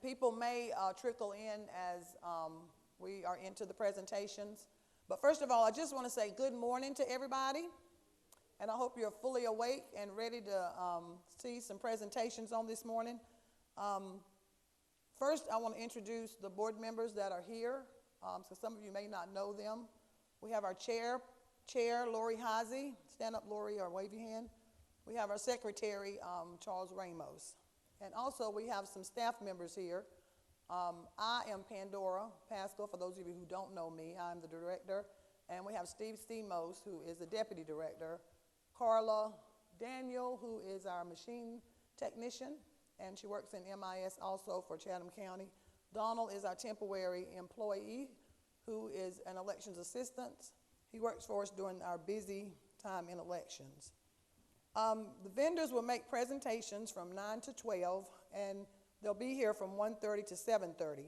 people may trickle in as we are into the presentations. But first of all, I just want to say good morning to everybody. And I hope you're fully awake and ready to see some presentations on this morning. First, I want to introduce the board members that are here. So some of you may not know them. We have our chair, Lori Hazy. Stand up, Lori, or wave your hand. We have our secretary, Charles Ramos. And also, we have some staff members here. I am Pandora Pascal, for those of you who don't know me. I'm the director. And we have Steve Stemos, who is the deputy director. Carla Daniel, who is our machine technician, and she works in MIS also for Chatham County. Donald is our temporary employee, who is an elections assistant. He works for us during our busy time in elections. The vendors will make presentations from 9 to 12, and they'll be here from 1:30 to 7:30.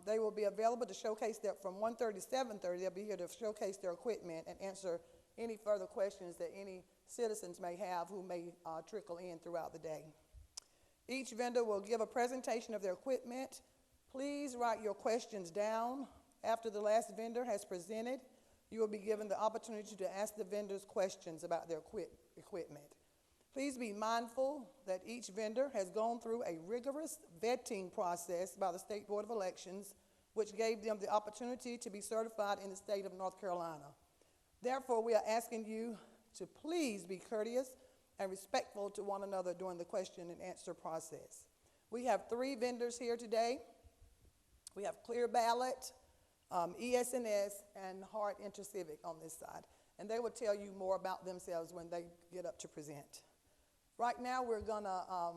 They will be available to showcase their, from 1:30 to 7:30, they'll be here to showcase their equipment and answer any further questions that any citizens may have who may trickle in throughout the day. Each vendor will give a presentation of their equipment. Please write your questions down. After the last vendor has presented, you will be given the opportunity to ask the vendors questions about their equipment. Please be mindful that each vendor has gone through a rigorous vetting process by the State Board of Elections, which gave them the opportunity to be certified in the state of North Carolina. Therefore, we are asking you to please be courteous and respectful to one another during the question and answer process. We have 3 vendors here today. We have Clear Ballot, ES&S, and Hart Intercivic on this side. And they will tell you more about themselves when they get up to present. Right now, we're going to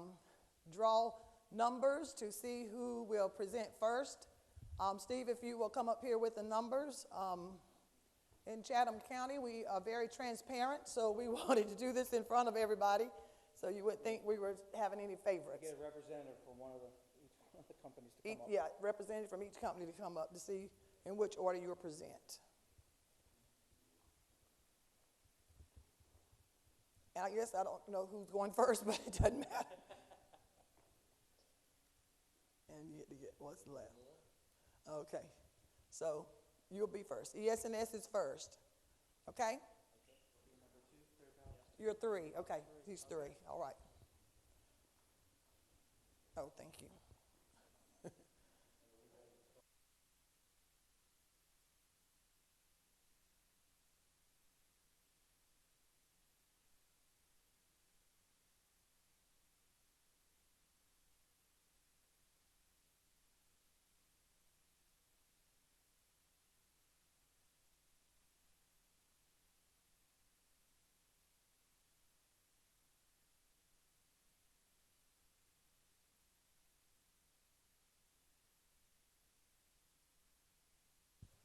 draw numbers to see who will present first. Steve, if you will come up here with the numbers. In Chatham County, we are very transparent, so we wanted to do this in front of everybody, so you wouldn't think we were having any favorites. Get a representative from one of the companies to come up. Yeah, representative from each company to come up to see in which order you will present. And I guess I don't know who's going first, but it doesn't matter. And you get to get what's left. Okay, so you'll be first. ES&S is first. Okay? You're 3. Okay, he's 3. All right. Oh, thank you.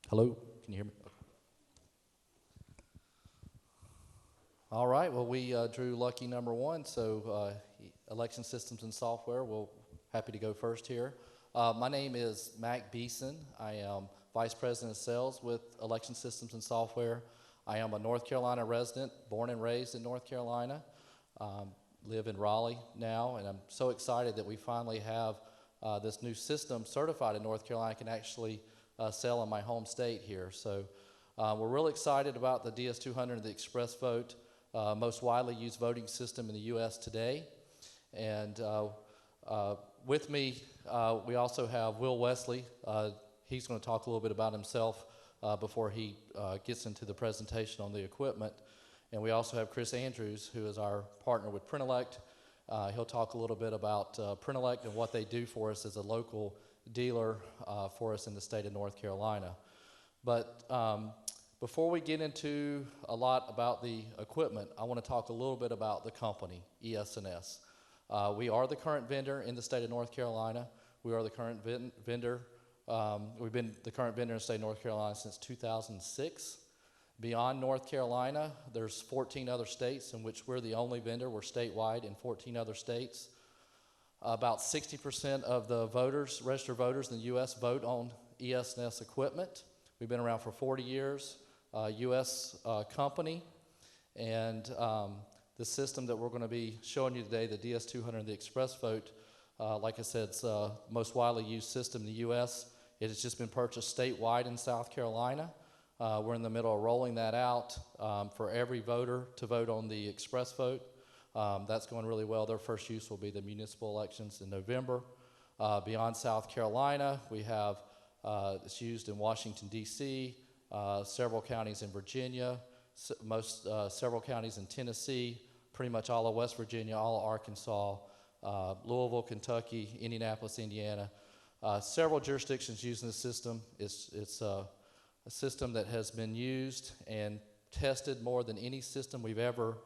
Hello, can you hear me? All right, well, we drew lucky number 1, so election systems and software, we're happy to go first here. My name is Mac Beeson. I am Vice President of Sales with Election Systems and Software. I am a North Carolina resident, born and raised in North Carolina, live in Raleigh now, and I'm so excited that we finally have this new system certified in North Carolina. I can actually sell in my home state here. So we're really excited about the DS200, the Express Vote, most widely used voting system in the U.S. today. And with me, we also have Will Wesley. He's going to talk a little bit about himself before he gets into the presentation on the equipment. And we also have Chris Andrews, who is our partner with Printelect. He'll talk a little bit about Printelect and what they do for us as a local dealer for us in the state of North Carolina. But before we get into a lot about the equipment, I want to talk a little bit about the company, ES&S. We are the current vendor in the state of North Carolina. We are the current vendor. We've been the current vendor in the state of North Carolina since 2006. Beyond North Carolina, there's 14 other states in which we're the only vendor. We're statewide in 14 other states. About 60% of the voters, registered voters in the U.S. vote on ES&S equipment. We've been around for 40 years, U.S. company, and the system that we're going to be showing you today, the DS200, the Express Vote, Like I said, it's the most widely used system in the U.S. It has just been purchased statewide in South Carolina. We're in the middle of rolling that out for every voter to vote on the express vote. That's going really well. Their first use will be the municipal elections in November. Beyond South Carolina, we have it's used in Washington, D.C., several counties in Virginia, several counties in Tennessee, pretty much all of West Virginia, all of Arkansas, Louisville, Kentucky, Indianapolis, Indiana. Several jurisdictions using the system. It's a system that has been used and tested more than any system we've ever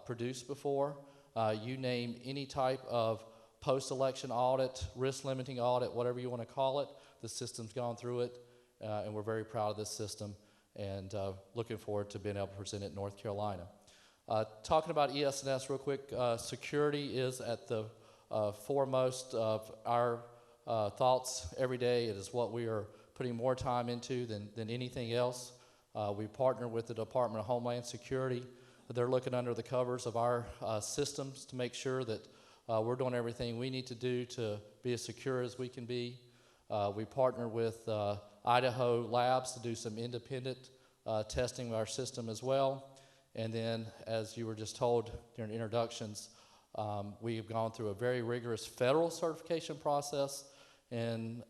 produced before. You name any type of post-election audit, risk-limiting audit, whatever you want to call it, the system's gone through it, and we're very proud of this system and looking forward to being able to present it in North Carolina. Talking about ES&S real quick, security is at the foremost of our thoughts every day. It is what we are putting more time into than anything else. We partner with the Department of Homeland Security. They're looking under the covers of our systems to make sure that we're doing everything we need to do to be as secure as we can be. We partner with Idaho Labs to do some independent testing of our system as well. And then, as you were just told during introductions, we have gone through a very rigorous federal certification process and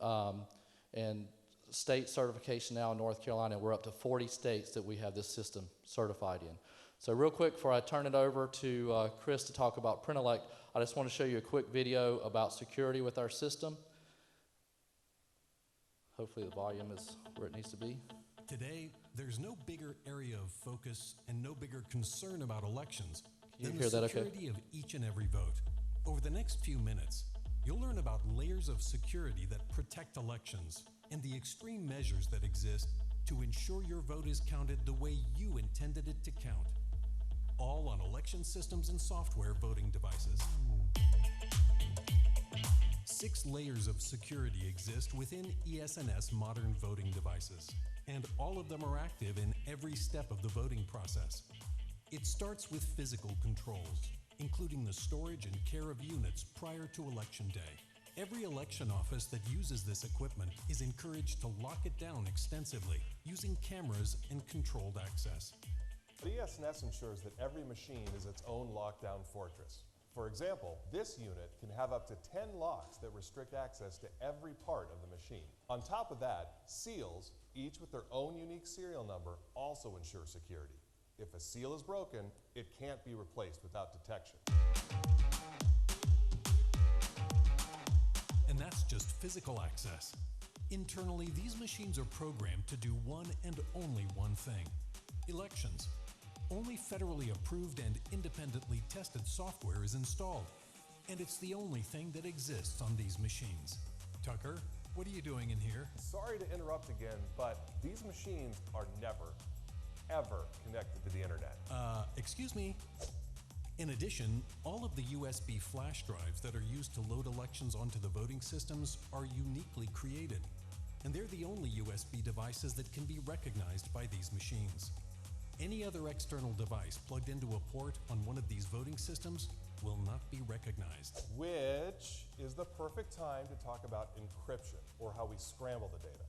state certification now in North Carolina. We're up to 40 states that we have this system certified in. So real quick, before I turn it over to Chris to talk about Printellect, I just want to show you a quick video about security with our system. Hopefully the volume is where it needs to be. Today, there's no bigger area of focus and no bigger concern about elections than the security of each and every vote. Over the next few minutes, you'll learn about layers of security that protect elections and the extreme measures that exist to ensure your vote is counted the way you intended it to count. All on election systems and software voting devices. 6 layers of security exist within ES&S modern voting devices, and all of them are active in every step of the voting process. It starts with physical controls, including the storage and care of units prior to Election Day. Every election office that uses this equipment is encouraged to lock it down extensively using cameras and controlled access. ES&S ensures that every machine is its own lockdown fortress. For example, this unit can have up to 10 locks that restrict access to every part of the machine. On top of that, seals, each with their own unique serial number, also ensure security. If a seal is broken, it can't be replaced without detection. And that's just physical access. Internally, these machines are programmed to do one and only one thing: elections. Only federally approved and independently tested software is installed, and it's the only thing that exists on these machines. Tucker, what are you doing in here? Sorry to interrupt again, but these machines are never, ever connected to the internet. Excuse me? In addition, all of the USB flash drives that are used to load elections onto the voting systems are uniquely created, and they're the only USB devices that can be recognized by these machines. Any other external device plugged into a port on one of these voting systems will not be recognized. Which is the perfect time to talk about encryption, or how we scramble the data.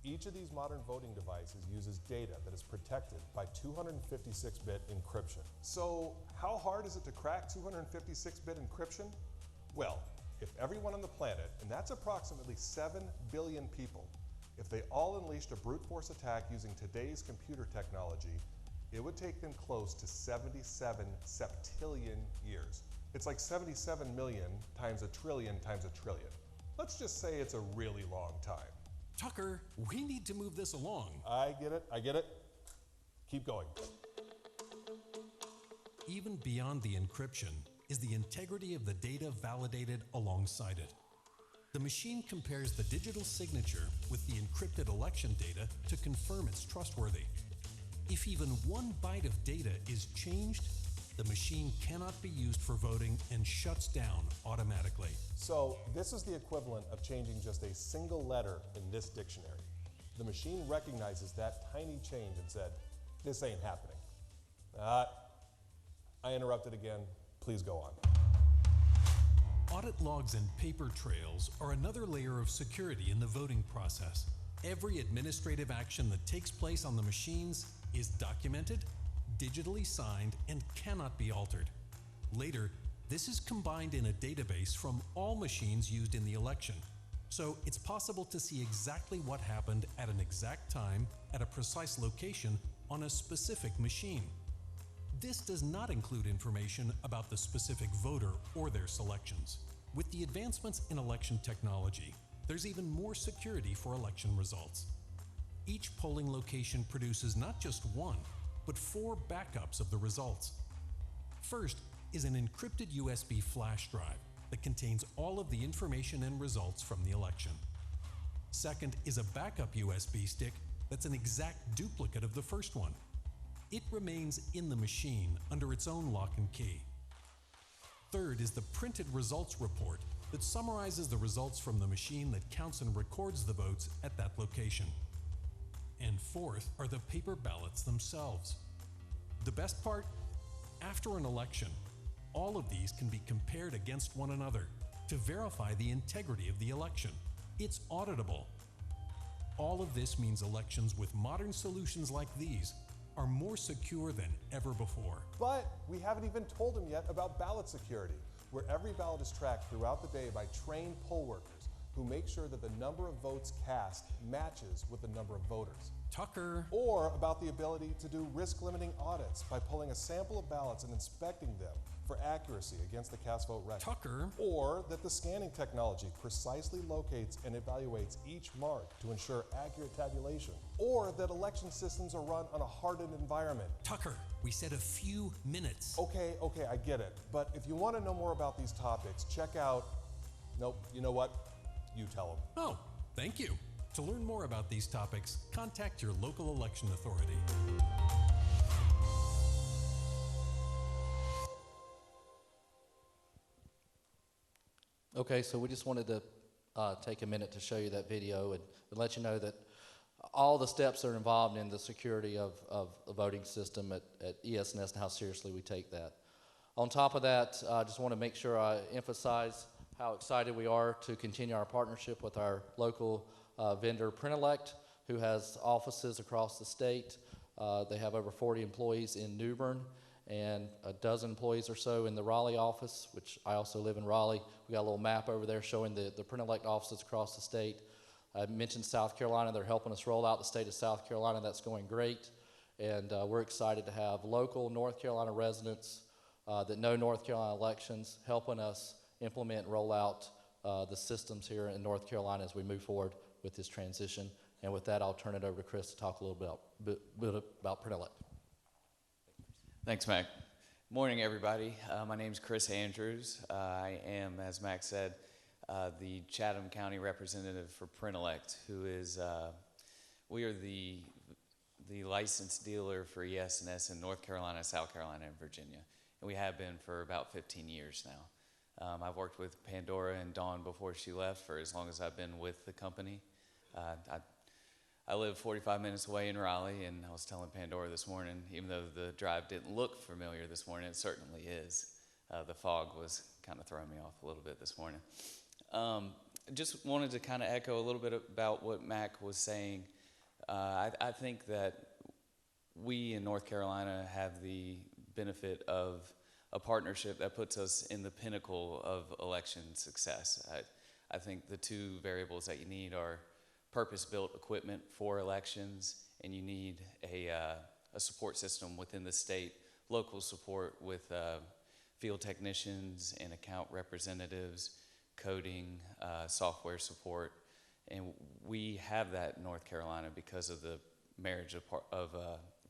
Each of these modern voting devices uses data that is protected by 256-bit encryption. So how hard is it to crack 256-bit encryption? Well, if everyone on the planet, and that's approximately 7 billion people, if they all unleashed a brute force attack using today's computer technology, it would take them close to 77 septillion years. It's like 77 million times a trillion times a trillion. Let's just say it's a really long time. Tucker, we need to move this along. I get it. Keep going. Even beyond the encryption is the integrity of the data validated alongside it. The machine compares the digital signature with the encrypted election data to confirm it's trustworthy. If even one byte of data is changed, the machine cannot be used for voting and shuts down automatically. So this is the equivalent of changing just a single letter in this dictionary. The machine recognizes that tiny change and said, "This ain't happening." I interrupted again. Please go on. Audit logs and paper trails are another layer of security in the voting process. Every administrative action that takes place on the machines is documented, digitally signed, and cannot be altered. Later, this is combined in a database from all machines used in the election. So it's possible to see exactly what happened at an exact time at a precise location on a specific machine. This does not include information about the specific voter or their selections. With the advancements in election technology, there's even more security for election results. Each polling location produces not just one, but 4 backups of the results. First is an encrypted USB flash drive that contains all of the information and results from the election. Second is a backup USB stick that's an exact duplicate of the first one. It remains in the machine under its own lock and key. Third is the printed results report that summarizes the results from the machine that counts and records the votes at that location. And fourth are the paper ballots themselves. The best part? After an election, all of these can be compared against one another to verify the integrity of the election. It's auditable. All of this means elections with modern solutions like these are more secure than ever before. But we haven't even told them yet about ballot security, where every ballot is tracked throughout the day by trained poll workers who make sure that the number of votes cast matches with the number of voters. Tucker. Or about the ability to do risk-limiting audits by pulling a sample of ballots and inspecting them for accuracy against the cast vote record. Tucker. Or that the scanning technology precisely locates and evaluates each mark to ensure accurate tabulation. Or that election systems are run on a hardened environment. Tucker, we said a few minutes. Okay, I get it. But if you want to know more about these topics, check out, nope, you know what? You tell them. Oh, thank you. To learn more about these topics, contact your local election authority. Okay, so we just wanted to take a minute to show you that video and let you know that all the steps that are involved in the security of the voting system at ES&S and how seriously we take that. On top of that, I just want to make sure I emphasize how excited we are to continue our partnership with our local vendor, Printellect, who has offices across the state. They have over 40 employees in New Bern and a dozen employees or so in the Raleigh office, which I also live in Raleigh. We got a little map over there showing the Printellect offices across the state. I mentioned South Carolina. They're helping us roll out the state of South Carolina. That's going great. And we're excited to have local North Carolina residents that know North Carolina elections helping us implement and roll out the systems here in North Carolina as we move forward with this transition. And with that, I'll turn it over to Chris to talk a little bit about Printellect. Thanks, Mac. Morning, everybody. My name's Chris Andrews. I am, as Mac said, the Chatham County representative for Printellect, who is, we are the licensed dealer for ES&S in North Carolina, South Carolina, and Virginia. And we have been for about 15 years now. I've worked with Pandora and Dawn before she left for as long as I've been with the company. I live 45 minutes away in Raleigh, and I was telling Pandora this morning, even though the drive didn't look familiar this morning, it certainly is. The fog was kind of throwing me off a little bit this morning. Just wanted to kind of echo a little bit about what Mac was saying. I think that we in North Carolina have the benefit of a partnership that puts us in the pinnacle of election success. I think the two variables that you need are purpose-built equipment for elections, and you need a support system within the state, local support with field technicians and account representatives, coding, software support, and we have that in North Carolina because of the marriage of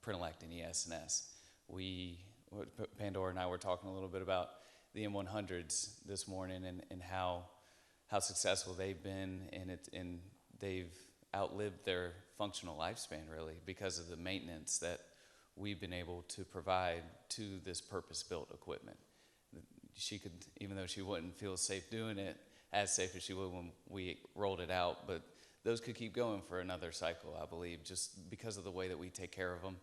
Printellect and ES&S. Pandora and I were talking a little bit about the M100s this morning and how successful they've been, and they've outlived their functional lifespan, really, because of the maintenance that we've been able to provide to this purpose-built equipment. She could, even though she wouldn't feel safe doing it, as safe as she would when we rolled it out, but those could keep going for another cycle, I believe, just because of the way that we take care of them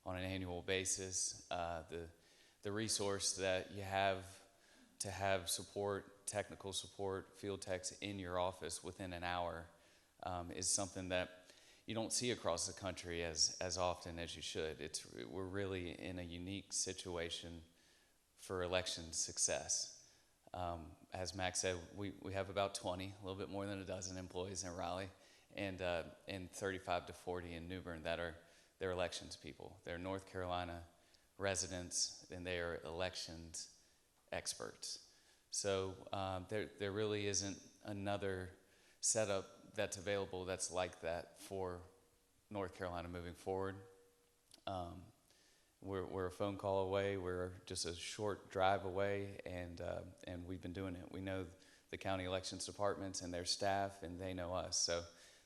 on an annual basis. The resource that you have to have support technical support, field techs in your office within an hour is something that you don't see across the country as often as you should. We're really in a unique situation for election success. As Max said, we have about 20, a little bit more than a dozen employees in Raleigh, and 35 to 40 in New Bern that are they're elections people. They're North Carolina residents, and they are elections experts. So there really isn't another setup that's available that's like that for North Carolina moving forward. We're a phone call away. We're just a short drive away, and we've been doing it. We know the county elections departments and their staff, and they know us. So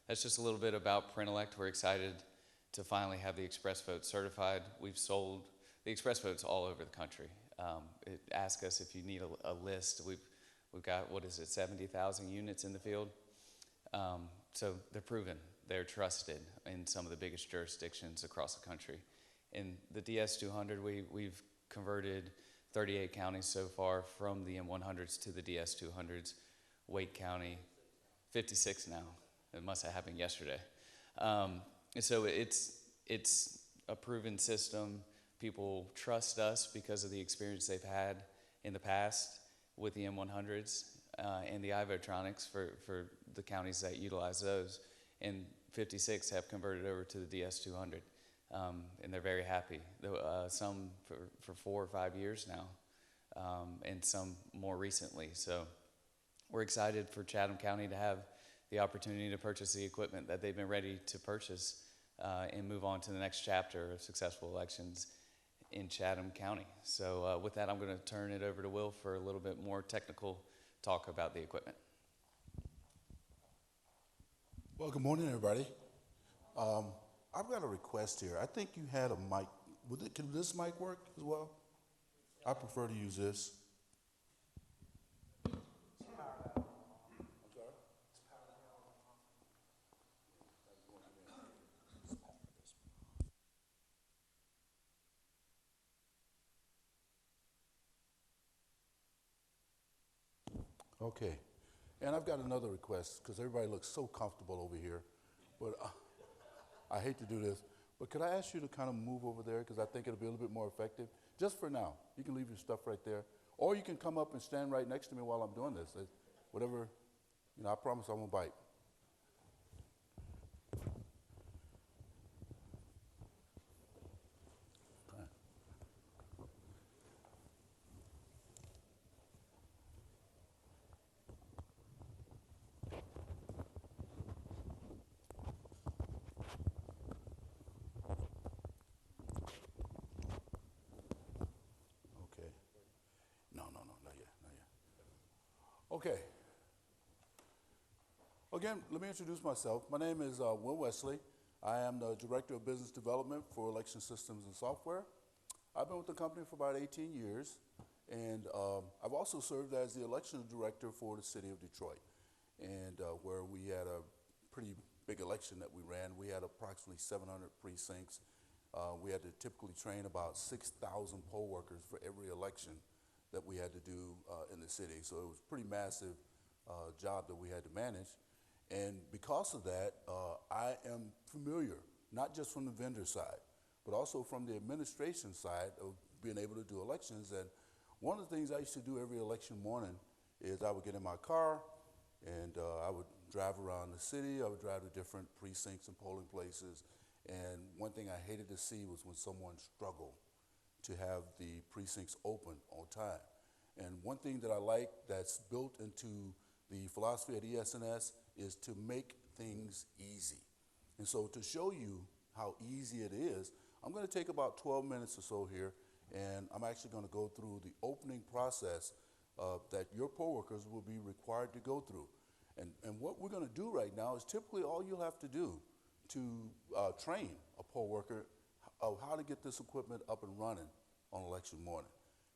that's just a little bit about PrintElect. We're excited to finally have the Express Vote certified. We've sold the Express Votes all over the country. Ask us if you need a list. We've got, 70,000 units in the field. So they're proven. They're trusted in some of the biggest jurisdictions across the country. In the DS200, we've converted 38 counties so far from the M100s to the DS200s. Wake County, 56 now. It must have happened yesterday. So it's a proven system. People trust us because of the experience they've had in the past with the M100s and the iVotronics for the counties that utilize those. And 56 have converted over to the DS200. And they're very happy. Some for 4 or 5 years now, and some more recently. So we're excited for Chatham County to have the opportunity to purchase the equipment that they've been ready to purchase and move on to the next chapter of successful elections in Chatham County. So with that, I'm going to turn it over to Will for a little bit more technical talk about the equipment. Well, good morning, everybody. I've got a request here. I think you had a mic. Can this mic work as well? I prefer to use this. Okay. And I've got another request because everybody looks so comfortable over here. But I hate to do this, but could I ask you to kind of move over there because I think it'll be a little bit more effective, just for now. You can leave your stuff right there, or you can come up and stand right next to me while I'm doing this. Whatever, I promise I won't bite. Okay. Again, let me introduce myself. My name is Will Wesley. I am the Director of Business Development for Election Systems and Software. I've been with the company for about 18 years, and I've also served as the Election Director for the City of Detroit, and where we had a pretty big election that we ran. We had approximately 700 precincts. We had to typically train about 6,000 poll workers for every election that we had to do in the city. So it was a pretty massive job that we had to manage. And because of that, I am familiar, not just from the vendor side, but also from the administration side of being able to do elections. And one of the things I used to do every election morning is I would get in my car and I would drive around the city. I would drive to different precincts and polling places. And one thing I hated to see was when someone struggled to have the precincts open on time. And one thing that I like that's built into the philosophy at ES&S is to make things easy. And so to show you how easy it is, I'm going to take about 12 minutes or so here, and I'm actually going to go through the opening process that your poll workers will be required to go through. And what we're going to do right now is typically all you'll have to do to train a poll worker of how to get this equipment up and running on election morning.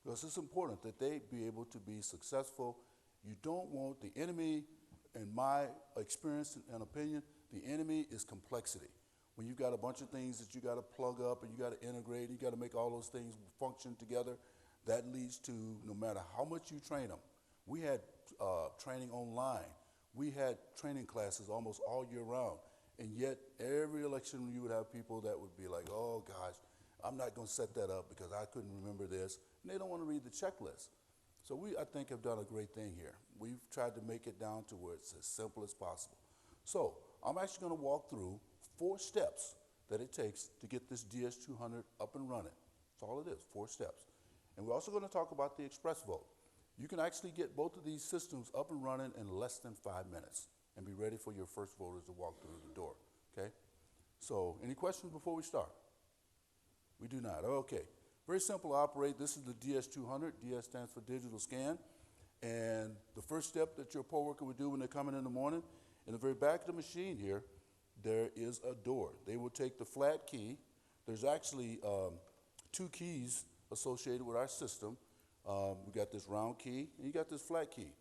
Because it's important that they be able to be successful. You don't want the enemy, in my experience and opinion, the enemy is complexity. When you've got a bunch of things that you got to plug up and you got to integrate, you got to make all those things function together, that leads to, no matter how much you train them, we had training online. We had training classes almost all year round. And yet, every election you would have people that would be like, oh gosh, I'm not going to set that up because I couldn't remember this. And they don't want to read the checklist. So we, I think, have done a great thing here. We've tried to make it down to where it's as simple as possible. So I'm actually going to walk through 4 steps that it takes to get this DS200 up and running. That's all it is, 4 steps. And we're also going to talk about the express vote. You can actually get both of these systems up and running in less than 5 minutes and be ready for your first voters to walk through the door, okay? So any questions before we start? We do not, okay. Very simple to operate. This is the DS200. DS stands for digital scan. And the first step that your poll worker would do when they come in the morning, in the very back of the machine here, there is a door. They will take the flat key. There's actually 2 keys associated with our system. We got this round key, and you got this flat key.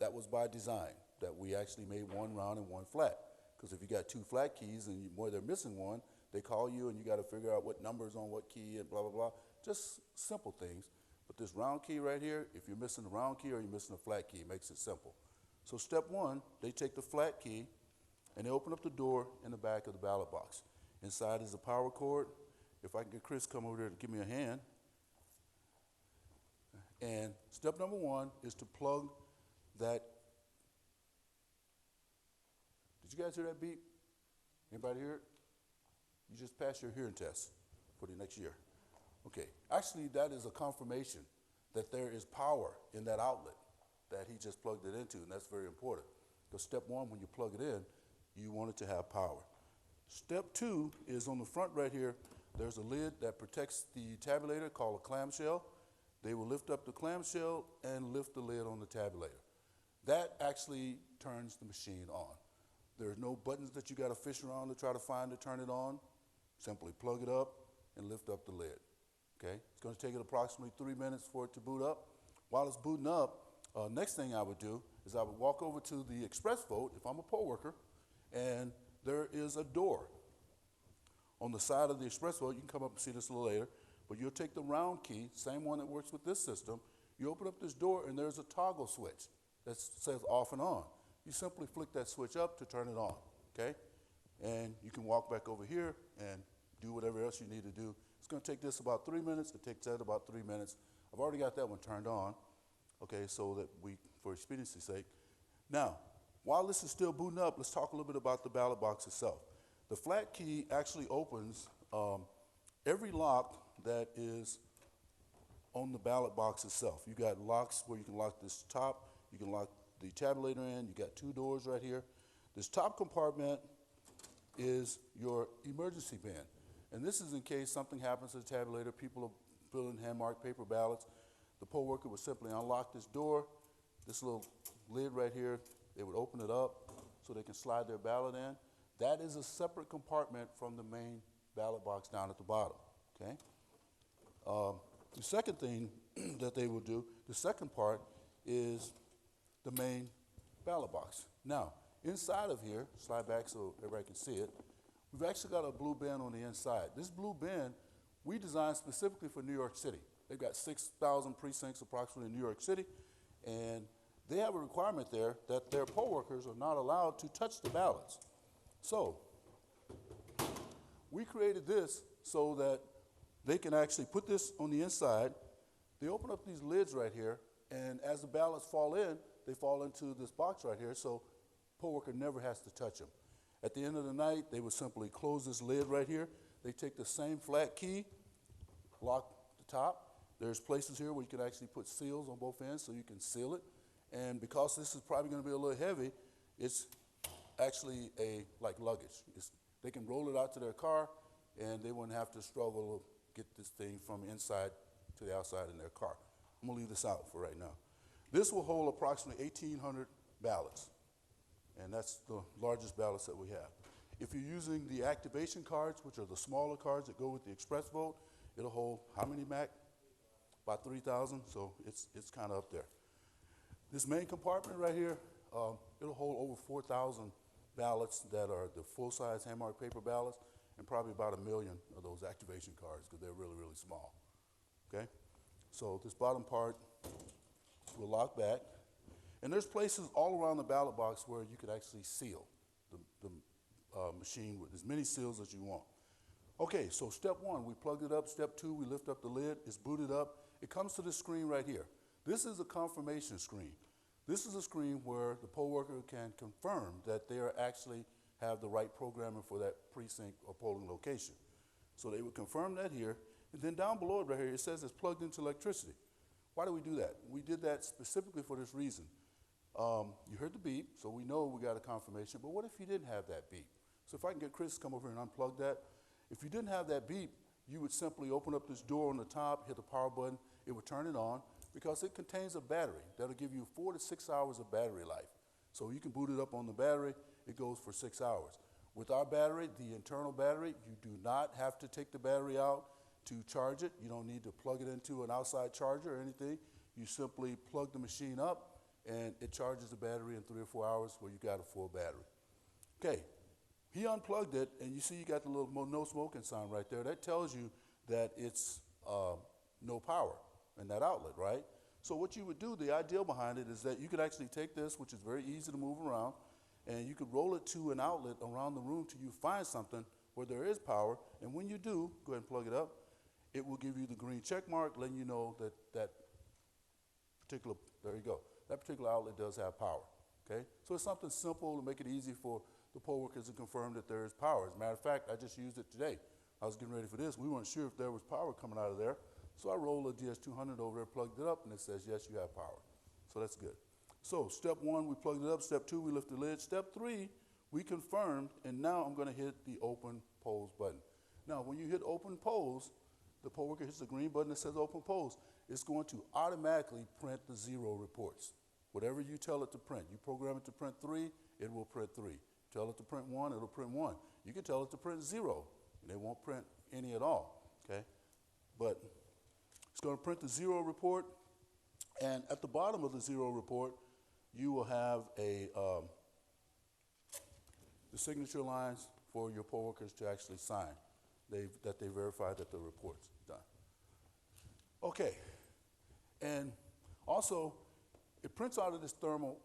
That was by design, that we actually made one round and one flat. Because if you got 2 flat keys and they're missing one, they call you and you got to figure out what number's on what key and blah, blah, blah. Just simple things. But this round key right here, if you're missing the round key or you're missing a flat key, it makes it simple. So step 1, they take the flat key and they open up the door in the back of the ballot box. Inside is a power cord. If I can get Chris come over there to give me a hand. And step number 1 is to plug that. Did you guys hear that beep? Anybody hear it? You just passed your hearing test for the next year. Okay, actually that is a confirmation that there is power in that outlet that he just plugged it into, and that's very important. Because step 1, when you plug it in, you want it to have power. Step 2 is on the front right here. There's a lid that protects the tabulator called a clamshell. They will lift up the clamshell and lift the lid on the tabulator. That actually turns the machine on. There's no buttons that you got to fish around to try to find to turn it on. Simply plug it up and lift up the lid. Okay? It's going to take it approximately 3 minutes for it to boot up. While it's booting up, next thing I would do is I would walk over to the express vote if I'm a poll worker, and there is a door on the side of the express vote. You can come up and see this a little later, but you'll take the round key, same one that works with this system. You open up this door and there's a toggle switch that says off and on. You simply flick that switch up to turn it on, okay? And you can walk back over here and do whatever else you need to do. It's going to take this about 3 minutes. It takes that about 3 minutes. I've already got that one turned on, okay, so that for expediency's sake. Now, while this is still booting up, let's talk a little bit about the ballot box itself. The flat key actually opens every lock that is on the ballot box itself. You got locks where you can lock this top, you can lock the tabulator in, you got 2 doors right here. This top compartment is your emergency bin. And this is in case something happens to the tabulator, people are filling hand-marked paper ballots. The poll worker would simply unlock this door, this little lid right here, they would open it up so they can slide their ballot in. That is a separate compartment from the main ballot box down at the bottom, okay? The second thing that they will do, the second part is the main ballot box. Now, inside of here, slide back so everybody can see it, we've actually got a blue bin on the inside. This blue bin, we designed specifically for New York City. They've got 6,000 precincts approximately in New York City, and they have a requirement there that their poll workers are not allowed to touch the ballots. So, we created this so that they can actually put this on the inside. They open up these lids right here, and as the ballots fall in, they fall into this box right here, so poll worker never has to touch them. At the end of the night, they would simply close this lid right here. They take the same flat key, lock the top. There's places here where you can actually put seals on both ends so you can seal it. And because this is probably going to be a little heavy, it's actually like luggage. They can roll it out to their car, and they wouldn't have to struggle to get this thing from inside to the outside in their car. I'm going to leave this out for right now. This will hold approximately 1,800 ballots, and that's the largest ballots that we have. If you're using the activation cards, which are the smaller cards that go with the express vote, it'll hold how many, Mac? About 3,000, so it's kind of up there. This main compartment right here, it'll hold over 4,000 ballots that are the full-size hand-marked paper ballots, and probably about 1 million of those activation cards because they're really, really small, okay? So this bottom part will lock back. And there's places all around the ballot box where you could actually seal the machine with as many seals as you want. Okay, so step one, we plugged it up. Step two, we lift up the lid. It's booted up. It comes to this screen right here. This is a confirmation screen. This is a screen where the poll worker can confirm that they are actually have the right programming for that precinct or polling location. So they would confirm that here. And then down below it right here, it says it's plugged into electricity. Why do we do that? We did that specifically for this reason. You heard the beep, so we know we got a confirmation, but what if you didn't have that beep? So if I can get Chris to come over here and unplug that, if you didn't have that beep, you would simply open up this door on the top, hit the power button, it would turn it on, because it contains a battery that'll give you 4 to 6 hours of battery life. So you can boot it up on the battery, it goes for 6 hours. With our battery, the internal battery, you do not have to take the battery out to charge it. You don't need to plug it into an outside charger or anything. You simply plug the machine up and it charges the battery in 3 or 4 hours where you got a full battery. Okay, he unplugged it and you see you got the little no smoking sign right there. That tells you that it's no power in that outlet, right? So what you would do, the idea behind it is that you could actually take this, which is very easy to move around, and you could roll it to an outlet around the room till you find something where there is power, and when you do, go ahead and plug it up, it will give you the green check mark letting you know that that particular, there you go, that particular outlet does have power, okay? So it's something simple to make it easy for the poll workers to confirm that there is power. As a matter of fact, I just used it today. I was getting ready for this. We weren't sure if there was power coming out of there, so I rolled a DS200 over there, plugged it up, and it says, yes, you have power. So that's good. So step one, we plugged it up. Step two, we lift the lid. Step three, we confirmed, and now I'm gonna hit the open polls button. Now, when you hit open polls, the poll worker hits the green button that says open polls. It's going to automatically print the 0 reports. Whatever you tell it to print. You program it to print 3, it will print 3. Tell it to print 1, it'll print 1. You can tell it to print 0, and it won't print any at all, okay? But it's gonna print the 0 report, and at the bottom of the 0 report, you will have the signature lines for your poll workers to actually sign, that they verify that the report's done. Okay, and also, it prints out of this thermal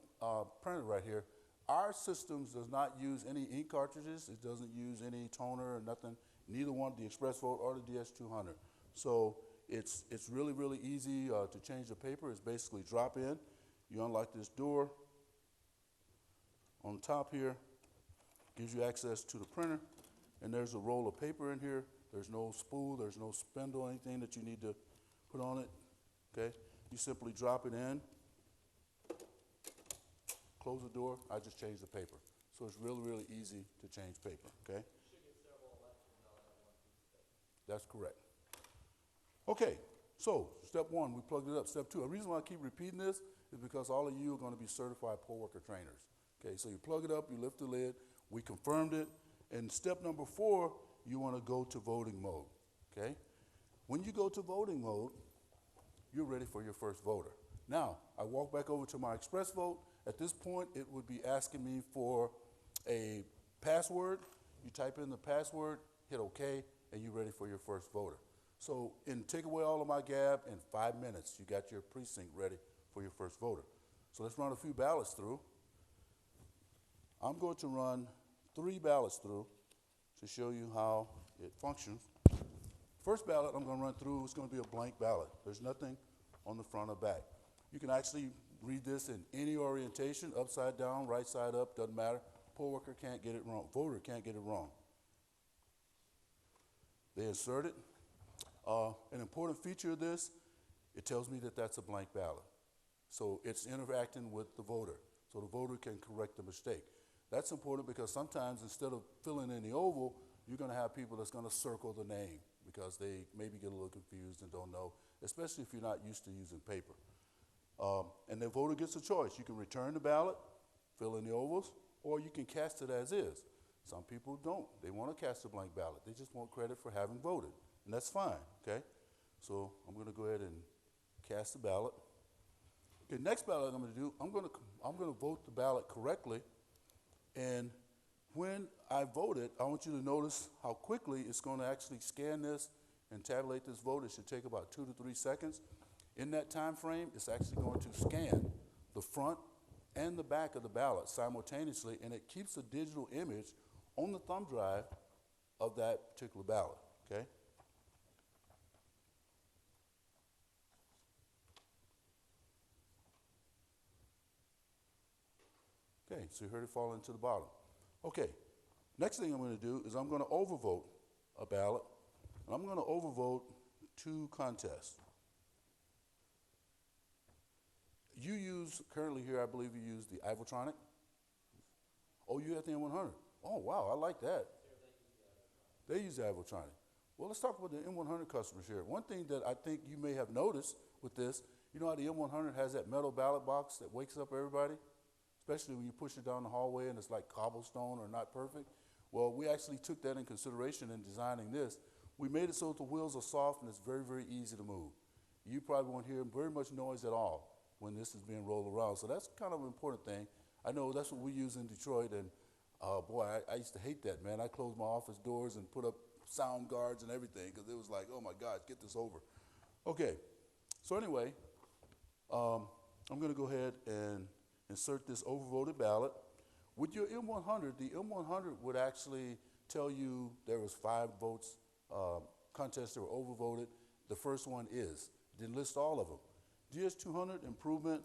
printer right here. Our systems does not use any ink cartridges. It doesn't use any toner or nothing, neither one, the Express Vote or the DS200. So it's really, really easy to change the paper. It's basically drop in. You unlock this door. On the top here, gives you access to the printer, and there's a roll of paper in here. There's no spool, there's no spindle, anything that you need to put on it, okay? You simply drop it in, close the door, I just changed the paper. So it's really, really easy to change paper, okay? That's correct. Okay, so step one, we plugged it up. Step two, the reason why I keep repeating this is because all of you are gonna be certified poll worker trainers. Okay, so you plug it up, you lift the lid, we confirmed it, and step number 4, you wanna go to voting mode, okay? When you go to voting mode, you're ready for your first voter. Now, I walk back over to my Express Vote. At this point, it would be asking me for a password. You type in the password, hit OK, and you're ready for your first voter. So, take away all of my gab, in 5 minutes, you got your precinct ready for your first voter. So let's run a few ballots through. I'm going to run 3 ballots through to show you how it functions. First ballot I'm going to run through is going to be a blank ballot. There's nothing on the front or back. You can actually read this in any orientation, upside down, right side up, doesn't matter. Poll worker can't get it wrong. Voter can't get it wrong. They insert it. An important feature of this, it tells me that that's a blank ballot. So it's interacting with the voter. So the voter can correct the mistake. That's important because sometimes instead of filling in the oval, you're going to have people that's going to circle the name because they maybe get a little confused and don't know, especially if you're not used to using paper. And the voter gets a choice. You can return the ballot, fill in the ovals, or you can cast it as is. Some people don't. They want to cast a blank ballot. They just want credit for having voted, and that's fine, okay? So I'm going to go ahead and cast the ballot. Okay, next ballot I'm going to do, I'm going to vote the ballot correctly, and when I vote it, I want you to notice how quickly it's going to actually scan this and tabulate this vote. It should take about 2 to 3 seconds. In that time frame, it's actually going to scan the front and the back of the ballot simultaneously, and it keeps a digital image on the thumb drive of that particular ballot, okay? Okay, so you heard it fall into the bottom. Okay, next thing I'm going to do is I'm going to overvote a ballot, and I'm going to overvote 2 contests. You use, currently here, I believe you use the Ivotronic. Oh, you have the M100. Oh, wow, I like that. They use the Ivotronic. Well, let's talk about the M100 customers here. One thing that I think you may have noticed with this, you know how the M100 has that metal ballot box that wakes up everybody? Especially when you push it down the hallway and it's like cobblestone or not perfect. Well, we actually took that in consideration in designing this. We made it so that the wheels are soft and it's very, very easy to move. You probably won't hear very much noise at all when this is being rolled around. So that's kind of an important thing. I know that's what we use in Detroit, and boy, I used to hate that, man. I closed my office doors and put up sound guards and everything because it was like, oh my God, get this over. Okay, so anyway, I'm gonna go ahead and insert this overvoted ballot. With your M100, the M100 would actually tell you there was 5 votes, contests that were overvoted. The first one is. It didn't list all of them. DS200 improvement,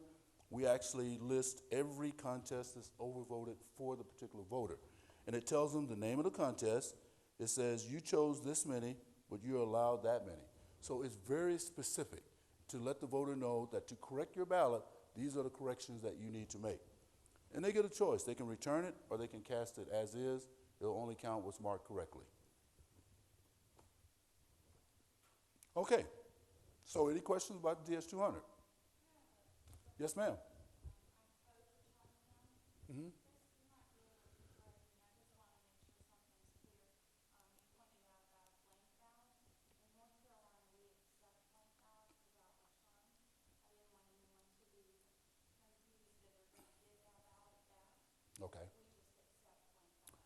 we actually list every contest that's overvoted for the particular voter. And it tells them the name of the contest. It says you chose this many, but you're allowed that many. So it's very specific to let the voter know that to correct your ballot, these are the corrections that you need to make. And they get a choice. They can return it or they can cast it as is. It'll only count what's marked correctly. Okay, so any questions about the DS200? Yes, ma'am. Mm-hmm. Okay.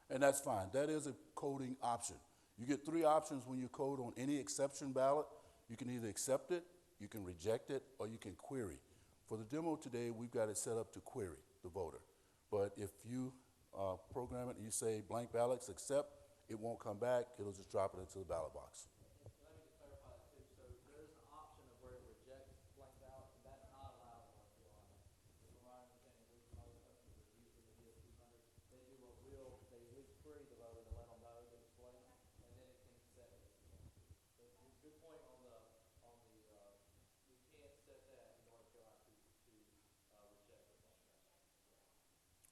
And that's fine. That is a coding option. You get 3 options when you code on any exception ballot. You can either accept it, you can reject it, or you can query. For the demo today, we've got it set up to query the voter. But if you program it and you say blank ballots accept, it won't come back. It'll just drop it into the ballot box. Let me just clarify that too. So there is an option of where it rejects blank ballot, and that's not allowed on our line. From my understanding, at least most customers are using the DS200. They do a real, they at least query the voter to let them know that it's blank, and then it can set it. So good point on the, we can't set that in North Carolina to reject the blank ballot.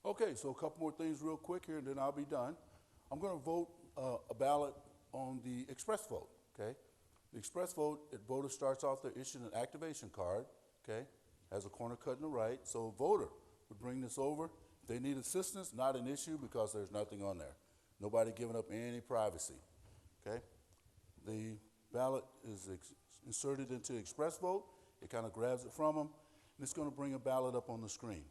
Okay, so a couple more things real quick here, and then I'll be done. I'm going to vote a ballot on the express vote, okay? The express vote, the voter starts off, they're issued an activation card, okay? Has a corner cut in the right, so a voter would bring this over. If they need assistance, not an issue because there's nothing on there. Nobody giving up any privacy, okay? The ballot is inserted into express vote. It kind of grabs it from them, and it's going to bring a ballot up on the screen.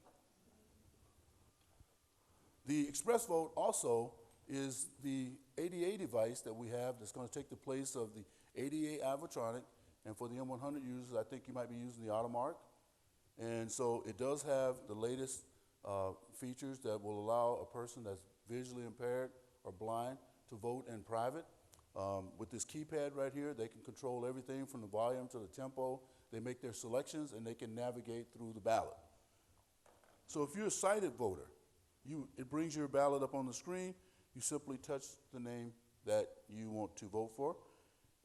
The express vote also is the ADA device that we have that's going to take the place of the ADA Ivotronic. And for the M100 users, I think you might be using the Automark. And so it does have the latest features that will allow a person that's visually impaired or blind to vote in private. With this keypad right here, they can control everything from the volume to the tempo. They make their selections and they can navigate through the ballot. So if you're a sighted voter, it brings your ballot up on the screen. You simply touch the name that you want to vote for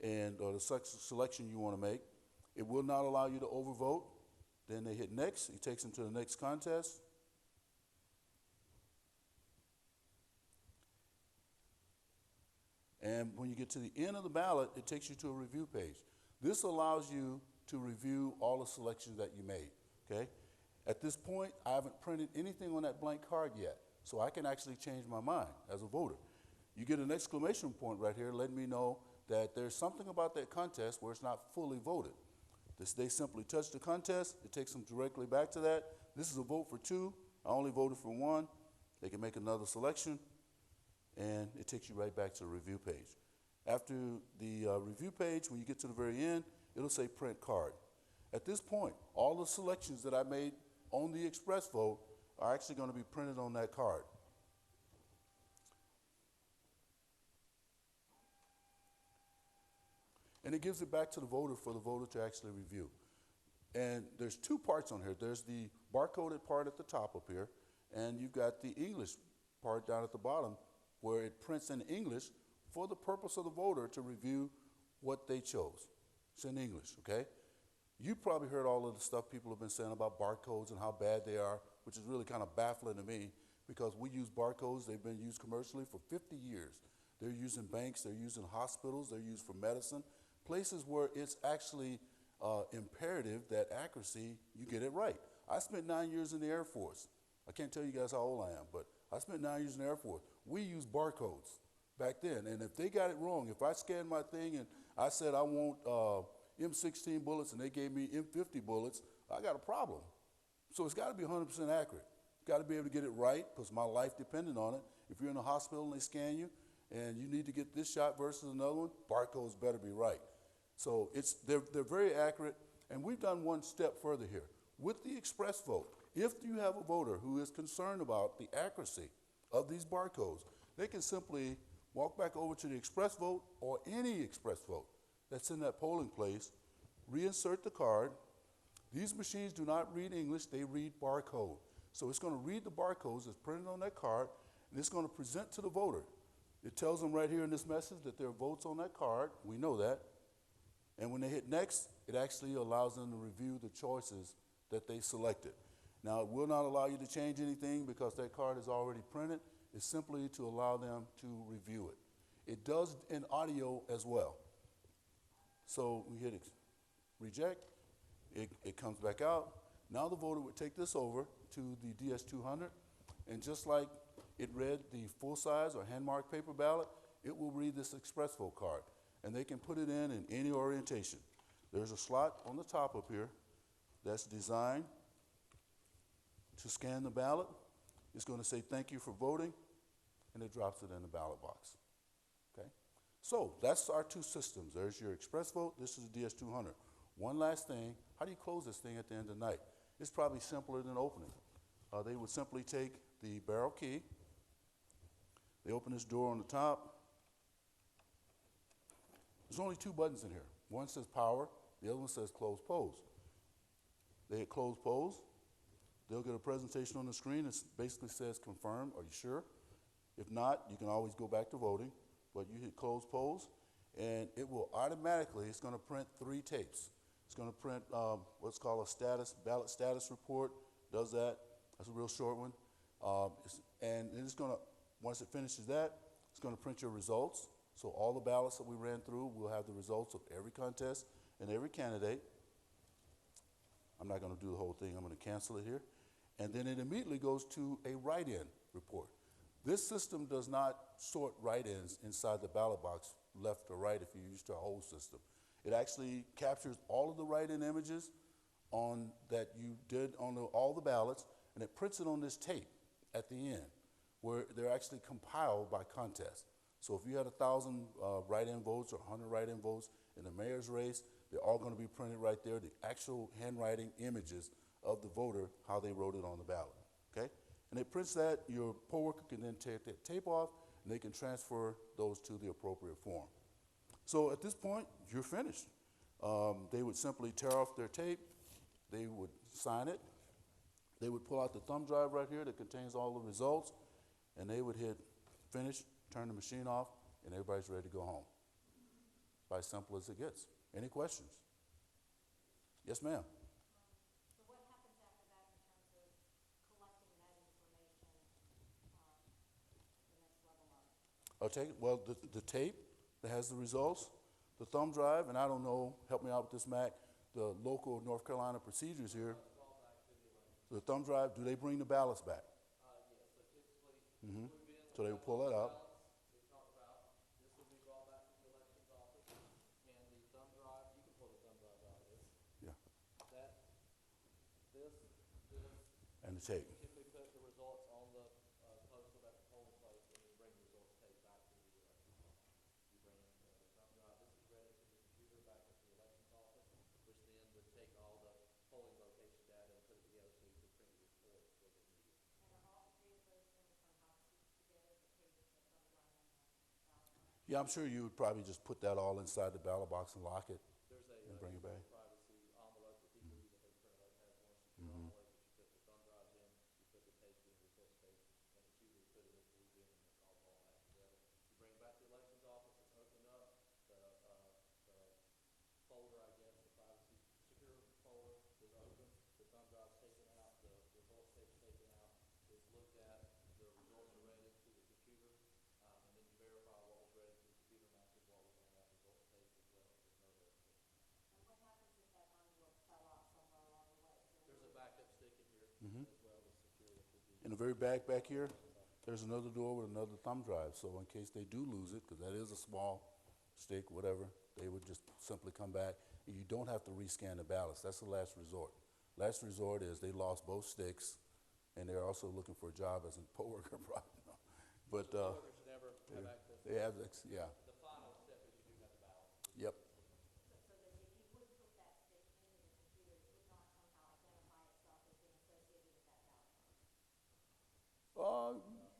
and or the selection you want to make. It will not allow you to overvote. Then they hit next. It takes them to the next contest. And when you get to the end of the ballot, it takes you to a review page. This allows you to review all the selections that you made, okay? At this point, I haven't printed anything on that blank card yet, so I can actually change my mind as a voter. You get an exclamation point right here letting me know that there's something about that contest where it's not fully voted. They simply touch the contest, it takes them directly back to that. This is a vote for 2. I only voted for 1. They can make another selection, and it takes you right back to the review page. After the review page, when you get to the very end, it'll say print card. At this point, all the selections that I made on the express vote are actually going to be printed on that card. And it gives it back to the voter for the voter to actually review. And there's two parts on here. There's the barcoded part at the top up here, and you've got the English part down at the bottom where it prints in English for the purpose of the voter to review what they chose. It's in English, okay? You probably heard all of the stuff people have been saying about barcodes and how bad they are, which is really kind of baffling to me because we use barcodes. They've been used commercially for 50 years. They're used in banks, they're used in hospitals, they're used for medicine, places where it's actually imperative that accuracy, you get it right. I spent 9 years in the Air Force. I can't tell you guys how old I am, but I spent 9 years in the Air Force. We used barcodes back then, and if they got it wrong, if I scanned my thing and I said I want M16 bullets and they gave me M50 bullets, I got a problem. So it's got to be 100% accurate. Got to be able to get it right because my life depended on it. If you're in a hospital and they scan you and you need to get this shot versus another one, barcodes better be right. So they're very accurate, and we've done one step further here. With the express vote, if you have a voter who is concerned about the accuracy of these barcodes, they can simply walk back over to the express vote or any express vote that's in that polling place, reinsert the card. These machines do not read English, they read barcode. So it's going to read the barcodes that's printed on that card, and it's going to present to the voter. It tells them right here in this message that there are votes on that card. We know that. And when they hit next, it actually allows them to review the choices that they selected. Now, it will not allow you to change anything because that card is already printed. It's simply to allow them to review it. It does in audio as well. So we hit reject, it comes back out. Now the voter would take this over to the DS200, and just like it read the full-size or hand-marked paper ballot, it will read this express vote card, and they can put it in any orientation. There's a slot on the top up here that's designed to scan the ballot. It's going to say thank you for voting, and it drops it in the ballot box. Okay? So that's our two systems. There's your express vote, this is the DS200. One last thing, how do you close this thing at the end of the night? It's probably simpler than opening. They would simply take the barrel key, they open this door on the top. There's only two buttons in here. One says power, the other one says close pose. They hit close pose, they'll get a presentation on the screen that basically says confirm, are you sure? If not, you can always go back to voting, but you hit close pose, and it will automatically, it's going to print 3 tapes. It's going to print what's called a ballot status report, does that. That's a real short one. And it's going to, once it finishes that, it's going to print your results. So all the ballots that we ran through, we'll have the results of every contest and every candidate. I'm not going to do the whole thing. I'm going to cancel it here. And then it immediately goes to a write-in report. This system does not sort write-ins inside the ballot box, left or right, if you're used to our old system. It actually captures all of the write-in images that you did on all the ballots, and it prints it on this tape at the end, where they're actually compiled by contest. So if you had 1,000 write-in votes or 100 write-in votes in the mayor's race, they're all going to be printed right there, the actual handwriting images of the voter, how they wrote it on the ballot, okay? And it prints that, your poll worker can then take that tape off, and they can transfer those to the appropriate form. So at this point, you're finished. They would simply tear off their tape, they would sign it, they would pull out the thumb drive right here that contains all the results, and they would hit finish, turn the machine off, and everybody's ready to go home. About as simple as it gets. Any questions? Yes, ma'am. So what happens after that in terms of collecting that information, the next level up? Okay, well, the tape that has the results, the thumb drive, and I don't know, help me out with this, Mac, the local North Carolina procedures here. The thumb drive, do they bring the ballots back? Yes, so typically, Mm-hmm. So they will pull that out. we talked about, this will be brought back to the elections office, and the thumb drive, you can pull the thumb drive out of this. Yeah. This, And the tape. typically put the results on the postal at the polling place, and you bring the results tape back to the elections office. You bring the thumb drive, this is read into the computer back at the elections office, which then would take all the polling location data and put it together so you could print your report for the meeting. Yeah, I'm sure you would probably just put that all inside the ballot box and lock it There's a and bring it back. privacy envelope that people use. I think Printer has one secure envelope that you put the thumb drives in, you put the tape in your results tape, and it's usually put in a blue bin and it's all packed together. You bring it back to the elections office, it's opened up, the folder, I guess, the privacy secure folder is open, the thumb drive's taken out, the results tape's taken out, it's looked at, the results are read into the computer, and then you verify what was read into the computer matches what was on that results tape as well. There's no verification. And what happens if that envelope fell out somewhere along the way? There's a backup stick in here as well to secure it to the. In the very back here, there's another door with another thumb drive. So in case they do lose it, because that is a small stick, whatever, they would just simply come back. And you don't have to rescan the ballots. That's the last resort. Last resort is they lost both sticks, and they're also looking for a job as a poll worker. But Workers never have access. they have, yeah, The final step is you do have the ballot. yep. So that if you would put that stick into the computer, it would not somehow identify itself as being associated with that ballot.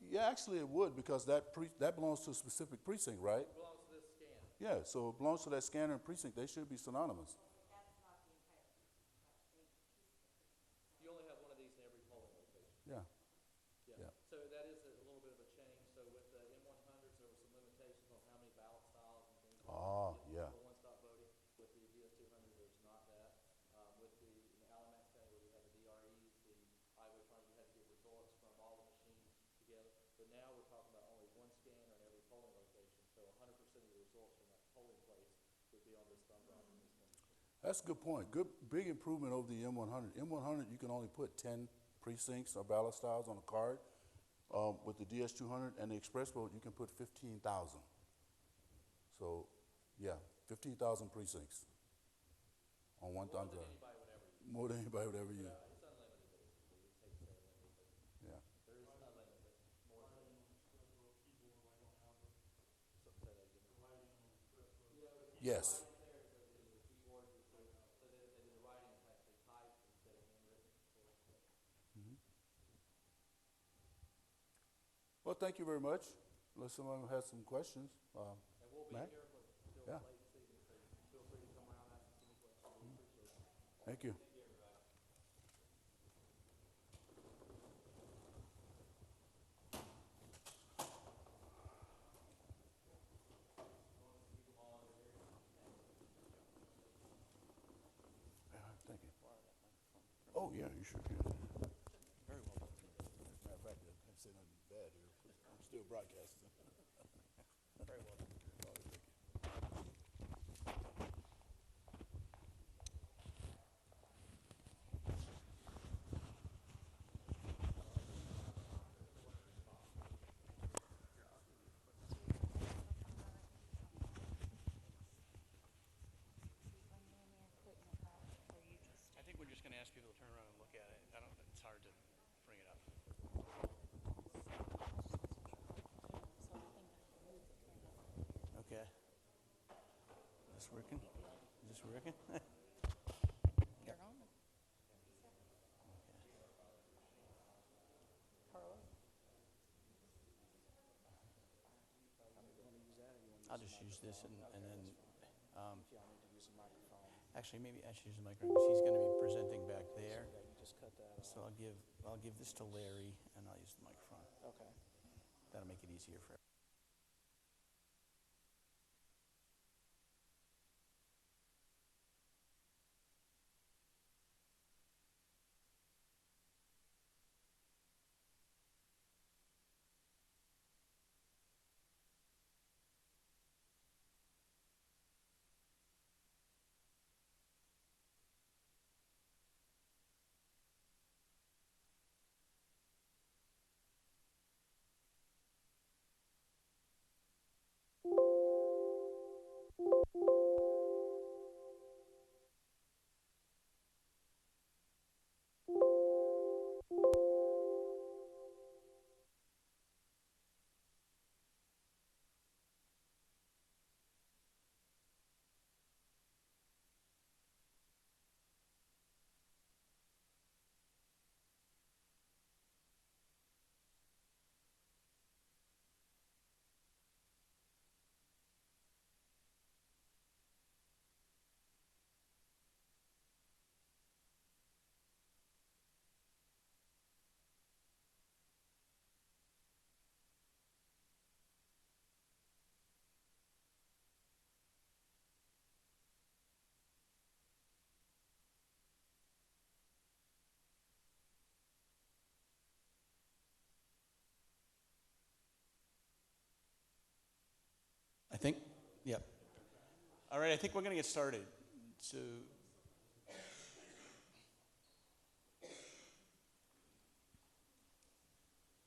Yeah, actually it would, because that belongs to a specific precinct, right? It belongs to this scan. Yeah, so it belongs to that scanner and precinct. They should be synonymous. But that's not the entire precinct, that's a piece of the precinct. You only have one of these in every polling location. Yeah. Yeah. Yeah. So that is a little bit of a change. So with the M100s, there were some limitations on how many ballot styles and things. Ah, yeah. For one-stop voting. With the DS200, there's not that. With the in Alamance County, where we had the DREs, the Iowa County, you had to get results from all the machines together. But now we're talking about only one scanner in every polling location. So 100% of the results from that polling place would be on this thumb drive in this one machine. That's a good point. Good, big improvement over the M100. M100, you can only put 10 precincts or ballot styles on a card. With the DS200 and the Express vote, you can put 15,000. So, yeah, 15,000 precincts on one thumb drive. Anybody would ever use. More than anybody would ever use. It's unlimited, basically. It takes unlimited, but Yeah. there is unlimited. More than so, say that again. Yes. There is a keyboard, so that the writing is actually typed instead of handwritten. Well, thank you very much. Unless someone has some questions. And we'll be Matt? here until Yeah. late this evening, so feel free to come around and ask us any questions. We appreciate it. Thank you. Thank you. Oh, yeah, you sure can. Very well. As a matter of fact, I can't say nothing bad here, 'cause I'm still broadcasting. Very well. Thank you. I think we're just gonna ask people to turn around and look at it. I don't, it's hard to bring it up. Okay. Is this working? Is this working? You're on. I'll just use this and then, actually, maybe I should use the microphone, because he's gonna be presenting back there. So I'll give this to Larry, and I'll use the microphone. Okay. That'll make it easier for everyone. Yep. All right, I think we're going to get started. So,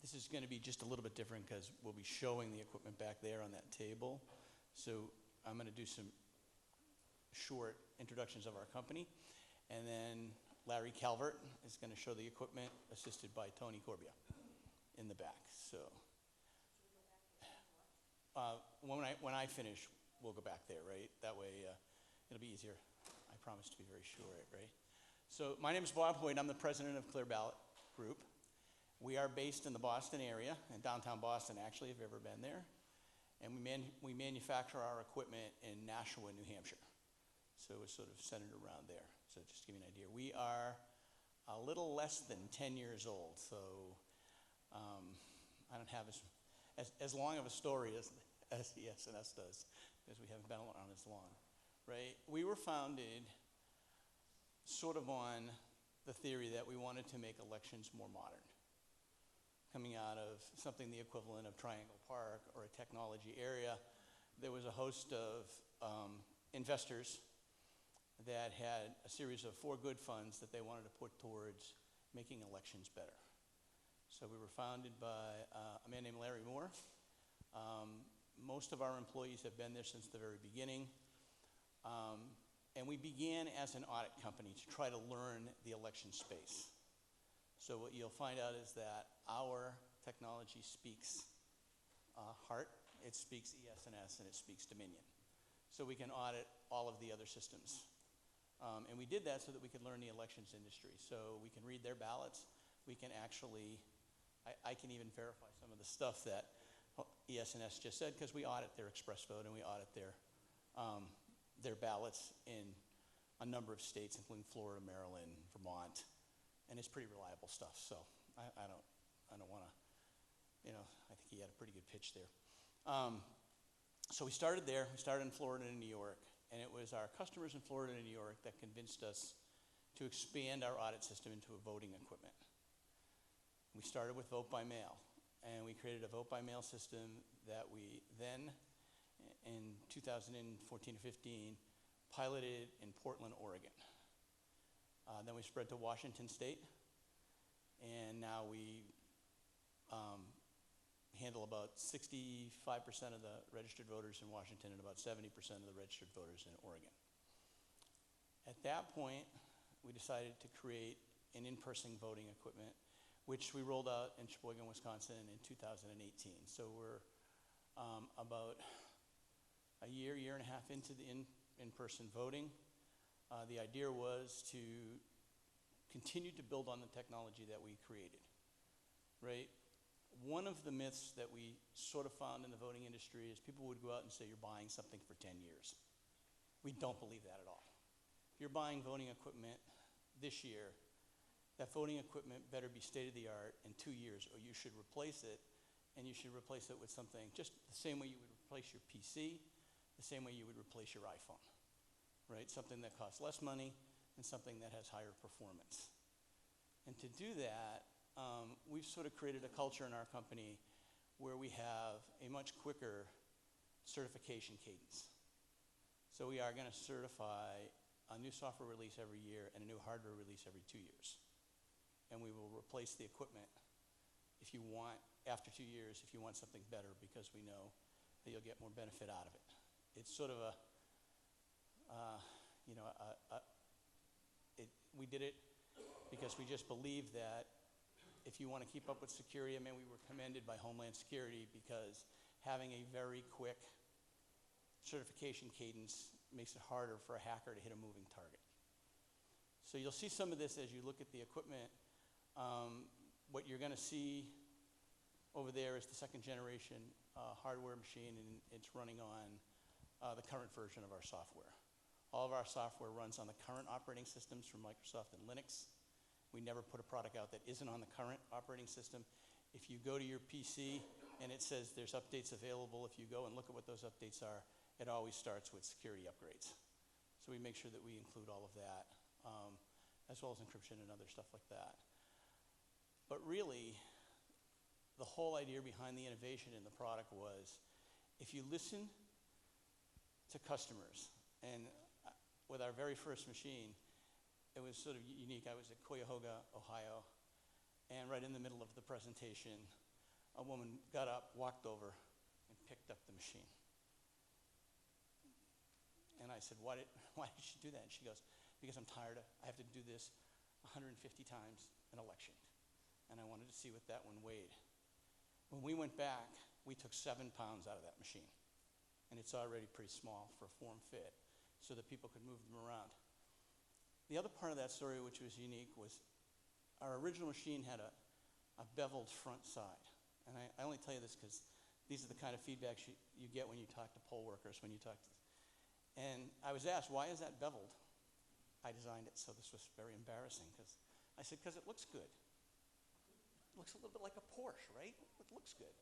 this is going to be just a little bit different because we'll be showing the equipment back there on that table. So, I'm going to do some short introductions of our company, and then Larry Calvert is going to show the equipment, assisted by Tony Corbia in the back. So, when I finish, we'll go back there, right? That way, it'll be easier. I promise to be very short, right? So, my name is Bob Hoyt. I'm the president of Clear Ballot Group. We are based in the Boston area, in downtown Boston, actually, if you've ever been there. And we manufacture our equipment in Nashua, New Hampshire. So it's sort of centered around there. So just to give you an idea, we are a little less than 10 years old. So I don't have as long of a story as ES&S does, because we haven't been around as long, right? We were founded sort of on the theory that we wanted to make elections more modern, coming out of something the equivalent of Triangle Park or a technology area. There was a host of investors that had a series of 4 good funds that they wanted to put towards making elections better. So we were founded by a man named Larry Moore. Most of our employees have been there since the very beginning. And we began as an audit company to try to learn the election space. So what you'll find out is that our technology speaks heart, it speaks ES&S, and it speaks Dominion. So we can audit all of the other systems. And we did that so that we could learn the elections industry. So we can read their ballots. We can actually, I can even verify some of the stuff that ES&S just said, because we audit their express vote and we audit their ballots in a number of states, including Florida, Maryland, Vermont, and it's pretty reliable stuff. So I don't want to, I think he had a pretty good pitch there. So we started there. We started in Florida and New York. And it was our customers in Florida and New York that convinced us to expand our audit system into a voting equipment. We started with vote by mail, and we created a vote by mail system that we then, in 2014 to 15, piloted in Portland, Oregon. Then we spread to Washington State, and now we handle about 65% of the registered voters in Washington and about 70% of the registered voters in Oregon. At that point, we decided to create an in-person voting equipment, which we rolled out in Sheboygan, Wisconsin in 2018. So we're about a year and a half into the in-person voting. The idea was to continue to build on the technology that we created, right? One of the myths that we sort of found in the voting industry is people would go out and say, you're buying something for 10 years. We don't believe that at all. If you're buying voting equipment this year, that voting equipment better be state-of-the-art in 2 years, or you should replace it, and you should replace it with something just the same way you would replace your PC, the same way you would replace your iPhone, right? Something that costs less money and something that has higher performance. And to do that, we've sort of created a culture in our company where we have a much quicker certification cadence. So we are going to certify a new software release every year and a new hardware release every 2 years. And we will replace the equipment if you want, after 2 years, if you want something better, because we know that you'll get more benefit out of it. It's sort of we did it because we just believe that if you want to keep up with security, we were commended by Homeland Security because having a very quick certification cadence makes it harder for a hacker to hit a moving target. So you'll see some of this as you look at the equipment. What you're going to see over there is the second generation hardware machine, and it's running on the current version of our software. All of our software runs on the current operating systems from Microsoft and Linux. We never put a product out that isn't on the current operating system. If you go to your PC and it says there's updates available, if you go and look at what those updates are, it always starts with security upgrades. So we make sure that we include all of that, as well as encryption and other stuff like that. But really, the whole idea behind the innovation in the product was, if you listen to customers. And with our very first machine, it was sort of unique. I was at Cuyahoga, Ohio, and right in the middle of the presentation, a woman got up, walked over, and picked up the machine. And I said, why did she do that? And she goes, because I'm tired I have to do this 150 times an election. And I wanted to see what that one weighed. When we went back, we took 7 pounds out of that machine. And it's already pretty small for a form fit, so that people could move them around. The other part of that story, which was unique, was our original machine had a beveled front side. And I only tell you this because these are the kind of feedbacks you get when you talk to poll workers, when you talk to. And I was asked, why is that beveled? I designed it, so this was very embarrassing, because I said, because it looks good. It looks a little bit like a Porsche, right? It looks good.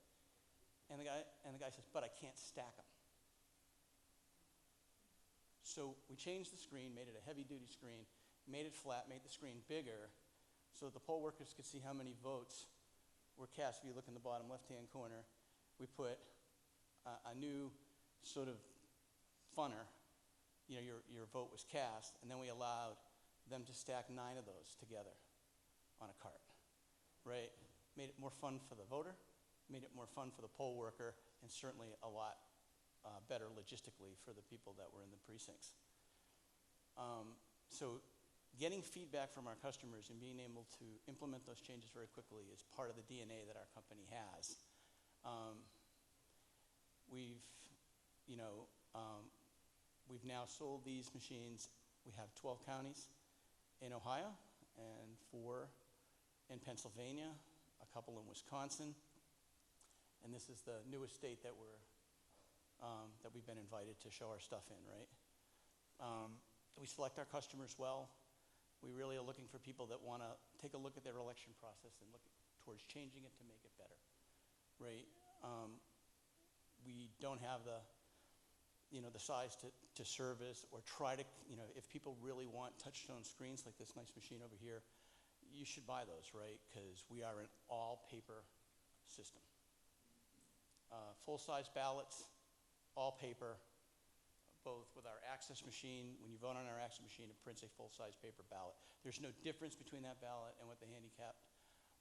And the guy says, but I can't stack them. So we changed the screen, made it a heavy-duty screen, made it flat, made the screen bigger, so that the poll workers could see how many votes were cast. If you look in the bottom left-hand corner, we put a new sort of funner. You know, your vote was cast, and then we allowed them to stack 9 of those together on a cart, right? Made it more fun for the voter, made it more fun for the poll worker, and certainly a lot better logistically for the people that were in the precincts. So getting feedback from our customers and being able to implement those changes very quickly is part of the DNA that our company has. We've now sold these machines. We have 12 counties in Ohio and 4 in Pennsylvania, a couple in Wisconsin, and this is the newest state that we've been invited to show our stuff in, right? We select our customers well. We really are looking for people that want to take a look at their election process and look towards changing it to make it better, right? We don't have the size to service or try to, if people really want touchstone screens like this nice machine over here, you should buy those, right? Because we are an all-paper system. Full-size ballots, all paper, both with our access machine. When you vote on our access machine, it prints a full-size paper ballot. There's no difference between that ballot and what the handicapped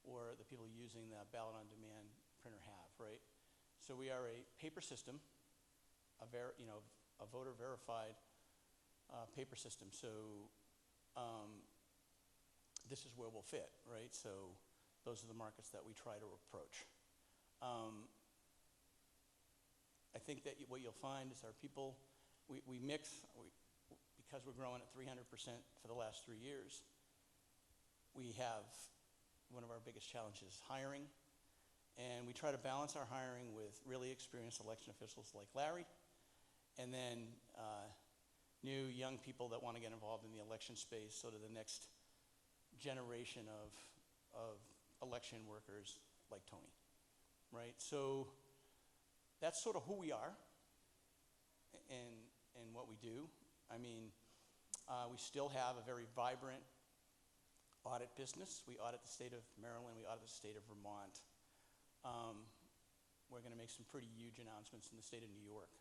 or the people using the ballot on demand printer have, right? So we are a paper system, a voter verified paper system. So this is where we'll fit, right? So those are the markets that we try to approach. I think that what you'll find is our people, we mix, because we're growing at 300% for the last 3 years, we have one of our biggest challenges, hiring. And we try to balance our hiring with really experienced election officials like Larry, and then new young people that want to get involved in the election space, sort of the next generation of election workers like Tony, right? So that's sort of who we are and what we do. I mean, we still have a very vibrant audit business. We audit the state of Maryland, we audit the state of Vermont. We're going to make some pretty huge announcements in the state of New York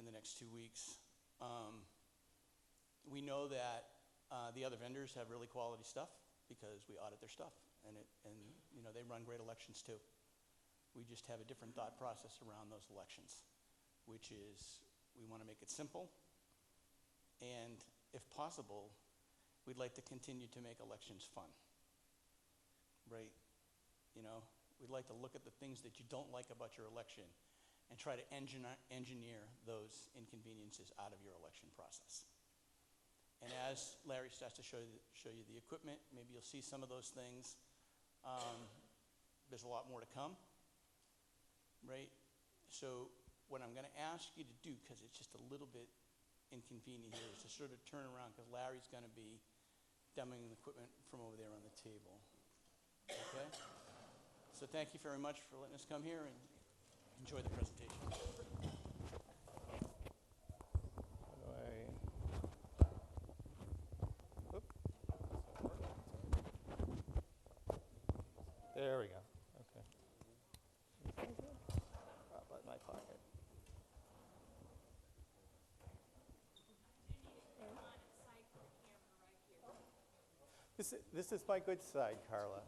in the next 2 weeks. We know that the other vendors have really quality stuff because we audit their stuff, and they run great elections too. We just have a different thought process around those elections, which is we want to make it simple, and if possible, we'd like to continue to make elections fun, right? We'd like to look at the things that you don't like about your election and try to engineer those inconveniences out of your election process. And as Larry starts to show you the equipment, maybe you'll see some of those things. There's a lot more to come, right? So what I'm going to ask you to do, because it's just a little bit inconvenient here, is to sort of turn around, because Larry's going to be demoing the equipment from over there on the table. Okay? So thank you very much for letting us come here, and enjoy the presentation. There we go. Okay. Drop out my pocket. This is my good side, Carla.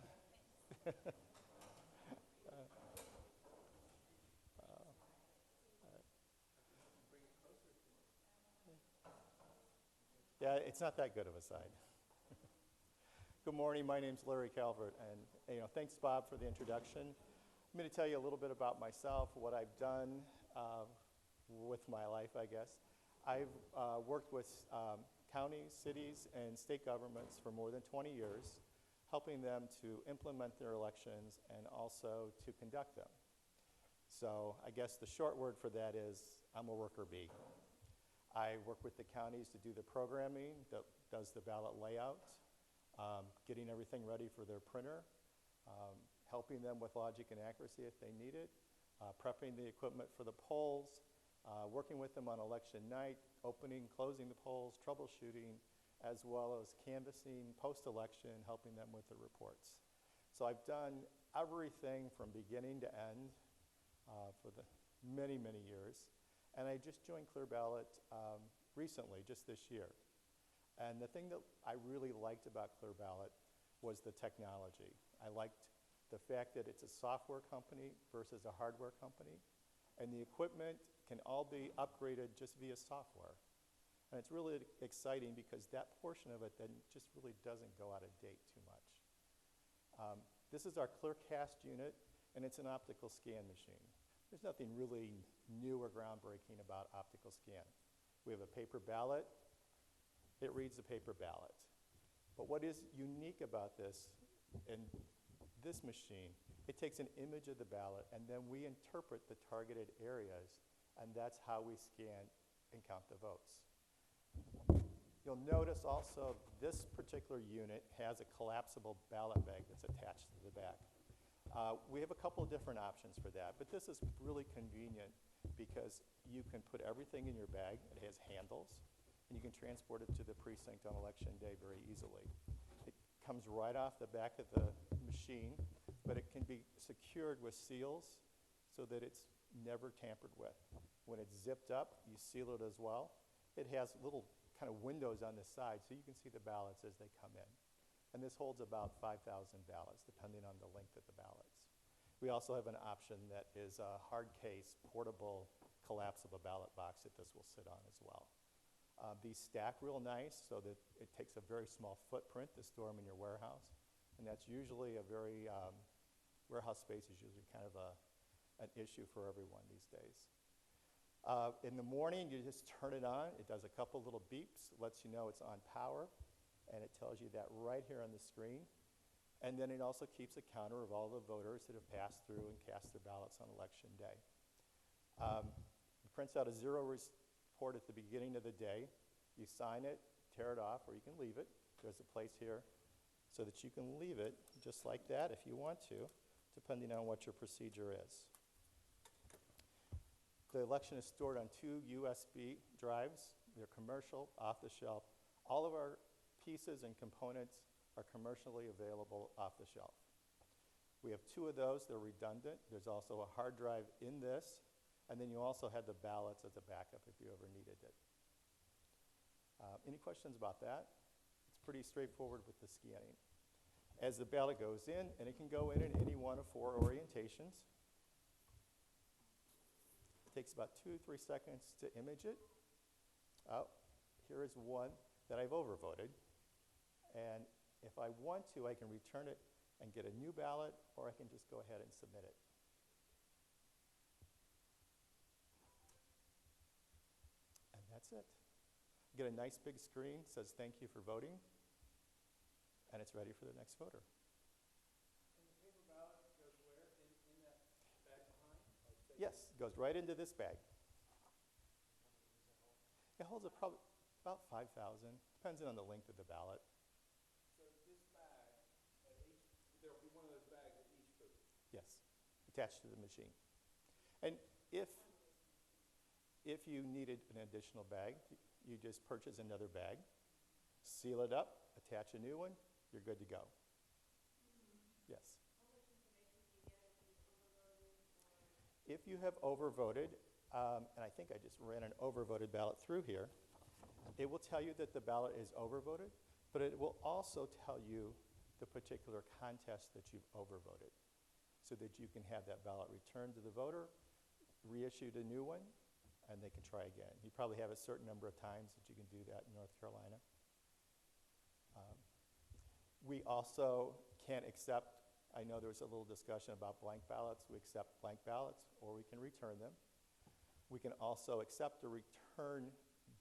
Yeah, it's not that good of a side. Good morning, my name's Larry Calvert, and thanks Bob for the introduction. I'm going to tell you a little bit about myself, what I've done with my life, I guess. I've worked with counties, cities, and state governments for more than 20 years, helping them to implement their elections and also to conduct them. So I guess the short word for that is I'm a worker bee. I work with the counties to do the programming, that does the ballot layout, getting everything ready for their printer, helping them with logic and accuracy if they need it, prepping the equipment for the polls, working with them on election night, opening, closing the polls, troubleshooting, as well as canvassing post-election, helping them with the reports. So I've done everything from beginning to end for the many, many years. And I just joined Clear Ballot recently, just this year. And the thing that I really liked about Clear Ballot was the technology. I liked the fact that it's a software company versus a hardware company. And the equipment can all be upgraded just via software. And it's really exciting because that portion of it then just really doesn't go out of date too much. This is our ClearCast unit, and it's an optical scan machine. There's nothing really new or groundbreaking about optical scan. We have a paper ballot. It reads the paper ballot. But what is unique about this, in this machine, it takes an image of the ballot, and then we interpret the targeted areas, and that's how we scan and count the votes. You'll notice also this particular unit has a collapsible ballot bag that's attached to the back. We have a couple of different options for that, but this is really convenient because you can put everything in your bag. It has handles, and you can transport it to the precinct on election day very easily. It comes right off the back of the machine, but it can be secured with seals so that it's never tampered with. When it's zipped up, you seal it as well. It has little kind of windows on the side so you can see the ballots as they come in. And this holds about 5,000 ballots, depending on the length of the ballots. We also have an option that is a hard case, portable, collapsible ballot box that this will sit on as well. These stack real nice so that it takes a very small footprint to store them in your warehouse. And that's usually a very, warehouse space is usually kind of an issue for everyone these days. In the morning, you just turn it on. It does a couple little beeps, lets you know it's on power. And it tells you that right here on the screen. And then it also keeps a counter of all the voters that have passed through and cast their ballots on election day. It prints out a zero report at the beginning of the day. You sign it, tear it off, or you can leave it. There's a place here so that you can leave it just like that if you want to, depending on what your procedure is. The election is stored on 2 USB drives. They're commercial, off the shelf. All of our pieces and components are commercially available off the shelf. We have 2 of those. They're redundant. There's also a hard drive in this, and then you also have the ballots as a backup if you ever needed it. Any questions about that? It's pretty straightforward with the scanning. As the ballot goes in, and it can go in any one of 4 orientations. It takes about 2-3 seconds to image it. Oh, here is one that I've overvoted. And if I want to, I can return it and get a new ballot, or I can just go ahead and submit it. And that's it. You get a nice big screen, says thank you for voting, and it's ready for the next voter. And the paper ballot goes where? In that bag behind? Yes, it goes right into this bag. It holds about 5,000, depending on the length of the ballot. There'll be one of those bags at each booth. Yes, attached to the machine. And if you needed an additional bag, you just purchase another bag, seal it up, attach a new one, you're good to go. Yes. If you have overvoted, and I think I just ran an overvoted ballot through here, it will tell you that the ballot is overvoted, but it will also tell you the particular contest that you've overvoted, so that you can have that ballot returned to the voter, reissued a new one, and they can try again. You probably have a certain number of times that you can do that in North Carolina. We also can't accept, I know there was a little discussion about blank ballots. We accept blank ballots, or we can return them. We can also accept or return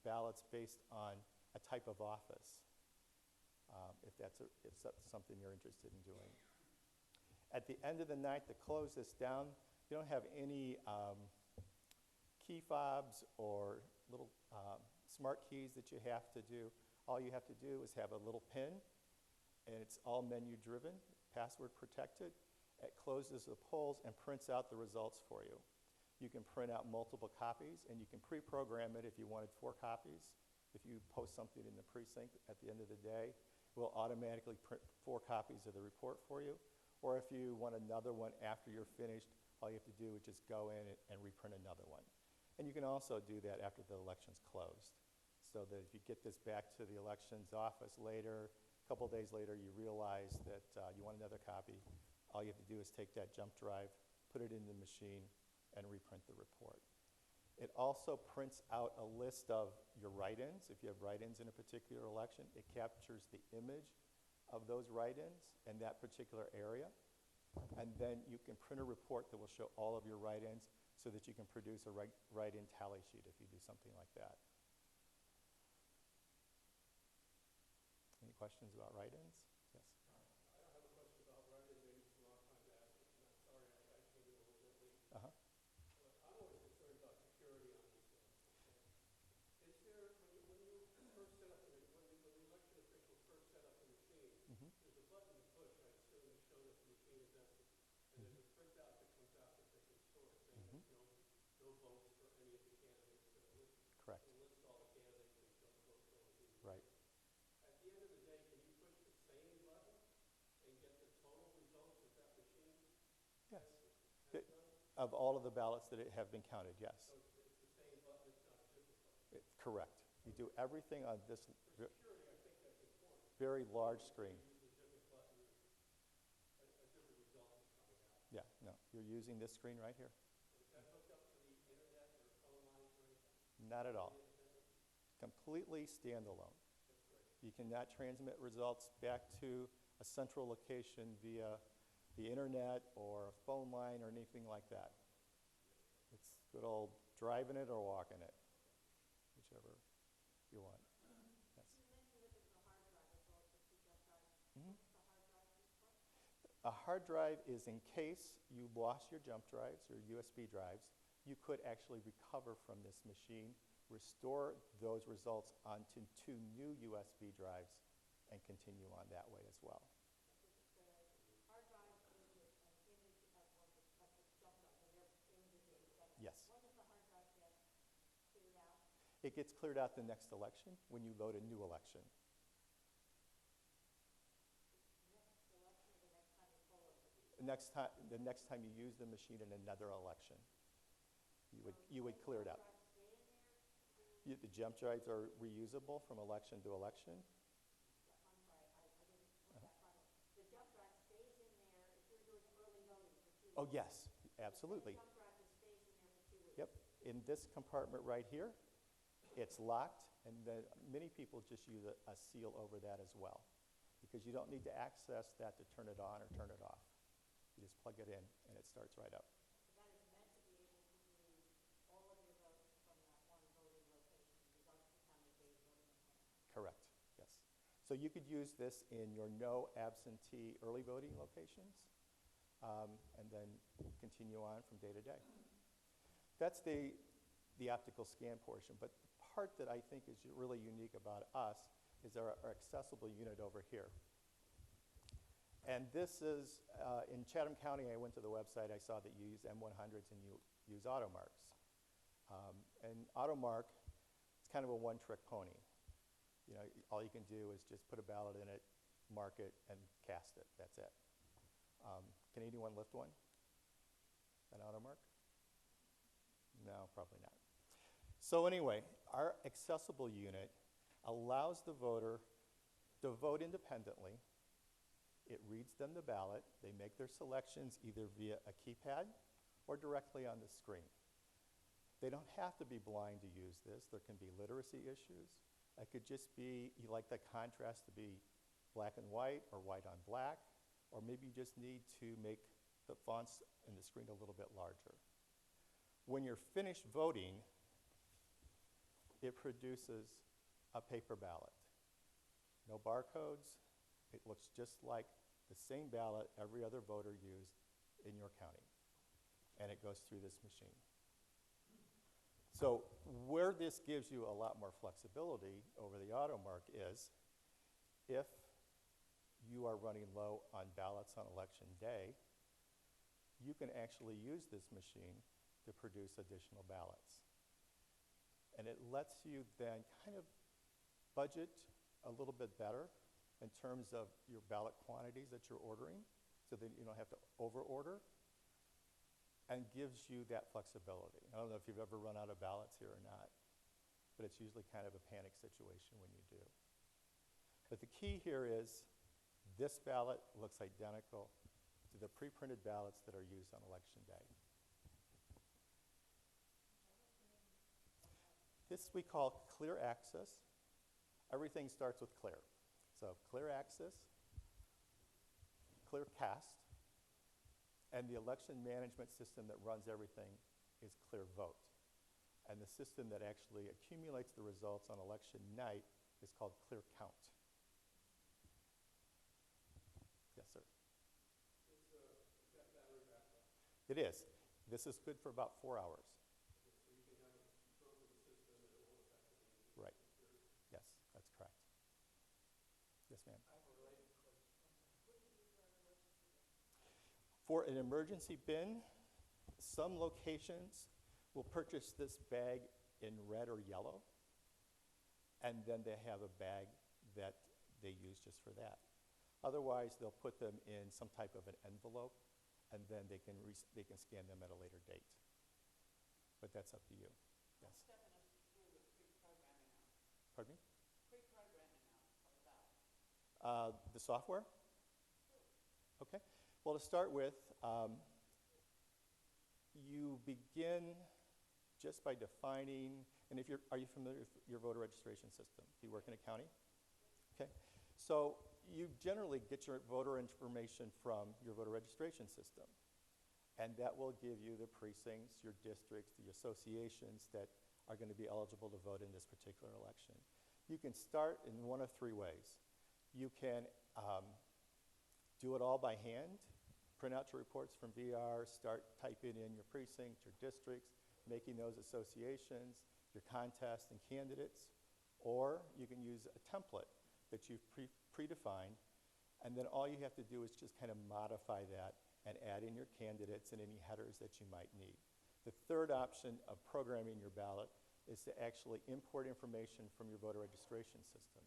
ballots based on a type of office, if that's something you're interested in doing. At the end of the night, to close this down, you don't have any key fobs or little smart keys that you have to do. All you have to do is have a little pin, and it's all menu driven, password protected. It closes the polls and prints out the results for you. You can print out multiple copies, and you can pre-program it if you wanted 4 copies. If you post something in the precinct at the end of the day, we'll automatically print 4 copies of the report for you. Or if you want another one after you're finished, all you have to do is just go in and reprint another one. And you can also do that after the election's closed, so that if you get this back to the elections office later, a couple days later, you realize that you want another copy, all you have to do is take that jump drive, put it in the machine, and reprint the report. It also prints out a list of your write-ins. If you have write-ins in a particular election, it captures the image of those write-ins in that particular area. And then you can print a report that will show all of your write-ins, so that you can produce a write-in tally sheet if you do something like that. Any questions about write-ins? Yes. I have a question about write-in, maybe it's the wrong time to ask it, and I'm sorry I came in a little bit late. Uh-huh. But I'm always concerned about security on these things. Is there, when you first set up, when the election officials first set up the machine, there's a button to push, I assume, to show that the machine is empty. And there's a printout that comes out that they can store, saying there's no votes for any of the candidates. Correct. It'll list all the candidates and don't vote for anything. Right. At the end of the day, can you push the same button and get the total results that that machine Yes. has done? Of all of the ballots that have been counted, yes. So it's the same button, it's not difficult. Correct. You do everything on this For security, I think that's important. very large screen. Use a different button, a different result is coming out. Yeah, no, you're using this screen right here. Is that hooked up to the internet or phone lines or anything? Not at all. Completely standalone. That's great. You cannot transmit results back to a central location via the internet or a phone line or anything like that. It's good old driving it or walking it, whichever you want. Yes. You mentioned that there's a hard drive as well as the 2 jump drives. Mhm. What's the hard drive used for? A hard drive is in case you lost your jump drives or USB drives, you could actually recover from this machine, restore those results onto 2 new USB drives, and continue on that way as well. The hard drive is an image of the jump drive, and their images that you get. Yes. When does the hard drive get cleared out? It gets cleared out the next election when you load a new election. Next election or the next time you pull it? The next time you use the machine in another election, you would clear it out. Drive stay in there? The jump drives are reusable from election to election. I'm sorry, I didn't look that far. The jump drive stays in there if you're doing early voting for 2 weeks. Oh, yes, absolutely. The jump drive just stays in there for 2 weeks. Yep. In this compartment right here, it's locked, and then many people just use a seal over that as well, because you don't need to access that to turn it on or turn it off. You just plug it in, and it starts right up. So that is meant to be able to use all of your votes from that one voting location, regardless of how many days voting is going on. Correct, yes. So you could use this in your no absentee early voting locations, and then continue on from day to day. That's the optical scan portion, but the part that I think is really unique about us is our accessible unit over here. And this is, in Chatham County, I went to the website, I saw that you use M100s and you use AutoMarks. And AutoMark, it's kind of a one-trick pony. You know, all you can do is just put a ballot in it, mark it, and cast it. That's it. Can anyone lift one? An AutoMark? No, probably not. So anyway, our accessible unit allows the voter to vote independently. It reads them the ballot. They make their selections either via a keypad or directly on the screen. They don't have to be blind to use this. There can be literacy issues. It could just be you like the contrast to be black and white or white on black, or maybe you just need to make the fonts in the screen a little bit larger. When you're finished voting, it produces a paper ballot. No barcodes. It looks just like the same ballot every other voter used in your county. And it goes through this machine. So where this gives you a lot more flexibility over the AutoMark is if you are running low on ballots on election day, you can actually use this machine to produce additional ballots. And it lets you then kind of budget a little bit better in terms of your ballot quantities that you're ordering so that you don't have to over-order, and gives you that flexibility. I don't know if you've ever run out of ballots here or not, but it's usually kind of a panic situation when you do. But the key here is this ballot looks identical to the pre-printed ballots that are used on election day. This we call clear access. Everything starts with clear. So clear access, clear cast, and the election management system that runs everything is clear vote. And the system that actually accumulates the results on election night is called clear count. Yes, sir. Is that battery backup? It is. This is good for about 4 hours. So you can have a broken system and it won't affect anything. Right. Yes, that's correct. Yes, ma'am. I have a related question. For an emergency bin, some locations will purchase this bag in red or yellow, and then they have a bag that they use just for that. Otherwise, they'll put them in some type of an envelope, and then they can scan them at a later date. But that's up to you. Yes. Stepping us through the pre-programming now. Pardon me? Pre-programming now of the ballot. The software? Okay. Well, to start with, you begin just by defining, and are you familiar with your voter registration system? Do you work in a county? Okay. So you generally get your voter information from your voter registration system. And that will give you the precincts, your districts, the associations that are going to be eligible to vote in this particular election. You can start in one of 3 ways. You can do it all by hand, print out your reports from VR, start typing in your precincts, your districts, making those associations, your contests and candidates, or you can use a template that you've predefined, and then all you have to do is just kind of modify that and add in your candidates and any headers that you might need. The third option of programming your ballot is to actually import information from your voter registration system.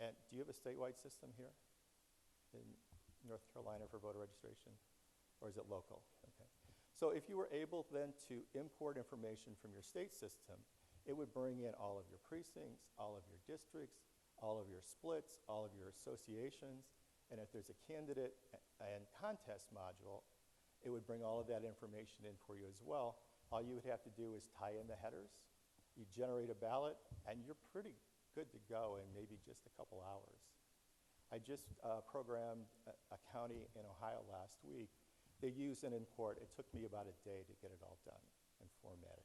And do you have a statewide system here in North Carolina for voter registration? Or is it local? Okay. So if you were able then to import information from your state system, it would bring in all of your precincts, all of your districts, all of your splits, all of your associations, and if there's a candidate and contest module, it would bring all of that information in for you as well. All you would have to do is tie in the headers, you generate a ballot, and you're pretty good to go in maybe just a couple hours. I just programmed a county in Ohio last week. They used an import. It took me about a day to get it all done and formatted.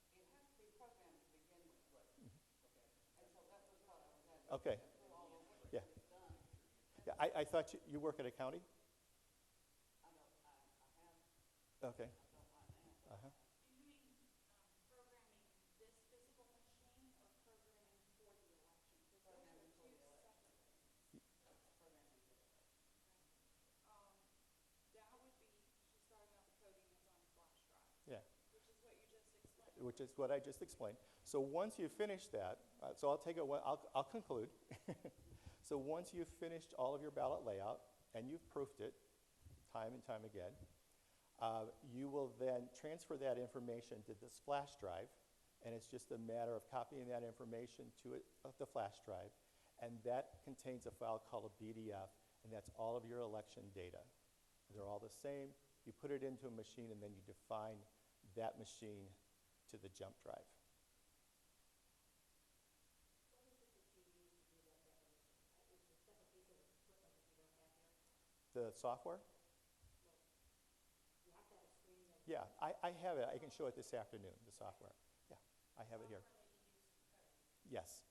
It has to be programmed to begin with. Right. And so that was what I was asking. Okay. Through all of what Yeah. you've done. Yeah, I thought you work at a county? I have, Okay. I don't right now. Uh-huh. Do you mean programming this physical machine or programming for the election? Because those are two separate things. Programming for the election. That would be, she's starting out the coding is on a flash drive, Yeah. which is what you just explained. Which is what I just explained. So once you finish that, so I'll conclude. So once you've finished all of your ballot layout and you've proofed it time and time again, You will then transfer that information to this flash drive, and it's just a matter of copying that information to the flash drive, and that contains a file called a BDF, and that's all of your election data. They're all the same. You put it into a machine, and then you define that machine to the jump drive. What is it that you use to do that definition? Is it a separate piece of equipment that you don't have here? The software? You have to have a screen that. Yeah, I have it. I can show it this afternoon, the software. Yeah, I have it here. Yes.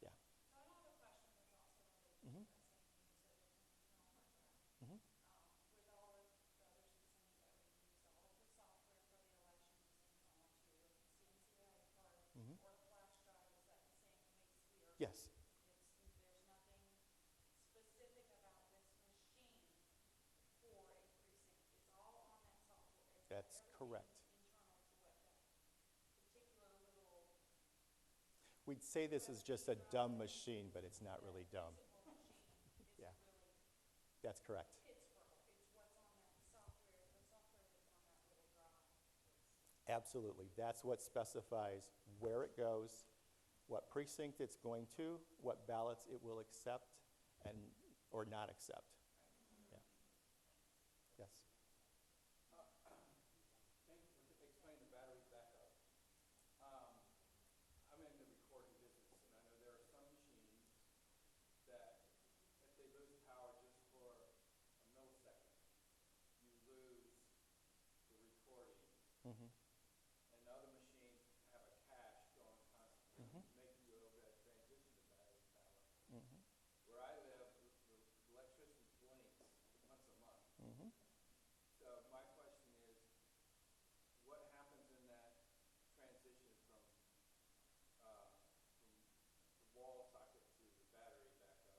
Yeah. So I have a question for you also related Mhm. to that same thing you said, no hard drive. Mhm. With all of the other systems that we use, all of the software for the elections is going onto the CNC card Mhm. or the flash drive, is that the same? It makes clear. Yes. There's nothing specific about this machine for a precinct. It's all on that software. It's That's everything correct. internal to what that particular little We'd say this is just a dumb machine, but it's not really dumb. physical machine is Yeah. really That's correct. Pittsburgh. It's what's on that software, the software that's on that little drive. Absolutely. That's what specifies where it goes, what precinct it's going to, what ballots it will accept and or not accept. Yeah. Yes. Thank you for explaining the battery backup. I'm in the recording business, and I know there are some machines that, if they lose power just for a millisecond, you lose the recording. Mhm. And other machines have a cache going constantly, Mhm. making you over that transition to battery power. Mhm. Where I live, the electricity blinks once a month. Mhm. So my question is, what happens in that transition from the wall socket to the battery backup?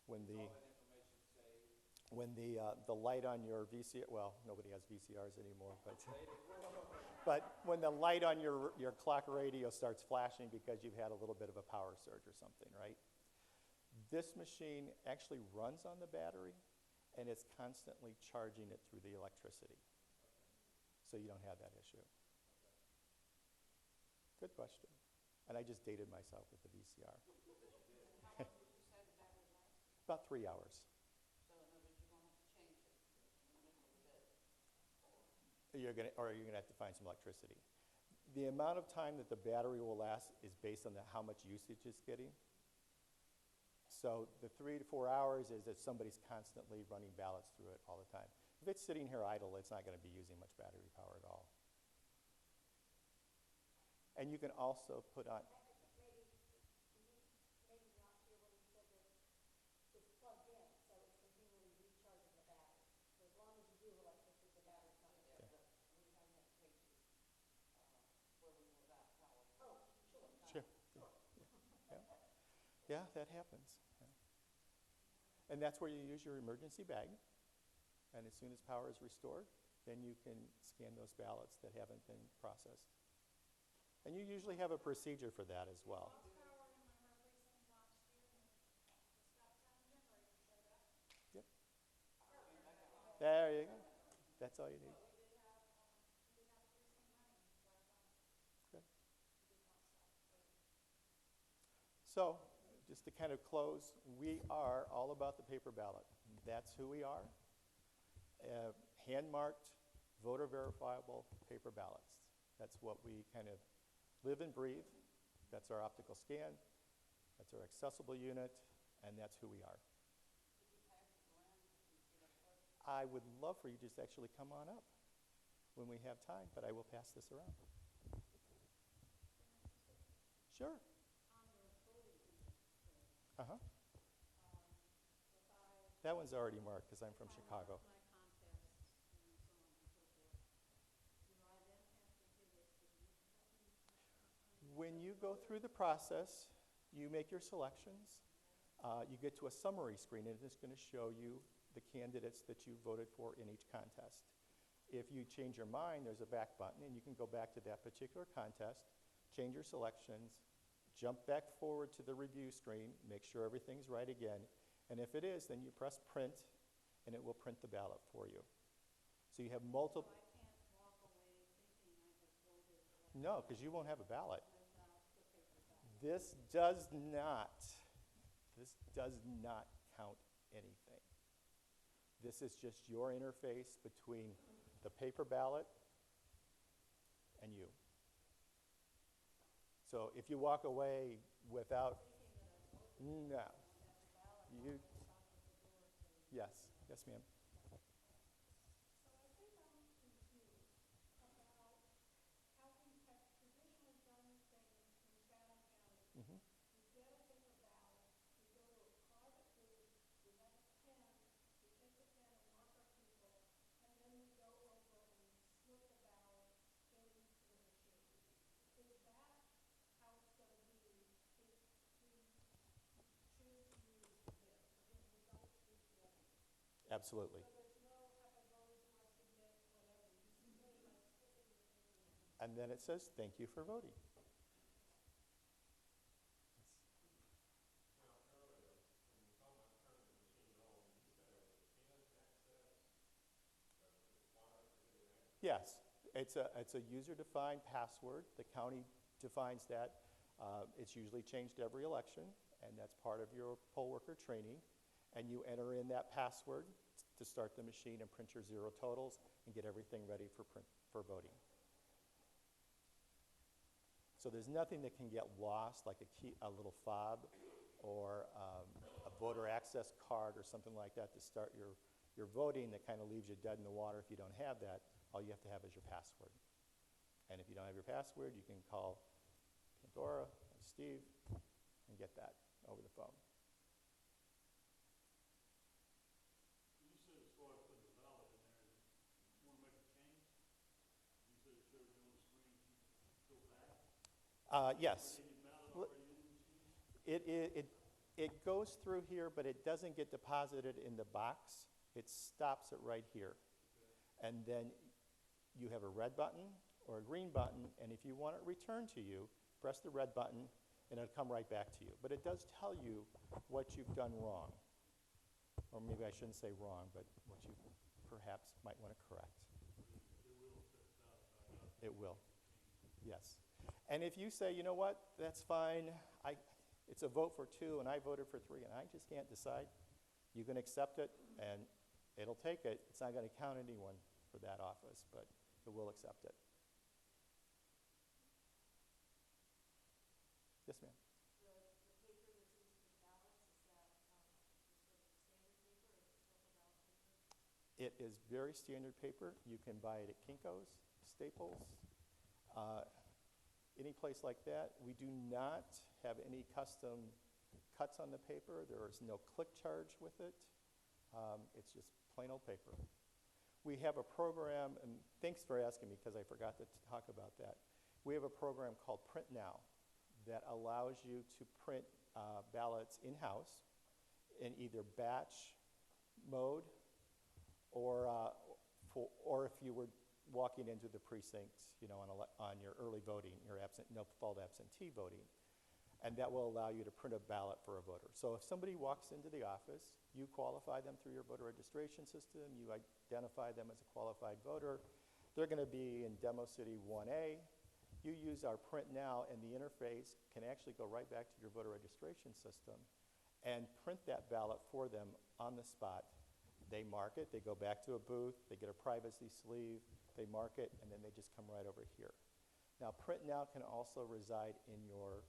When Is the all that information saved? when the light on your VCR, well, nobody has VCRs anymore, but when the light on your clock radio starts flashing because you've had a little bit of a power surge or something, right? This machine actually runs on the battery, and it's constantly charging it through the electricity. So you don't have that issue. Good question. And I just dated myself with the VCR. How long did you say the battery lasts? About 3 hours. So in other words, you won't have to change it in the middle of the day? You're gonna have to find some electricity. The amount of time that the battery will last is based on how much usage it's getting. So the 3 to 4 hours is that somebody's constantly running ballots through it all the time. If it's sitting here idle, it's not going to be using much battery power at all. And you can also put on, Maybe not hear what he said there. It's plugged in, so it's continually recharging the battery. So as long as you do have electricity, the battery's not going to go. We have had cases where we were without power. Oh, sure. sure. Yeah, that happens. Yeah. And that's where you use your emergency bag. And as soon as power is restored, then you can scan those ballots that haven't been processed. And you usually have a procedure for that as well. Lost power in my precinct last year, and the stop sign generator showed up. Yep. There you go. That's all you need. We did have the precinct running last night. Good. It did not stop. So, just to kind of close, we are all about the paper ballot. That's who we are. Hand-marked, voter-verifiable paper ballots. That's what we kind of live and breathe. That's our optical scan. That's our accessible unit, and that's who we are. I would love for you to just actually come on up when we have time, but I will pass this around. Sure. Uh-huh. That one's already marked because I'm from Chicago. My contests and so on and so forth. Do I then have to give it to you? When you go through the process, you make your selections. You get to a summary screen, and it's going to show you the candidates that you voted for in each contest. If you change your mind, there's a back button, and you can go back to that particular contest, change your selections, jump back forward to the review screen, make sure everything's right again, and if it is, then you press print, and it will print the ballot for you. So you have multiple. I can't walk away thinking I have voted No, because you won't have a ballot. without the paper ballot. This does not count anything. This is just your interface between the paper ballot and you. So if you walk away without, no. You, yes, yes, ma'am. So I think I'm confused about how we have traditionally done things in Chatham County. Mhm. We get a paper ballot, we go to a private booth, we have a pen, we take the pen and mark our people, and then we go over and slip the ballot into the machine. Is that how it's gonna be if we choose to use this? Again, we don't speak the other. Absolutely. So there's no, have I voted, do I submit, whatever, you submit it by sticking it in the machine. And then it says, thank you for voting. Yes, it's a user-defined password. The county defines that. It's usually changed every election, and that's part of your poll worker training. And you enter in that password to start the machine and print your zero totals and get everything ready for voting. So there's nothing that can get lost, like a little fob or a voter access card or something like that to start your voting that kind of leaves you dead in the water if you don't have that. All you have to have is your password. And if you don't have your password, you can call Pandora or Steve and get that over the phone. You said as far as putting the ballot in there, you want to make a change? You said it showed you on the screen, go back? Yes. Any ballot already in the machine? It goes through here, but it doesn't get deposited in the box. It stops it right here. And then you have a red button or a green button, and if you want it returned to you, press the red button, and it'll come right back to you. But it does tell you what you've done wrong. Or maybe I shouldn't say wrong, but what you perhaps might want to correct. It will, yes. And if you say, you know what, that's fine, it's a vote for 2 and I voted for 3 and I just can't decide, you can accept it and it'll take it. It's not going to count anyone for that office, but it will accept it. Yes, ma'am. The paper that's used for the ballots, is that just sort of standard paper or is it special ballot paper? It is very standard paper. You can buy it at Kinko's, Staples, any place like that. We do not have any custom cuts on the paper. There is no click charge with it. It's just plain old paper. We have a program, and thanks for asking me because I forgot to talk about that. We have a program called Print Now that allows you to print ballots in-house in either batch mode or if you were walking into the precinct, you know, on your early voting, your no fault absentee voting, and that will allow you to print a ballot for a voter. So if somebody walks into the office, you qualify them through your voter registration system, you identify them as a qualified voter, they're going to be in Demo City 1A. You use our Print Now, and the interface can actually go right back to your voter registration system and print that ballot for them on the spot. They mark it, they go back to a booth, they get a privacy sleeve, they mark it, and then they just come right over here. Now, Print Now can also reside in your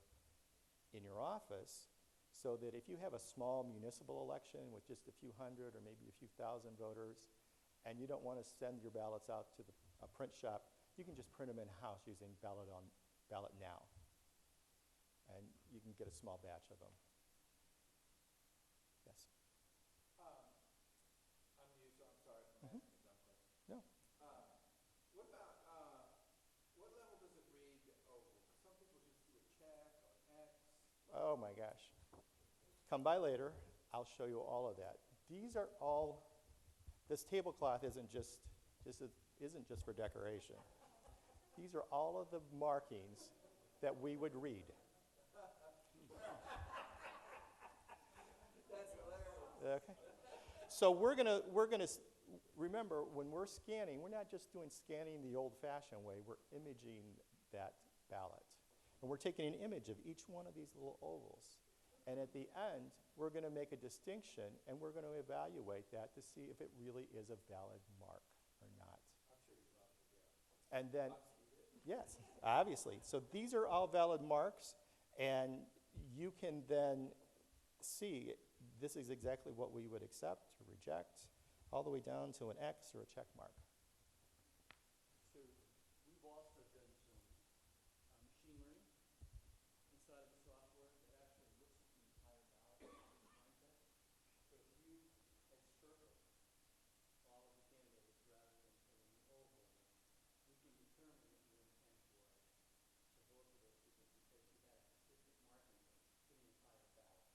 office, so that if you have a small municipal election with just a few hundred or maybe a few thousand voters, and you don't want to send your ballots out to a print shop, you can just print them in-house using Ballot Now. And you can get a small batch of them. Yes? I'm new, so I'm sorry if I'm Mhm. asking a dumb question. No. What about, what level does it read over? Some people just do a check or X. Oh my gosh. Come by later, I'll show you all of that. These are all, this tablecloth isn't just for decoration. These are all of the markings that we would read. That's hilarious. Okay. So we're gonna remember, when we're scanning, we're not just doing scanning the old-fashioned way, we're imaging that ballot. And we're taking an image of each one of these little ovals. And at the end, we're going to make a distinction, and we're going to evaluate that to see if it really is a valid mark or not. I'm sure you probably did. And then, yes, obviously. So these are all valid marks, and you can then see this is exactly what we would accept or reject, all the way down to an X or a check mark. So we've also done some machine learning inside of the software that actually looks at the entire ballot in context. So if you had circled all of the candidates rather than putting an oval in, we can determine what your intent was to vote for those people because you had a consistent marking for the entire ballot.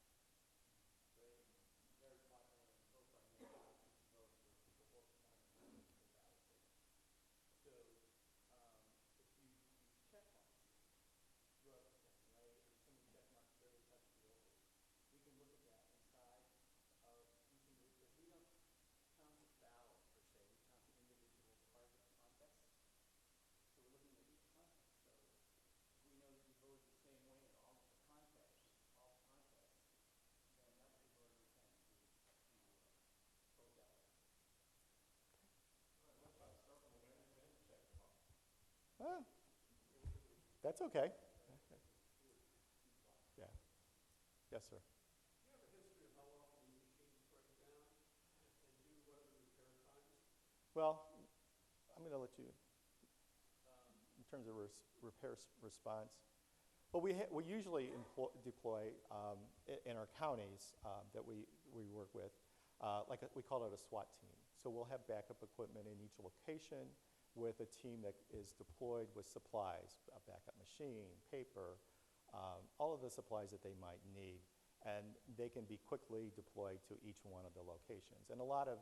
Right? Very popular in both our neighborhoods and votes where people vote for more than one of the ballots. So if you use check marks throughout the thing, right, and some of the check marks barely touch the ovals, we can look at that inside of each individual. We don't count the ballot per se, we count the individual target contest. So we're looking at each contest. So if we know that you voted the same way in all of the contests, then that was your voter intent to vote that way. That's okay. Yeah. Yes, sir. Do you have a history of how often these machines break down and do what are the repair times? Well, I'm going to let you, in terms of repair response. Well, we usually deploy in our counties that we work with, we call it a SWAT team. So we'll have backup equipment in each location with a team that is deployed with supplies, a backup machine, paper, all of the supplies that they might need. And they can be quickly deployed to each one of the locations. And a lot of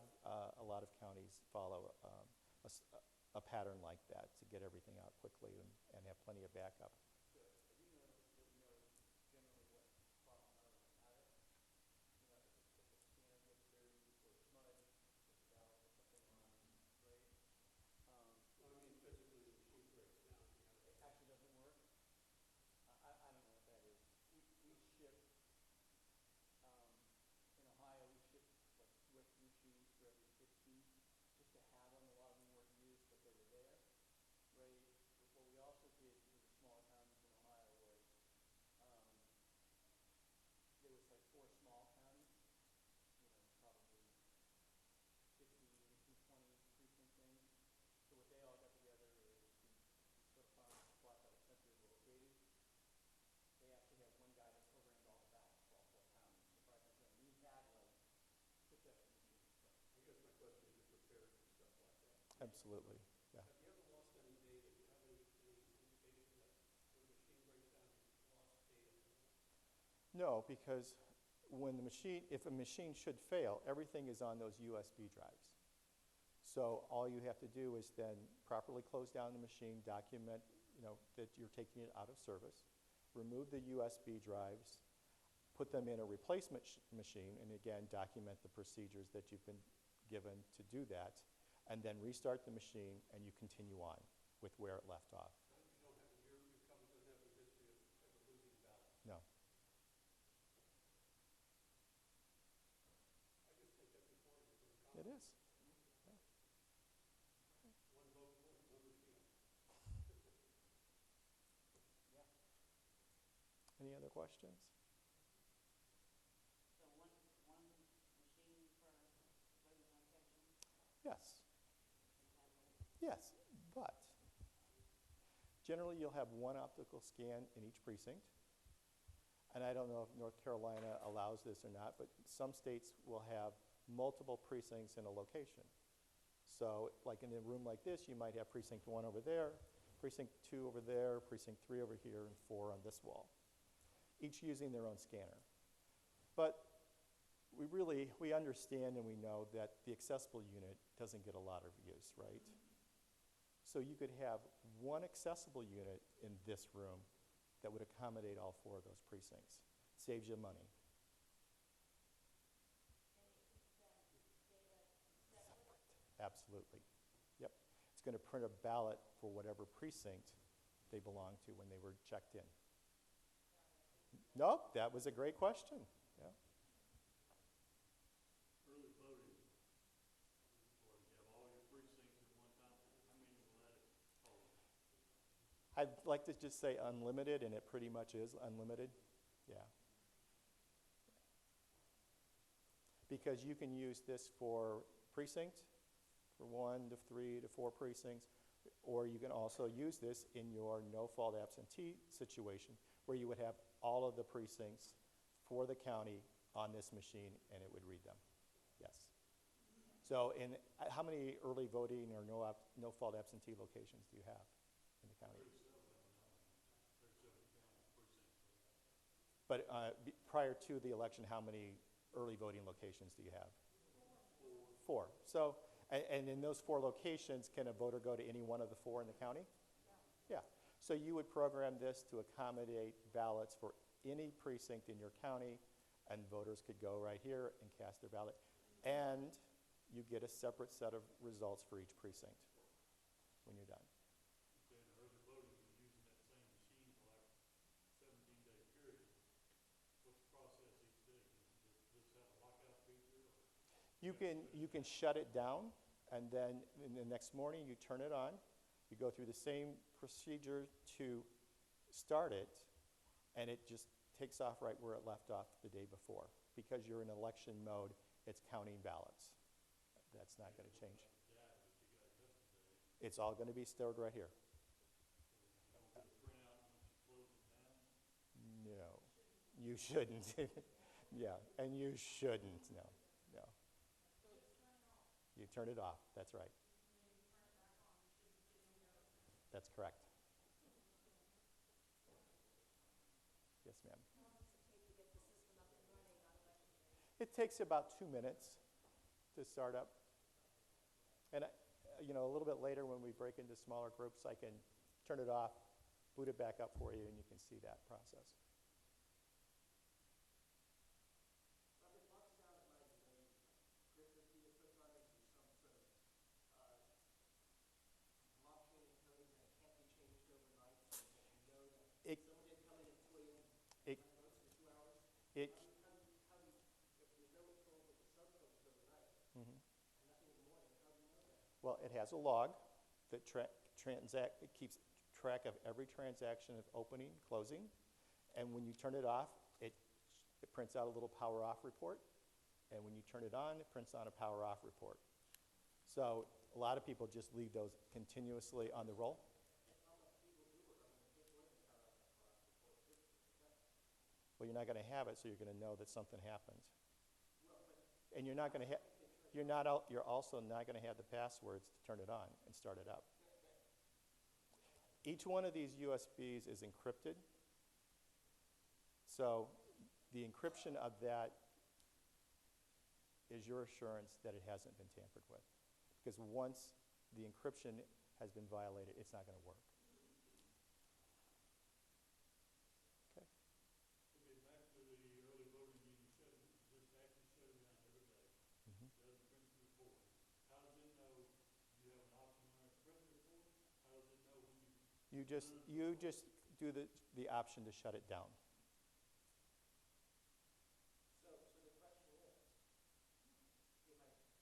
counties follow a pattern like that to get everything out quickly and have plenty of backup. So I do know that we know generally what problems are when we have it. You know, if the scanner gets dirty or it's muddy, if the ballot has something wrong, right? Well, I mean, physically, the machine breaks down. It actually doesn't work. I don't know what that is. We ship, in Ohio, we ship like 2 or 3 machines for every 50 just to have them. A lot of them weren't used, but they were there, right? What we also did for the smaller counties in Ohio was there was like 4 small counties, you know, probably 15 to 20 precinct things. So what they all got together is we sort of found a spot that was centrally located. They actually have one guy that programmed all the ballots for all 4 counties. Surprisingly, and he had like 6 extra machines. So. I guess my question is just repairs and stuff like that. Absolutely, yeah. Have you ever lost any data? Do you have any indication that when a machine breaks down, you've lost data? No, because if a machine should fail, everything is on those USB drives. So all you have to do is then properly close down the machine, document, that you're taking it out of service, remove the USB drives, put them in a replacement machine, and again, document the procedures that you've been given to do that, and then restart the machine, and you continue on with where it left off. Your company doesn't have a history of ever losing ballots. No. I just think that's important for the company. It is. Yeah. One vote, one machine. Yeah. Any other questions? So one machine per voting location? Yes. Yes, but generally you'll have one optical scan in each precinct. And I don't know if North Carolina allows this or not, but some states will have multiple precincts in a location. So like in a room like this, you might have precinct 1 over there, precinct 2 over there, precinct 3 over here, and 4 on this wall, each using their own scanner. But we understand and we know that the accessible unit doesn't get a lot of use, right? So you could have one accessible unit in this room that would accommodate all 4 of those precincts. Saves you money. Absolutely. Yep. It's going to print a ballot for whatever precinct they belong to when they were checked in. Nope, that was a great question. Yeah. Early voting, or you have all your precincts at one time, how many will that hold? I'd like to just say unlimited, and it pretty much is unlimited. Yeah. Because you can use this for precinct, for 1 to 3 to 4 precincts, or you can also use this in your no-fault absentee situation, where you would have all of the precincts for the county on this machine, and it would read them. Yes. So how many early voting or no-fault absentee locations do you have in the county? 37 precincts. But prior to the election, how many early voting locations do you have? 4. So, and in those 4 locations, can a voter go to any one of the 4 in the county? Yeah. So you would program this to accommodate ballots for any precinct in your county, and voters could go right here and cast their ballot. And you get a separate set of results for each precinct when you're done. Okay, the early voting, you're using that same machine for like 17-day period. What's the process each day? Does this have a lockout feature? You can shut it down, and then in the next morning you turn it on. You go through the same procedure to start it, and it just takes off right where it left off the day before. Because you're in election mode, it's counting ballots. That's not going to change. It's all going to be stored right here. No, you shouldn't. Yeah, and you shouldn't, no. You turn it off, that's right. That's correct. Yes, ma'am. How long does it take to get the system up and running on election day? It takes about 2 minutes to start up. And, a little bit later when we break into smaller groups, I can turn it off, boot it back up for you, and you can see that process. Robert, locks down at night, Christmas Eve puts on it, some sort of blockchain and codes that can't be changed overnight, so that you know that It- someone didn't come in at 2 a.m. It- and votes for 2 hours. It, If there's no control of the sub votes overnight, mhm. and nothing in the morning, how do you know that? Well, it has a log that it keeps track of every transaction of opening, closing, and when you turn it off, it prints out a little power off report, and when you turn it on, it prints on a power off report. So a lot of people just leave those continuously on the roll. Well, you're not going to have it, so you're going to know that something happened. And you're not going to have. You're also not going to have the passwords to turn it on and start it up. Each one of these USBs is encrypted. So the encryption of that is your assurance that it hasn't been tampered with. Because once the encryption has been violated, it's not going to work. Okay. Okay, back to the early voting, you shut it, just actually shut it down every day. Mhm. Doesn't print the report. How does it know you have an option on it to print the report? How does it know when you? You just do the option to shut it down. So the question is, if I have to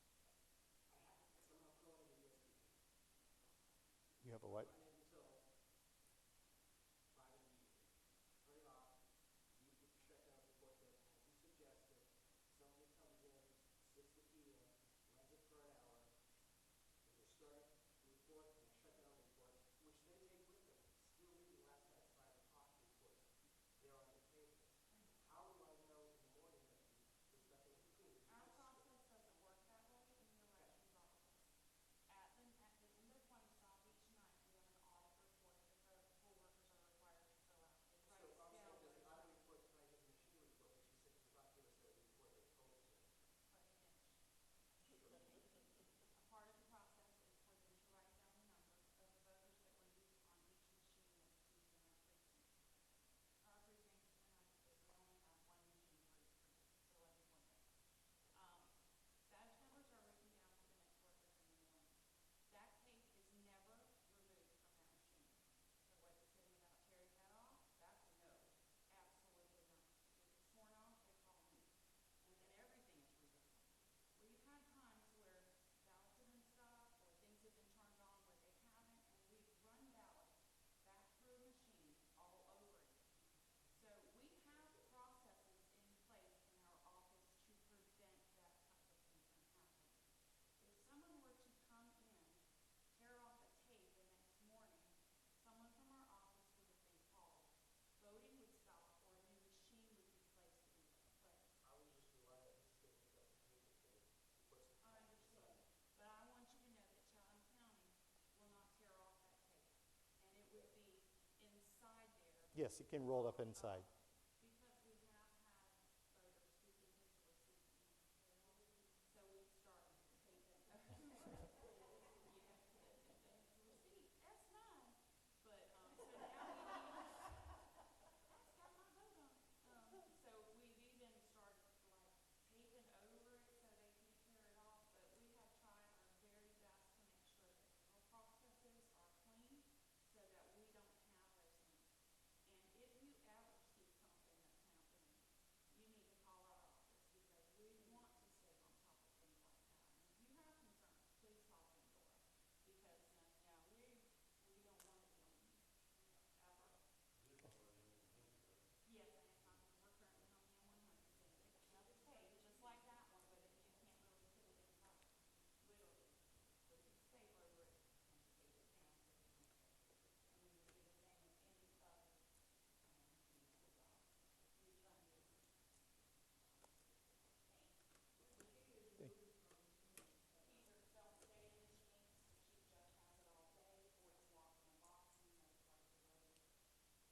somehow go into the USB, You have a what? run it until 5 in the evening, turn it off, use the shutdown report that, as you suggested, somebody comes in, 6 p.m., runs it for an hour, there's a start report and a shutdown report, which they take with them. Still reading last night's 5 o'clock report there on the table. How do I know in the morning that there's nothing in between? Our process doesn't work that way in the elections office. At the end of one stop each night, we run an Yes, it can roll up inside. Because we have had voters who can put the receipt in, so we start taping over. The receipt, that's mine. But, so now that's got my vote on it. So we've even started like taping over it so they can't tear it off, but we have tried our very best to make sure that our processes are clean so that we don't have those things. And if you ever see something that's happening, you need to call our office because we want to stay on top of things like that. And if you have concerns, please call Pandora because, yeah, we don't want it to ever. Yes, I am talking, we're currently on the M100, Cindy. Now it's paved just like that one, but you can't really put it inside, literally. Put some tape over it and tape it down so you don't get it. And we would do the same with any other, municipal job. We try and use paint. Either don't stay in machines, the chief judge has it all day, or it's locked in a box and you know the price of it.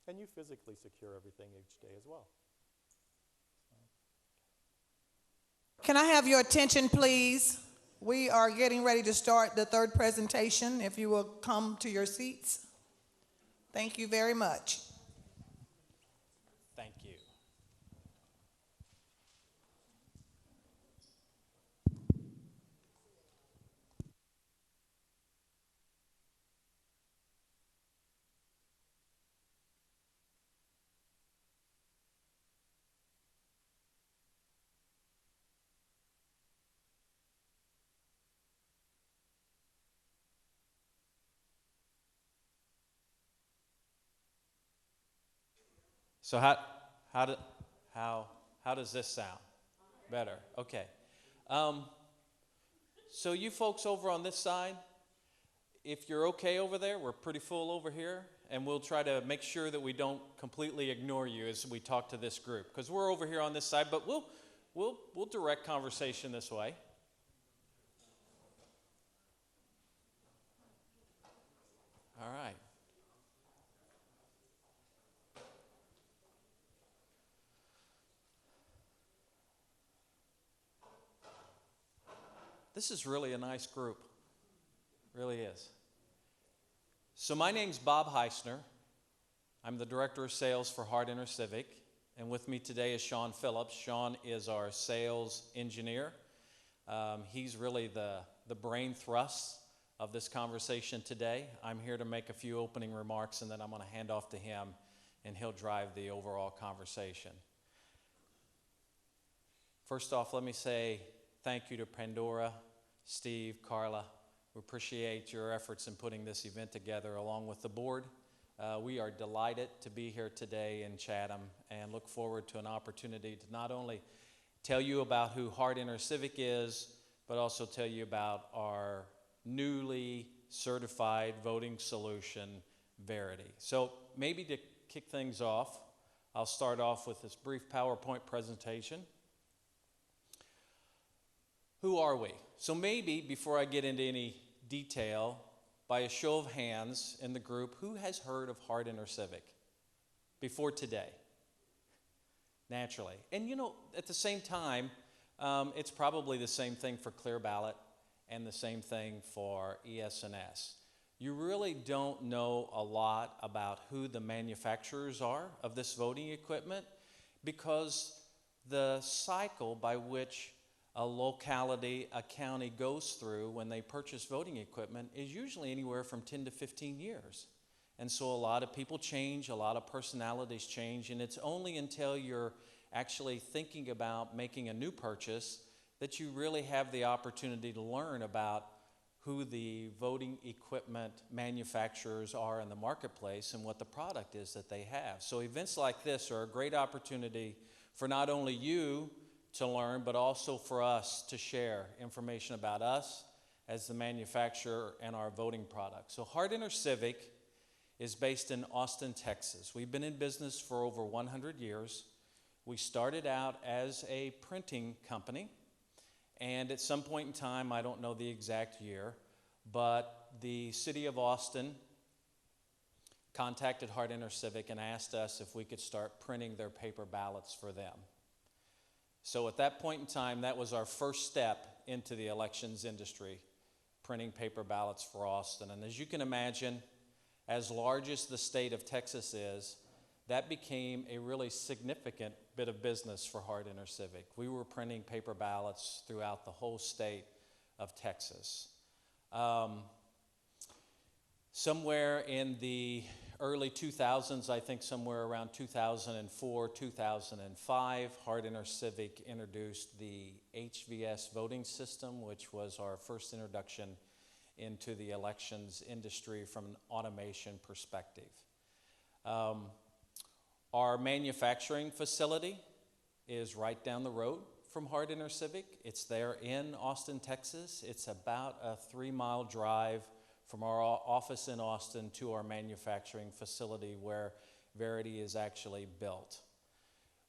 And you physically secure everything each day as well. Can I have your attention, please? We are getting ready to start the third presentation. If you will come to your seats. Thank you very much. Thank you. So how does this sound? Better. Okay. So you folks over on this side, if you're okay over there, we're pretty full over here, and we'll try to make sure that we don't completely ignore you as we talk to this group, because we're over here on this side, but we'll direct conversation this way. All right. This is really a nice group. Really is. So my name's Bob Heisner. I'm the Director of Sales for Hart InterCivic. And with me today is Sean Phillips. Sean is our sales engineer. He's really the brain thrust of this conversation today. I'm here to make a few opening remarks, and then I'm going to hand off to him, and he'll drive the overall conversation. First off, let me say thank you to Pandora, Steve, Carla. We appreciate your efforts in putting this event together along with the board. We are delighted to be here today in Chatham and look forward to an opportunity to not only tell you about who Hart InterCivic is, but also tell you about our newly certified voting solution, Verity. So maybe to kick things off, I'll start off with this brief PowerPoint presentation. Who are we? So maybe before I get into any detail, by a show of hands in the group, who has heard of Hart InterCivic before today? Naturally. And you know, at the same time, it's probably the same thing for Clear Ballot and the same thing for ES&S. You really don't know a lot about who the manufacturers are of this voting equipment because the cycle by which a locality, a county goes through when they purchase voting equipment is usually anywhere from 10 to 15 years. And so a lot of people change, a lot of personalities change, and it's only until you're actually thinking about making a new purchase that you really have the opportunity to learn about who the voting equipment manufacturers are in the marketplace and what the product is that they have. So events like this are a great opportunity for not only you to learn, but also for us to share information about us as the manufacturer and our voting product. So Hart InterCivic is based in Austin, Texas. We've been in business for over 100 years. We started out as a printing company, and at some point in time, I don't know the exact year, but the city of Austin contacted Hart Civic and asked us if we could start printing their paper ballots for them. So at that point in time, that was our first step into the elections industry, printing paper ballots for Austin. And as you can imagine, as large as the state of Texas is, that became a really significant bit of business for Hart Civic. We were printing paper ballots throughout the whole state of Texas. Somewhere in the early 2000s, I think somewhere around 2004, 2005, Hart Civic introduced the HVS voting system, which was our first introduction into the elections industry from an automation perspective. Our manufacturing facility is right down the road from Hart Civic. It's there in Austin, Texas. It's about a 3-mile drive from our office in Austin to our manufacturing facility where Verity is actually built.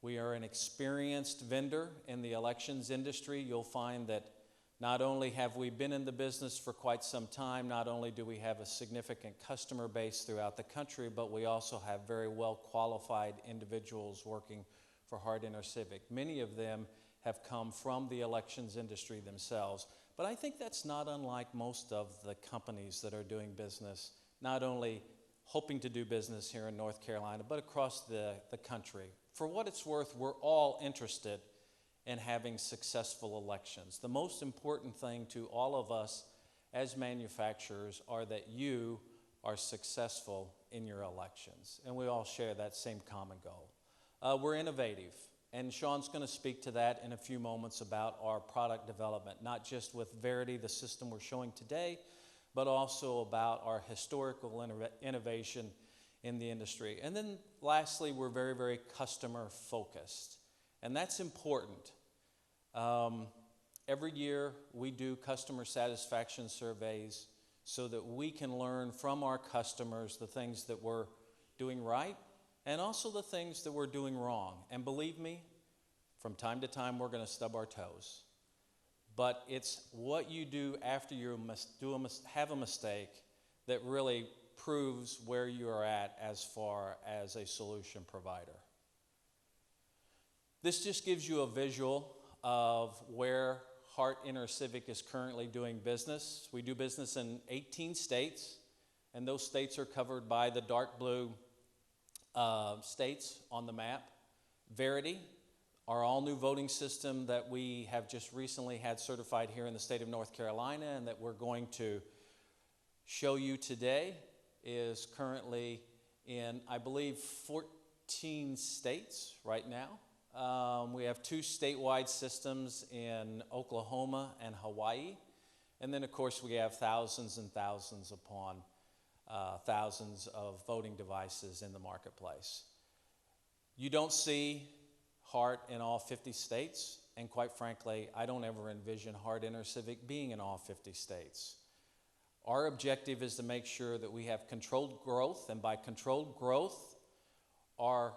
We are an experienced vendor in the elections industry. You'll find that not only have we been in the business for quite some time, not only do we have a significant customer base throughout the country, but we also have very well qualified individuals working for Hart Civic. Many of them have come from the elections industry themselves. But I think that's not unlike most of the companies that are doing business, not only hoping to do business here in North Carolina, but across the country. For what it's worth, we're all interested in having successful elections. The most important thing to all of us as manufacturers are that you are successful in your elections. And we all share that same common goal. We're innovative. And Sean's going to speak to that in a few moments about our product development, not just with Verity, the system we're showing today, but also about our historical innovation in the industry. And then lastly, we're very, very customer focused. And that's important. Every year we do customer satisfaction surveys so that we can learn from our customers the things that we're doing right and also the things that we're doing wrong. And believe me, from time to time, we're going to stub our toes. But it's what you do after you have a mistake that really proves where you are at as far as a solution provider. This just gives you a visual of where Hart Civic is currently doing business. We do business in 18 states, and those states are covered by the dark blue states on the map. Verity, our all-new voting system that we have just recently had certified here in the state of North Carolina and that we're going to show you today, is currently in, I believe, 14 states right now. We have 2 statewide systems in Oklahoma and Hawaii. And then, of course, we have thousands and thousands upon thousands of voting devices in the marketplace. You don't see Hart in all 50 states, and quite frankly, I don't ever envision Hart Civic being in all 50 states. Our objective is to make sure that we have controlled growth, and by controlled growth, our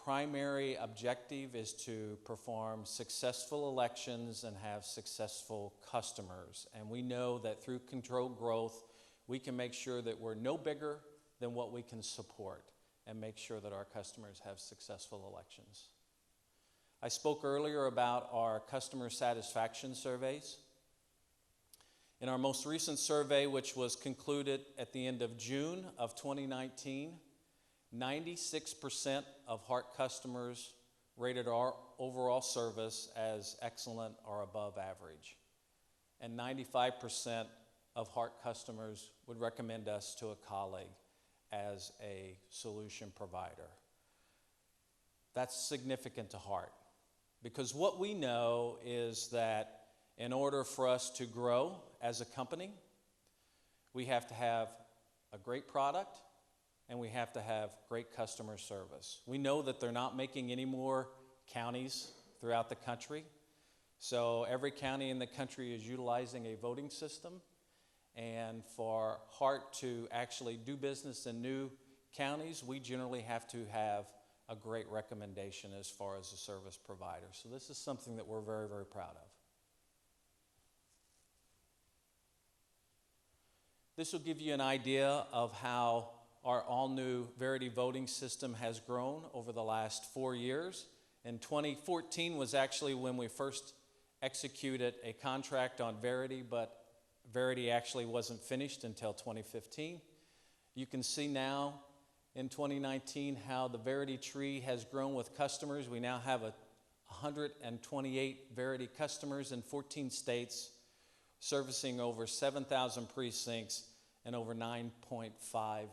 primary objective is to perform successful elections and have successful customers. And we know that through controlled growth, we can make sure that we're no bigger than what we can support and make sure that our customers have successful elections. I spoke earlier about our customer satisfaction surveys. In our most recent survey, which was concluded at the end of June of 2019, 96% of Hart customers rated our overall service as excellent or above average. And 95% of Hart customers would recommend us to a colleague as a solution provider. That's significant to Hart, because what we know is that in order for us to grow as a company, we have to have a great product and we have to have great customer service. We know that they're not making any more counties throughout the country, so every county in the country is utilizing a voting system. And for Hart to actually do business in new counties, we generally have to have a great recommendation as far as a service provider. So this is something that we're very, very proud of. This will give you an idea of how our all-new Verity voting system has grown over the last 4 years. And 2014 was actually when we first executed a contract on Verity, but Verity actually wasn't finished until 2015. You can see now in 2019 how the Verity tree has grown with customers. We now have 128 Verity customers in 14 states, servicing over 7,000 precincts and over 9.5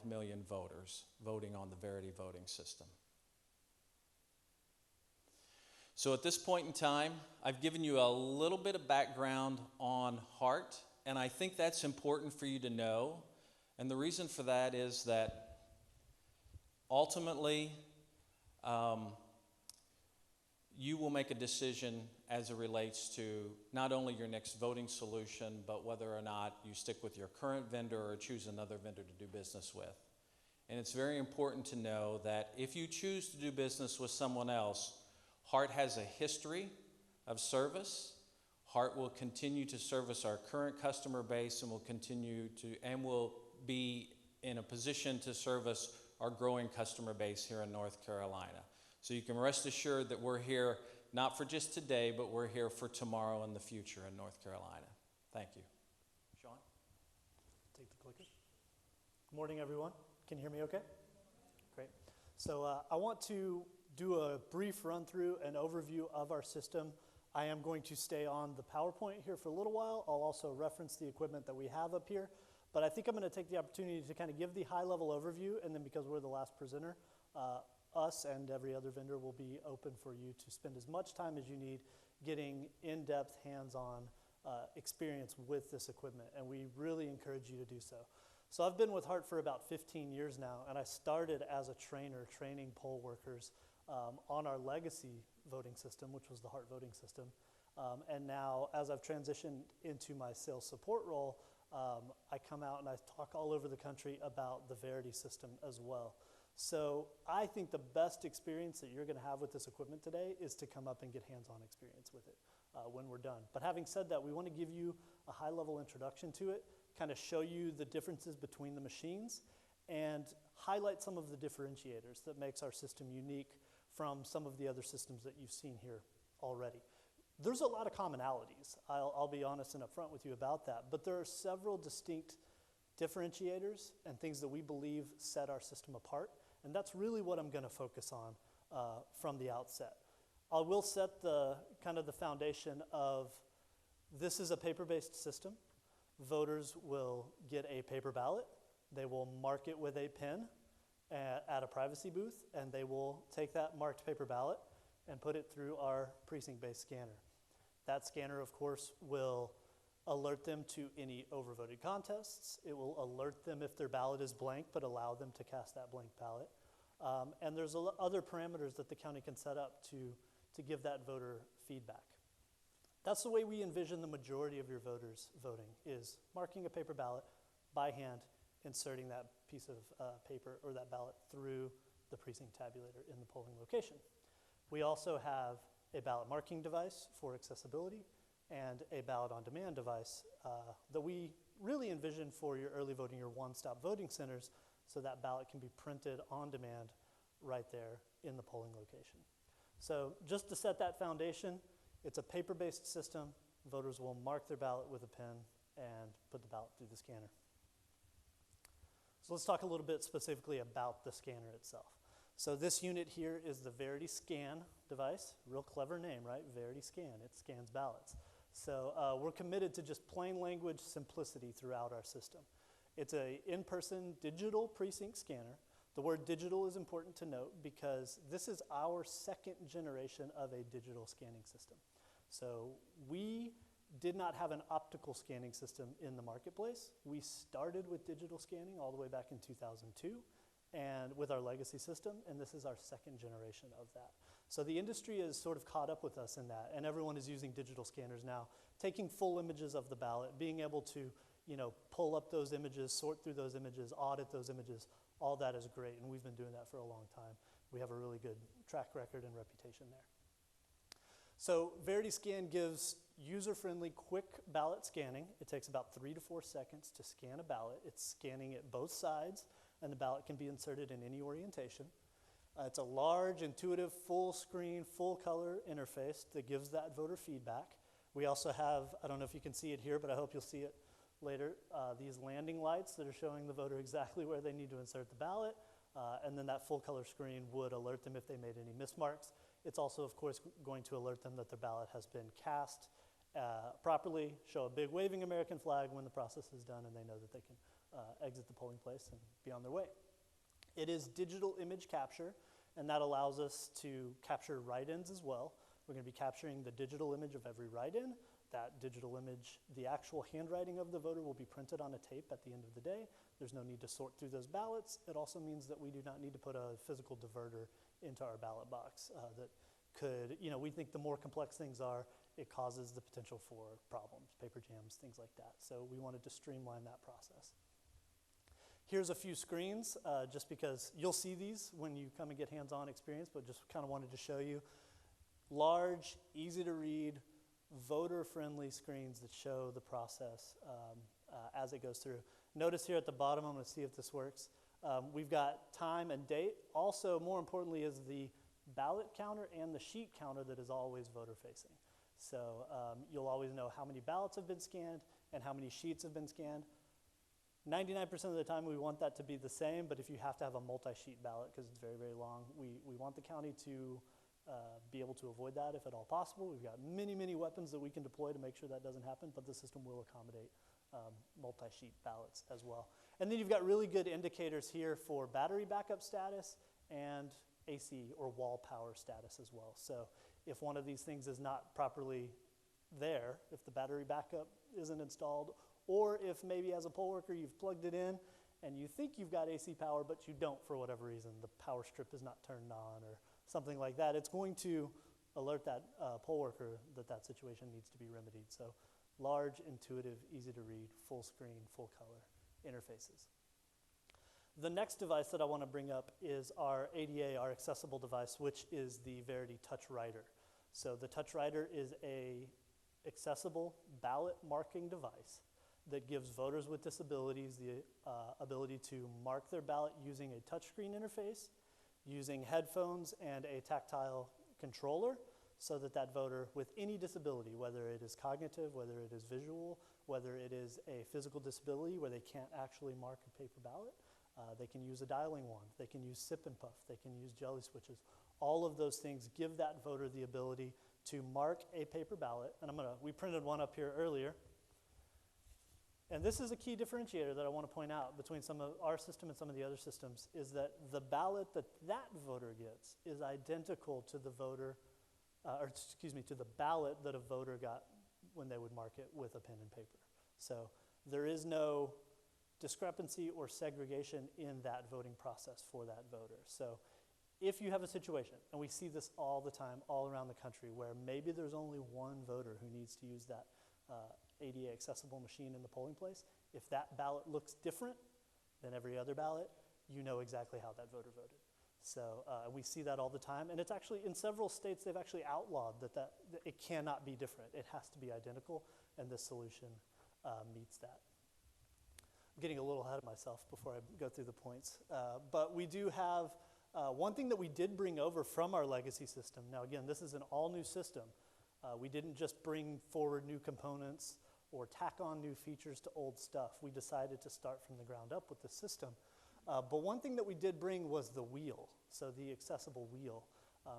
million voters voting on the Verity voting system. So at this point in time, I've given you a little bit of background on HEART, and I think that's important for you to know. And the reason for that is that ultimately, you will make a decision as it relates to not only your next voting solution, but whether or not you stick with your current vendor or choose another vendor to do business with. And it's very important to know that if you choose to do business with someone else, HEART has a history of service. HEART will continue to service our current customer base and will be in a position to service our growing customer base here in North Carolina. So you can rest assured that we're here not for just today, but we're here for tomorrow and the future in North Carolina. Thank you. Sean? Take the clicker. Good morning, everyone. Can you hear me okay? Great. So I want to do a brief run-through and overview of our system. I am going to stay on the PowerPoint here for a little while. I'll also reference the equipment that we have up here. But I think I'm going to take the opportunity to kind of give the high-level overview, and then because we're the last presenter, us and every other vendor will be open for you to spend as much time as you need getting in-depth, hands-on experience with this equipment, and we really encourage you to do so. So I've been with HEART for about 15 years now, and I started as a trainer training poll workers on our legacy voting system, which was the HEART voting system. And now, as I've transitioned into my sales support role, I come out and I talk all over the country about the Verity system as well. So I think the best experience that you're going to have with this equipment today is to come up and get hands-on experience with it when we're done. But having said that, we want to give you a high-level introduction to it, kind of show you the differences between the machines, and highlight some of the differentiators that makes our system unique from some of the other systems that you've seen here already. There's a lot of commonalities. I'll be honest and upfront with you about that, but there are several distinct differentiators and things that we believe set our system apart, and that's really what I'm going to focus on from the outset. I will set the kind of the foundation of this is a paper-based system. Voters will get a paper ballot. They will mark it with a pen at a privacy booth, and they will take that marked paper ballot and put it through our precinct-based scanner. That scanner, of course, will alert them to any overvoted contests. It will alert them if their ballot is blank, but allow them to cast that blank ballot. And there's other parameters that the county can set up to give that voter feedback. That's the way we envision the majority of your voters voting, is marking a paper ballot by hand, inserting that piece of paper or that ballot through the precinct tabulator in the polling location. We also have a ballot marking device for accessibility and a ballot on demand device that we really envision for your early voting, your one-stop voting centers, so that ballot can be printed on demand right there in the polling location. So just to set that foundation, it's a paper-based system. Voters will mark their ballot with a pen and put the ballot through the scanner. So let's talk a little bit specifically about the scanner itself. So this unit here is the Verity Scan device. Real clever name, right? Verity Scan. It scans ballots. So we're committed to just plain language simplicity throughout our system. It's an in-person digital precinct scanner. The word digital is important to note because this is our second generation of a digital scanning system. So we did not have an optical scanning system in the marketplace. We started with digital scanning all the way back in 2002 and with our legacy system, and this is our second generation of that. So the industry is sort of caught up with us in that, and everyone is using digital scanners now, taking full images of the ballot, being able to, pull up those images, sort through those images, audit those images. All that is great, and we've been doing that for a long time. We have a really good track record and reputation there. So Verity Scan gives user-friendly, quick ballot scanning. It takes about 3 to 4 seconds to scan a ballot. It's scanning it both sides, and the ballot can be inserted in any orientation. It's a large, intuitive, full screen, full color interface that gives that voter feedback. We also have, I don't know if you can see it here, but I hope you'll see it later, these landing lights that are showing the voter exactly where they need to insert the ballot, and then that full color screen would alert them if they made any mismarks. It's also, of course, going to alert them that their ballot has been cast properly, show a big waving American flag when the process is done, and they know that they can exit the polling place and be on their way. It is digital image capture, and that allows us to capture write-ins as well. We're going to be capturing the digital image of every write-in. That digital image, the actual handwriting of the voter, will be printed on a tape at the end of the day. There's no need to sort through those ballots. It also means that we do not need to put a physical diverter into our ballot box that could, we think the more complex things are, it causes the potential for problems, paper jams, things like that. So we wanted to streamline that process. Here's a few screens, just because you'll see these when you come and get hands-on experience, but just kind of wanted to show you. Large, easy to read, voter-friendly screens that show the process as it goes through. Notice here at the bottom, I'm going to see if this works. We've got time and date. Also, more importantly, is the ballot counter and the sheet counter that is always voter-facing. So you'll always know how many ballots have been scanned and how many sheets have been scanned. 99% of the time we want that to be the same, but if you have to have a multi-sheet ballot because it's very, very long, we want the county to be able to avoid that if at all possible. We've got many, many weapons that we can deploy to make sure that doesn't happen, but the system will accommodate multi-sheet ballots as well. And then you've got really good indicators here for battery backup status and AC or wall power status as well. So if one of these things is not properly there, if the battery backup isn't installed, or if maybe as a poll worker you've plugged it in and you think you've got AC power but you don't for whatever reason, the power strip is not turned on or something like that, it's going to alert that poll worker that that situation needs to be remedied. So large, intuitive, easy to read, full screen, full color interfaces. The next device that I want to bring up is our ADA, our accessible device, which is the Verity Touch Writer. So the Touch Writer is a accessible ballot marking device that gives voters with disabilities the ability to mark their ballot using a touchscreen interface, using headphones and a tactile controller, so that that voter with any disability, whether it is cognitive, whether it is visual, whether it is a physical disability where they can't actually mark a paper ballot, they can use a dialing wand, they can use sip and puff, they can use jelly switches. All of those things give that voter the ability to mark a paper ballot. And we printed one up here earlier. And this is a key differentiator that I want to point out between some of our system and some of the other systems, is that the ballot that that voter gets is identical to the voter, to the ballot that a voter got when they would mark it with a pen and paper. So there is no discrepancy or segregation in that voting process for that voter. So if you have a situation, and we see this all the time, all around the country, where maybe there's only one voter who needs to use that ADA accessible machine in the polling place, if that ballot looks different than every other ballot, you know exactly how that voter voted. So we see that all the time, and it's actually, in several states, they've actually outlawed that it cannot be different. It has to be identical, and this solution meets that. I'm getting a little ahead of myself before I go through the points, but we do have one thing that we did bring over from our legacy system. Now again, this is an all-new system. We didn't just bring forward new components or tack on new features to old stuff. We decided to start from the ground up with the system. But one thing that we did bring was the wheel, so the accessible wheel.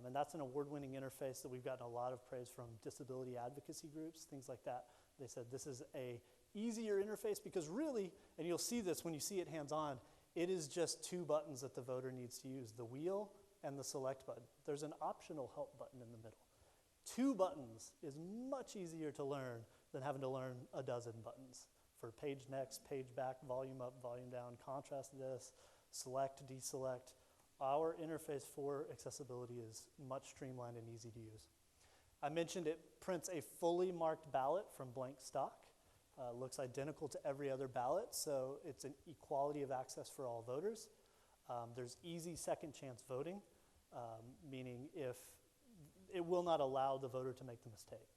And that's an award-winning interface that we've gotten a lot of praise from disability advocacy groups, things like that. They said this is a easier interface because really, and you'll see this when you see it hands-on, it is just two buttons that the voter needs to use, the wheel and the select button. There's an optional help button in the middle. 2 buttons is much easier to learn than having to learn a dozen buttons for page next, page back, volume up, volume down, contrast this, select, deselect. Our interface for accessibility is much streamlined and easy to use. I mentioned it prints a fully marked ballot from blank stock. Looks identical to every other ballot, so it's an equality of access for all voters. There's easy second chance voting, meaning if it will not allow the voter to make the mistake.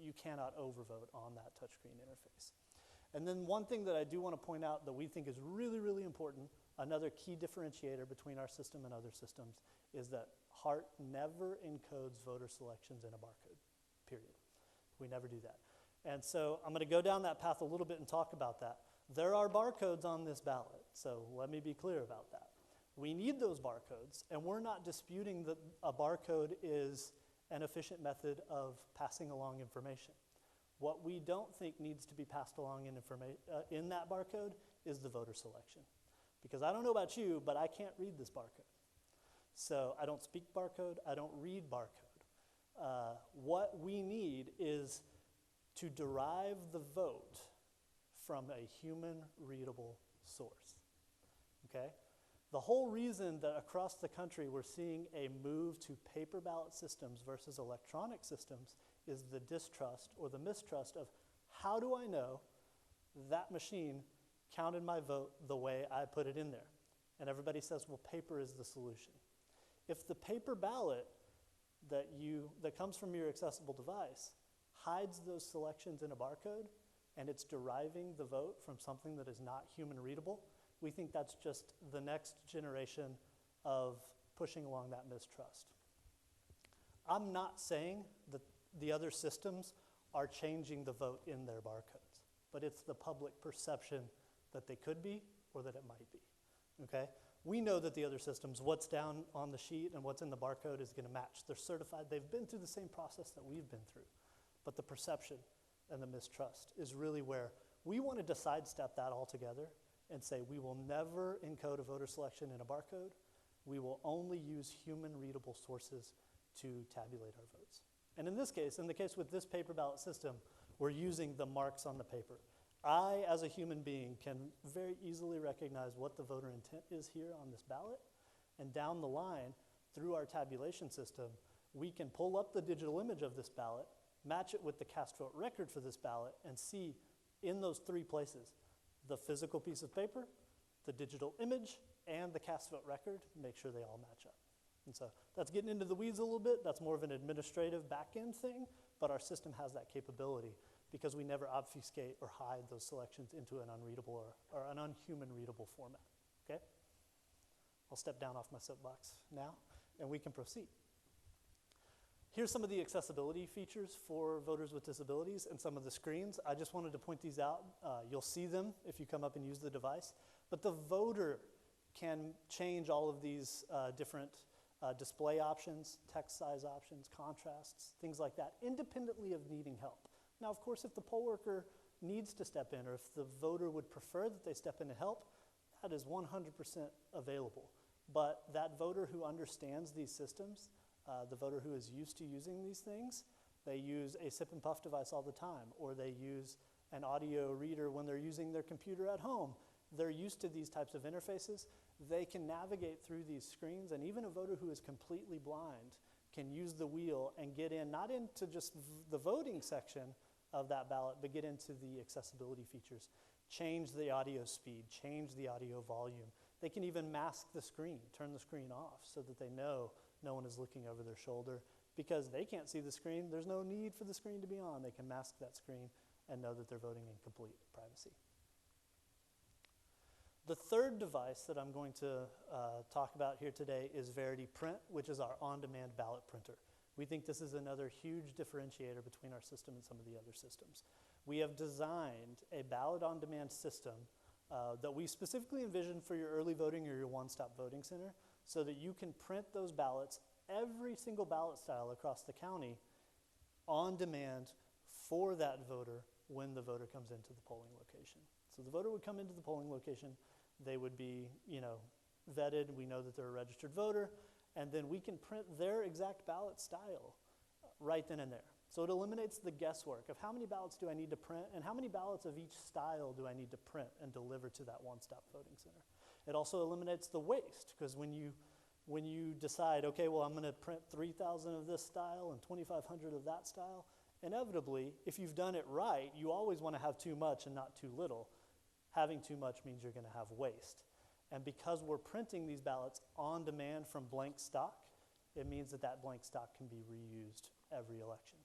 You cannot overvote on that touchscreen interface. And then one thing that I do want to point out that we think is really, really important, another key differentiator between our system and other systems, is that HART never encodes voter selections in a barcode, period. We never do that. And so I'm going to go down that path a little bit and talk about that. There are barcodes on this ballot, so let me be clear about that. We need those barcodes, and we're not disputing that a barcode is an efficient method of passing along information. What we don't think needs to be passed along in that barcode is the voter selection. Because I don't know about you, but I can't read this barcode. So I don't speak barcode, I don't read barcode. What we need is to derive the vote from a human readable source, okay? The whole reason that across the country we're seeing a move to paper ballot systems versus electronic systems is the distrust or the mistrust of how do I know that machine counted my vote the way I put it in there? And everybody says, well, paper is the solution. If the paper ballot that comes from your accessible device hides those selections in a barcode and it's deriving the vote from something that is not human readable, we think that's just the next generation of pushing along that mistrust. I'm not saying that the other systems are changing the vote in their barcodes, but it's the public perception that they could be or that it might be, okay? We know that the other systems, what's down on the sheet and what's in the barcode is gonna match. They're certified, they've been through the same process that we've been through, but the perception and the mistrust is really where we wanted to sidestep that altogether and say we will never encode a voter selection in a barcode. We will only use human readable sources to tabulate our votes. And in this case, in the case with this paper ballot system, we're using the marks on the paper. I, as a human being, can very easily recognize what the voter intent is here on this ballot. And down the line, through our tabulation system, we can pull up the digital image of this ballot, match it with the cast vote record for this ballot, and see in those three places, the physical piece of paper, the digital image, and the cast vote record, make sure they all match up. And so that's getting into the weeds a little bit. That's more of an administrative back-end thing, but our system has that capability because we never obfuscate or hide those selections into an unreadable or an unhuman readable format, okay? I'll step down off my soapbox now, and we can proceed. Here's some of the accessibility features for voters with disabilities and some of the screens. I just wanted to point these out. You'll see them if you come up and use the device, but the voter can change all of these different display options, text size options, contrasts, things like that, independently of needing help. Now, of course, if the poll worker needs to step in or if the voter would prefer that they step in to help, that is 100% available. But that voter who understands these systems, the voter who is used to using these things, they use a sip and puff device all the time, or they use an audio reader when they're using their computer at home. They're used to these types of interfaces. They can navigate through these screens, and even a voter who is completely blind can use the wheel and get in, not into just the voting section of that ballot, but get into the accessibility features. Change the audio speed, change the audio volume. They can even mask the screen, turn the screen off so that they know no one is looking over their shoulder. Because they can't see the screen, there's no need for the screen to be on. They can mask that screen and know that they're voting in complete privacy. The third device that I'm going to talk about here today is Verity Print, which is our on-demand ballot printer. We think this is another huge differentiator between our system and some of the other systems. We have designed a ballot on-demand system that we specifically envisioned for your early voting or your one-stop voting center so that you can print those ballots, every single ballot style across the county, on demand for that voter when the voter comes into the polling location. So the voter would come into the polling location, they would be, vetted, we know that they're a registered voter, and then we can print their exact ballot style right then and there. So it eliminates the guesswork of how many ballots do I need to print and how many ballots of each style do I need to print and deliver to that one-stop voting center. It also eliminates the waste, because when you decide, okay, well, I'm gonna print 3,000 of this style and 2,500 of that style, inevitably, if you've done it right, you always wanna have too much and not too little. Having too much means you're gonna have waste. And because we're printing these ballots on demand from blank stock, it means that that blank stock can be reused every election.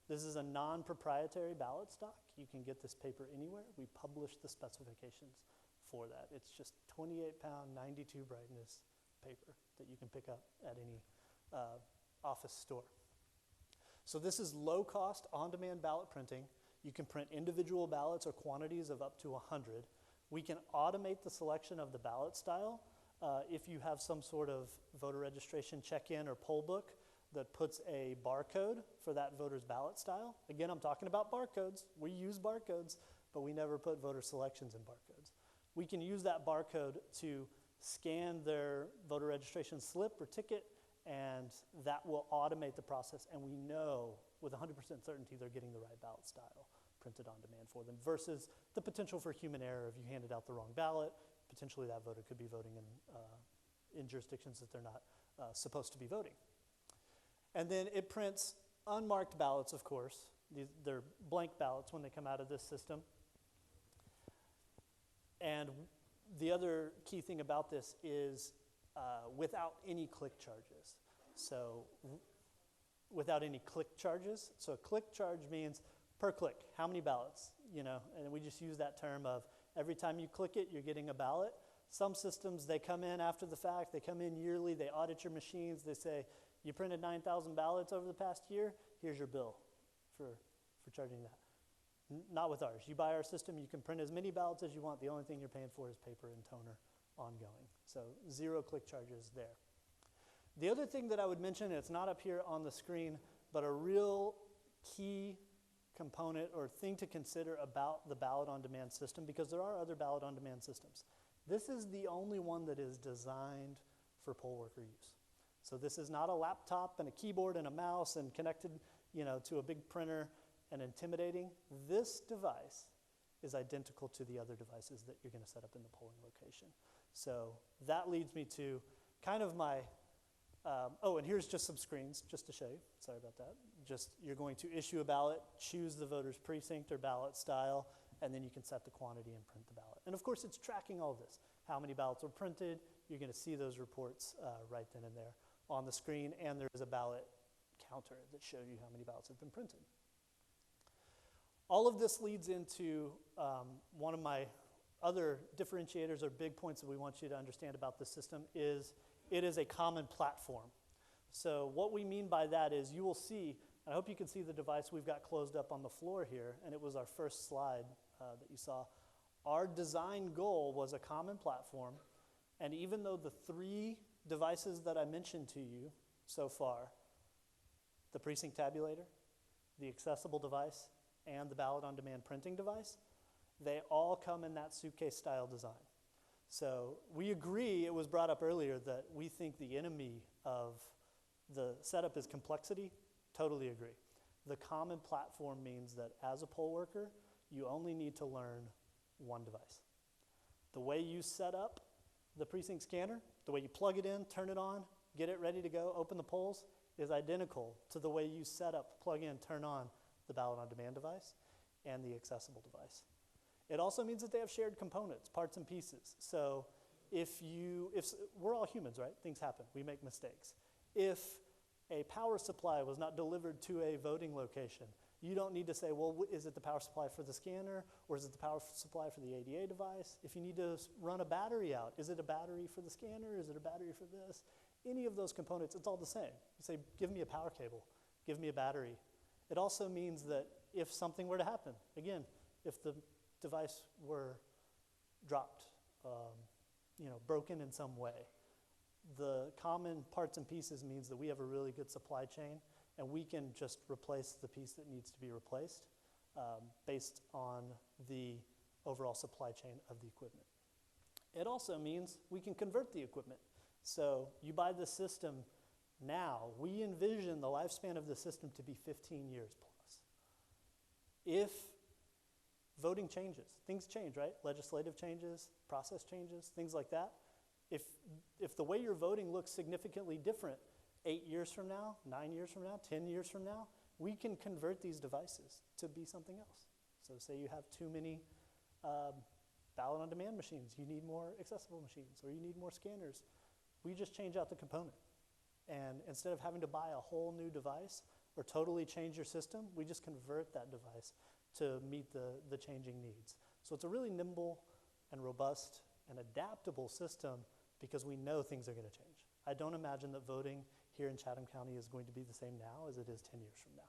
This is a non-proprietary ballot stock. You can get this paper anywhere. We publish the specifications for that. It's just 28-pound, 92 brightness paper that you can pick up at any office store. So this is low-cost, on-demand ballot printing. You can print individual ballots or quantities of up to 100. We can automate the selection of the ballot style. If you have some sort of voter registration check-in or poll book that puts a barcode for that voter's ballot style. Again, I'm talking about barcodes. We use barcodes, but we never put voter selections in barcodes. We can use that barcode to scan their voter registration slip or ticket, and that will automate the process, and we know with 100% certainty they're getting the right ballot style printed on demand for them, versus the potential for human error. If you handed out the wrong ballot, potentially that voter could be voting in jurisdictions that they're not supposed to be voting. And then it prints unmarked ballots, of course. They're blank ballots when they come out of this system. And the other key thing about this is without any click charges. So without any click charges. So a click charge means per click, how many ballots, you know, and we just use that term of every time you click it, you're getting a ballot. Some systems, they come in after the fact, they come in yearly, they audit your machines, they say, you printed 9,000 ballots over the past year, here's your bill for charging that. Not with ours. You buy our system, you can print as many ballots as you want. The only thing you're paying for is paper and toner ongoing. So 0 click charges there. The other thing that I would mention, it's not up here on the screen, but a real key component or thing to consider about the ballot on demand system, because there are other ballot on demand systems. This is the only one that is designed for poll worker use. So this is not a laptop and a keyboard and a mouse and connected, you know, to a big printer and intimidating. This device is identical to the other devices that you're going to set up in the polling location. So that leads me to kind of my, oh, and here's just some screens just to show you. Sorry about that. Just, you're going to issue a ballot, choose the voter's precinct or ballot style, and then you can set the quantity and print the ballot. And of course, it's tracking all this. How many ballots were printed? You're going to see those reports right then and there on the screen, and there's a ballot counter that shows you how many ballots have been printed. All of this leads into one of my other differentiators or big points that we want you to understand about this system is it is a common platform. So what we mean by that is you will see, I hope you can see the device we've got closed up on the floor here, and it was our first slide that you saw. Our design goal was a common platform, and even though the 3 devices that I mentioned to you so far, the precinct tabulator, the accessible device, and the ballot on demand printing device, they all come in that suitcase style design. So we agree, it was brought up earlier, that we think the enemy of the setup is complexity. Totally agree. The common platform means that as a poll worker, you only need to learn one device. The way you set up the precinct scanner, the way you plug it in, turn it on, get it ready to go, open the polls, is identical to the way you set up, plug in, turn on the ballot on demand device and the accessible device. It also means that they have shared components, parts and pieces. So if we're all humans, right? Things happen, we make mistakes. If a power supply was not delivered to a voting location, you don't need to say, well, is it the power supply for the scanner or is it the power supply for the ADA device? If you need to run a battery out, is it a battery for the scanner? Is it a battery for this? Any of those components, it's all the same. You say, give me a power cable, give me a battery. It also means that if something were to happen, again, if the device were dropped, broken in some way, the common parts and pieces means that we have a really good supply chain and we can just replace the piece that needs to be replaced based on the overall supply chain of the equipment. It also means we can convert the equipment. So you buy the system now, we envision the lifespan of the system to be 15 years plus. If voting changes, things change, right? Legislative changes, process changes, things like that. If the way you're voting looks significantly different 8 years from now, 9 years from now, 10 years from now, we can convert these devices to be something else. So say you have too many ballot on demand machines, you need more accessible machines, or you need more scanners. We just change out the component. And instead of having to buy a whole new device or totally change your system, we just convert that device to meet the changing needs. So it's a really nimble and robust and adaptable system because we know things are going to change. I don't imagine that voting here in Chatham County is going to be the same now as it is 10 years from now.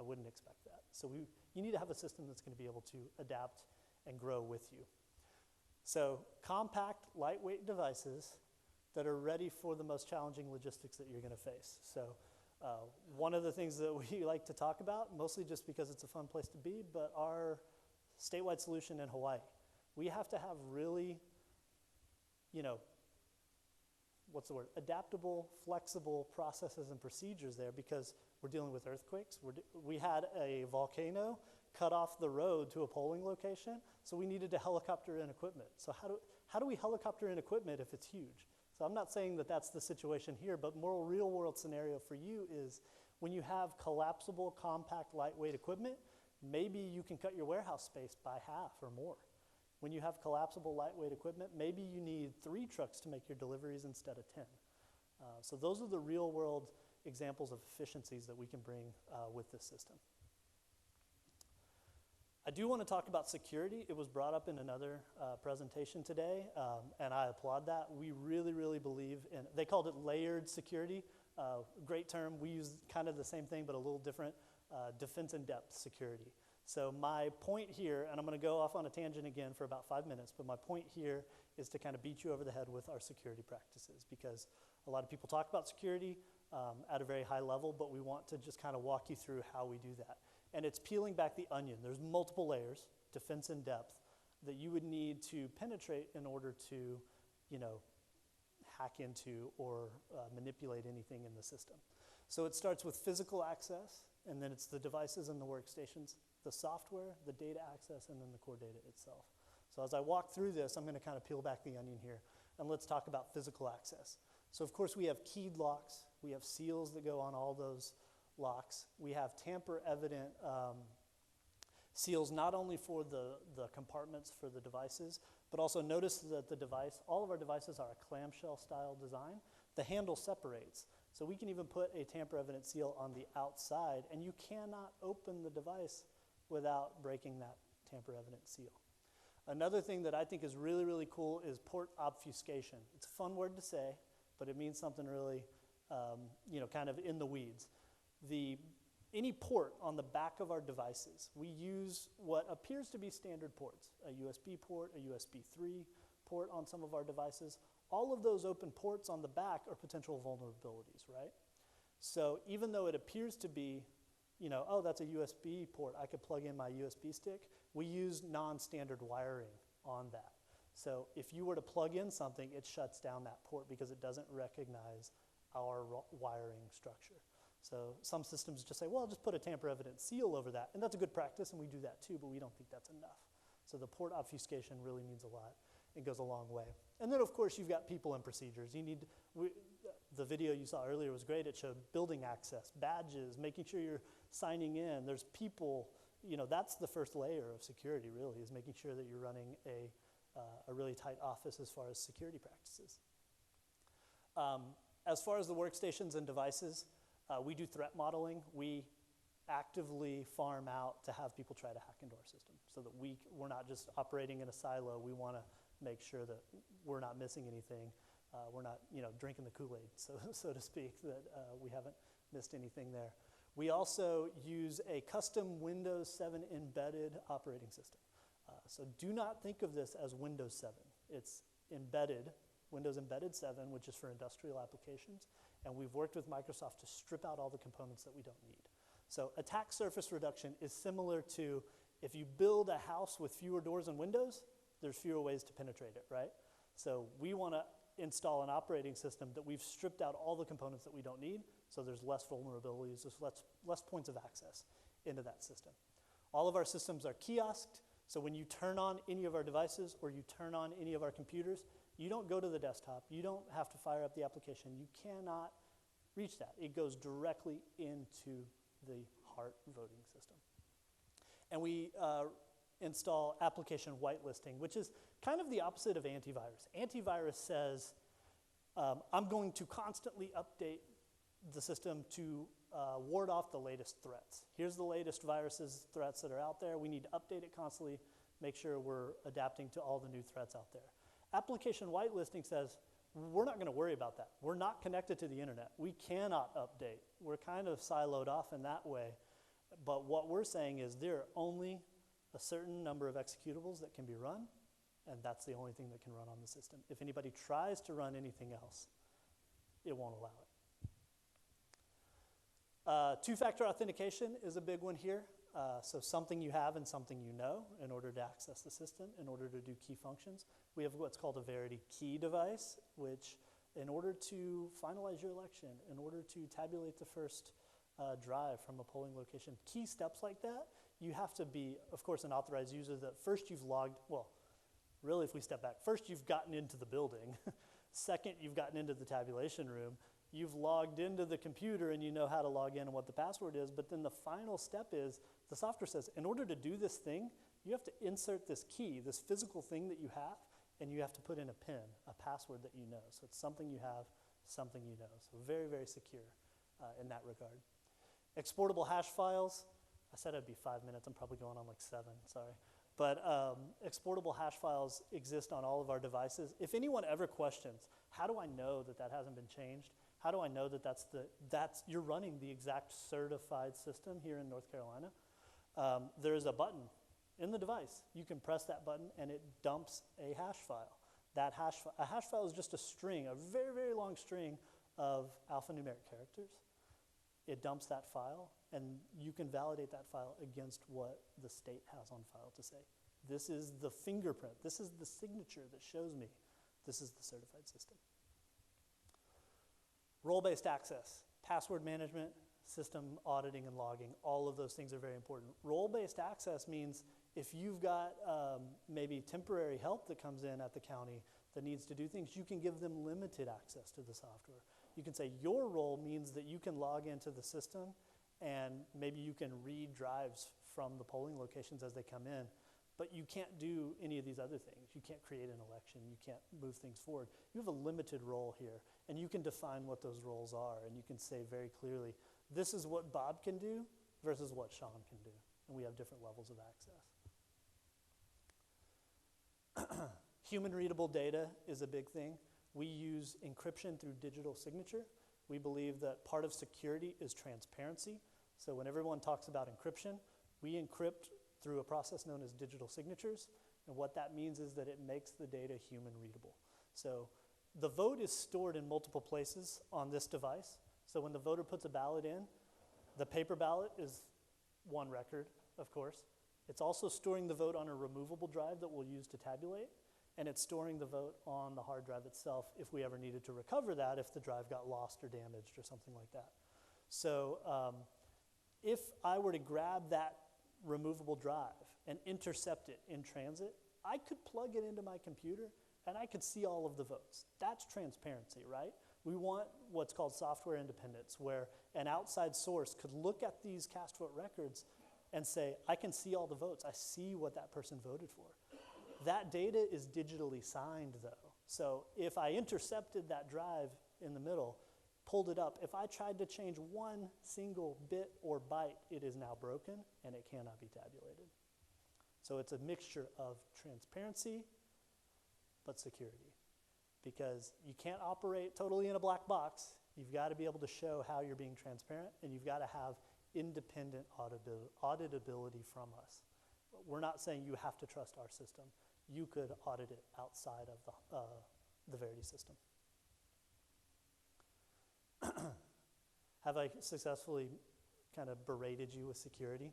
I wouldn't expect that. So you need to have a system that's going to be able to adapt and grow with you. So compact, lightweight devices that are ready for the most challenging logistics that you're going to face. So one of the things that we like to talk about, mostly just because it's a fun place to be, but our statewide solution in Hawaii. We have to have really, adaptable, flexible processes and procedures there because we're dealing with earthquakes. We had a volcano cut off the road to a polling location, so we needed to helicopter in equipment. So how do we helicopter in equipment if it's huge? So I'm not saying that that's the situation here, but more real world scenario for you is when you have collapsible, compact, lightweight equipment, maybe you can cut your warehouse space by half or more. When you have collapsible, lightweight equipment, maybe you need 3 trucks to make your deliveries instead of 10. So those are the real world examples of efficiencies that we can bring with this system. I do want to talk about security. It was brought up in another presentation today, and I applaud that. We really, really believe in, they called it layered security. Great term. We use kind of the same thing, but a little different, defense in depth security. So my point here, and I'm going to go off on a tangent again for about 5 minutes, but my point here is to kind of beat you over the head with our security practices because a lot of people talk about security at a very high level, but we want to just kind of walk you through how we do that. And it's peeling back the onion. There's multiple layers, defense in depth, that you would need to penetrate in order to, hack into or manipulate anything in the system. So it starts with physical access, and then it's the devices and the workstations, the software, the data access, and then the core data itself. So as I walk through this, I'm going to kind of peel back the onion here, and let's talk about physical access. So of course we have keyed locks, we have seals that go on all those locks. We have tamper-evident seals not only for the compartments for the devices, but also notice that all of our devices are a clamshell-style design. The handle separates. So we can even put a tamper-evident seal on the outside, and you cannot open the device without breaking that tamper-evident seal. Another thing that I think is really, really cool is port obfuscation. It's a fun word to say, but it means something really, kind of in the weeds. Any port on the back of our devices, we use what appears to be standard ports, a USB port, a USB 3 port on some of our devices. All of those open ports on the back are potential vulnerabilities, right? So even though it appears to be, oh, that's a USB port, I could plug in my USB stick, we use non-standard wiring on that. So if you were to plug in something, it shuts down that port because it doesn't recognize our wiring structure. So some systems just say, well, just put a tamper-evident seal over that. And that's a good practice, and we do that too, but we don't think that's enough. So the port obfuscation really means a lot. It goes a long way. And then, of course, you've got people and procedures. The video you saw earlier was great. It showed building access, badges, making sure you're signing in. There's people, that's the first layer of security, really, is making sure that you're running a really tight office as far as security practices. As far as the workstations and devices, we do threat modeling. We actively farm out to have people try to hack into our system so that we're not just operating in a silo. We want to make sure that we're not missing anything. We're not, drinking the Kool-Aid, so to speak, that we haven't missed anything there. We also use a custom Windows 7 embedded operating system. So do not think of this as Windows 7. It's embedded, Windows Embedded 7, which is for industrial applications. And we've worked with Microsoft to strip out all the components that we don't need. So attack surface reduction is similar to if you build a house with fewer doors and windows, there's fewer ways to penetrate it, right? So we want to install an operating system that we've stripped out all the components that we don't need, so there's less vulnerabilities, there's less points of access into that system. All of our systems are kiosked, so when you turn on any of our devices or you turn on any of our computers, you don't go to the desktop, you don't have to fire up the application, you cannot reach that. It goes directly into the heart voting system. And we install application whitelisting, which is kind of the opposite of antivirus. Antivirus says, I'm going to constantly update the system to ward off the latest threats. Here's the latest viruses, threats that are out there. We need to update it constantly, make sure we're adapting to all the new threats out there. Application whitelisting says, we're not going to worry about that. We're not connected to the internet. We cannot update. We're kind of siloed off in that way. But what we're saying is there are only a certain number of executables that can be run, and that's the only thing that can run on the system. If anybody tries to run anything else, it won't allow it. Two-factor authentication is a big one here. So something you have and something you know in order to access the system, in order to do key functions. We have what's called a Verity key device, which in order to finalize your election, in order to tabulate the first drive from a polling location, key steps like that, you have to be, of course, an authorized user that first you've logged, well, really if we step back, first you've gotten into the building. Second, you've gotten into the tabulation room. You've logged into the computer and you know how to log in and what the password is, but then the final step is the software says, in order to do this thing, you have to insert this key, this physical thing that you have, and you have to put in a PIN, a password that you know. So it's something you have, something you know. So very, very secure in that regard. Exportable hash files. I said it'd be 5 minutes. I'm probably going on like 7, sorry. But exportable hash files exist on all of our devices. If anyone ever questions, how do I know that that hasn't been changed? How do I know that you're running the exact certified system here in North Carolina? There's a button in the device. You can press that button and it dumps a hash file. A hash file is just a string, a very, very long string of alphanumeric characters. It dumps that file, and you can validate that file against what the state has on file to say. This is the fingerprint. This is the signature that shows me this is the certified system. Role-based access, password management, system auditing and logging, all of those things are very important. Role-based access means if you've got maybe temporary help that comes in at the county that needs to do things, you can give them limited access to the software. You can say your role means that you can log into the system and maybe you can read drives from the polling locations as they come in, but you can't do any of these other things. You can't create an election. You can't move things forward. You have a limited role here, and you can define what those roles are, and you can say very clearly, this is what Bob can do versus what Sean can do, and we have different levels of access. Human readable data is a big thing. We use encryption through digital signature. We believe that part of security is transparency. So when everyone talks about encryption, we encrypt through a process known as digital signatures. And what that means is that it makes the data human readable. So the vote is stored in multiple places on this device. So when the voter puts a ballot in, the paper ballot is one record, of course. It's also storing the vote on a removable drive that we'll use to tabulate. And it's storing the vote on the hard drive itself if we ever needed to recover that, if the drive got lost or damaged or something like that. So if I were to grab that removable drive and intercept it in transit, I could plug it into my computer and I could see all of the votes. That's transparency, right? We want what's called software independence, where an outside source could look at these cast vote records and say, I can see all the votes. I see what that person voted for. That data is digitally signed, though. So if I intercepted that drive in the middle, pulled it up, if I tried to change one single bit or byte, it is now broken and it cannot be tabulated. So it's a mixture of transparency but security, because you can't operate totally in a black box. You've got to be able to show how you're being transparent, and you've got to have independent auditability from us. We're not saying you have to trust our system. You could audit it outside of the Verity system. Have I successfully kind of berated you with security?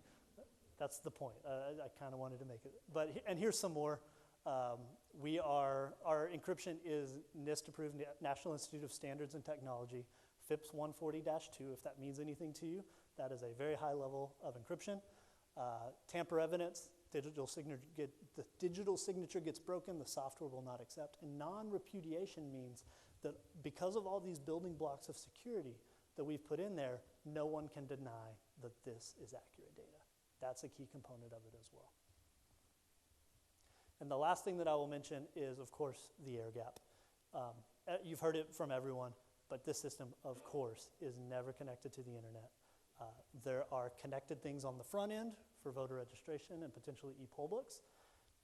That's the point. I kind of wanted to make it. And here's some more. Our encryption is NIST approved, National Institute of Standards and Technology, FIPS 140-2, if that means anything to you. That is a very high level of encryption. Tamper evidence, the digital signature gets broken, the software will not accept. And non-repudiation means that because of all these building blocks of security that we've put in there, no one can deny that this is accurate data. That's a key component of it as well. And the last thing that I will mention is, of course, the air gap. You've heard it from everyone. But this system, of course, is never connected to the internet. There are connected things on the front end for voter registration and potentially e-poll books.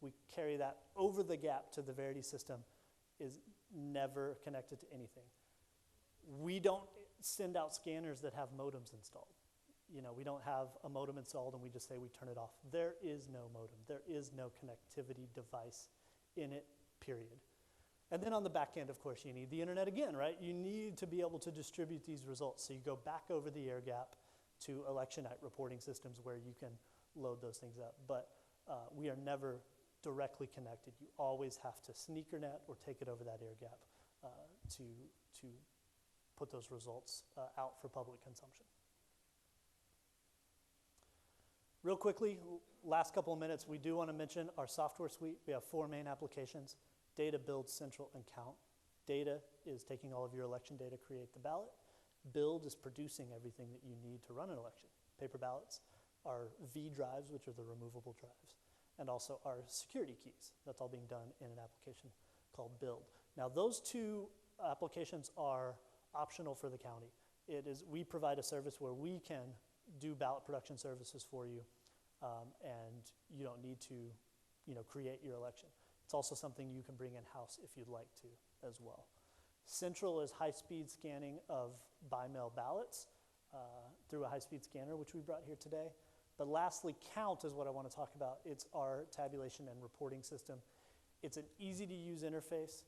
We carry that over the gap to the Verity system, is never connected to anything. We don't send out scanners that have modems installed. You know, we don't have a modem installed and we just say we turn it off. There is no modem. There is no connectivity device in it, period. And then on the back end, of course, you need the internet again, right? You need to be able to distribute these results. So you go back over the air gap to election night reporting systems where you can load those things up. But we are never directly connected. You always have to sneakernet or take it over that air gap to put those results out for public consumption. Real quickly, last couple of minutes, we do want to mention our software suite. We have 4 main applications: Data, Build, Central, and Count. Data is taking all of your election data, create the ballot. Build is producing everything that you need to run an election. Paper ballots are V drives, which are the removable drives, and also our security keys. That's all being done in an application called Build. Now, those 2 applications are optional for the county. We provide a service where we can do ballot production services for you, and you don't need to, create your election. It's also something you can bring in-house if you'd like to as well. Central is high-speed scanning of by-mail ballots through a high-speed scanner, which we brought here today. But lastly, Count is what I want to talk about. It's our tabulation and reporting system. It's an easy-to-use interface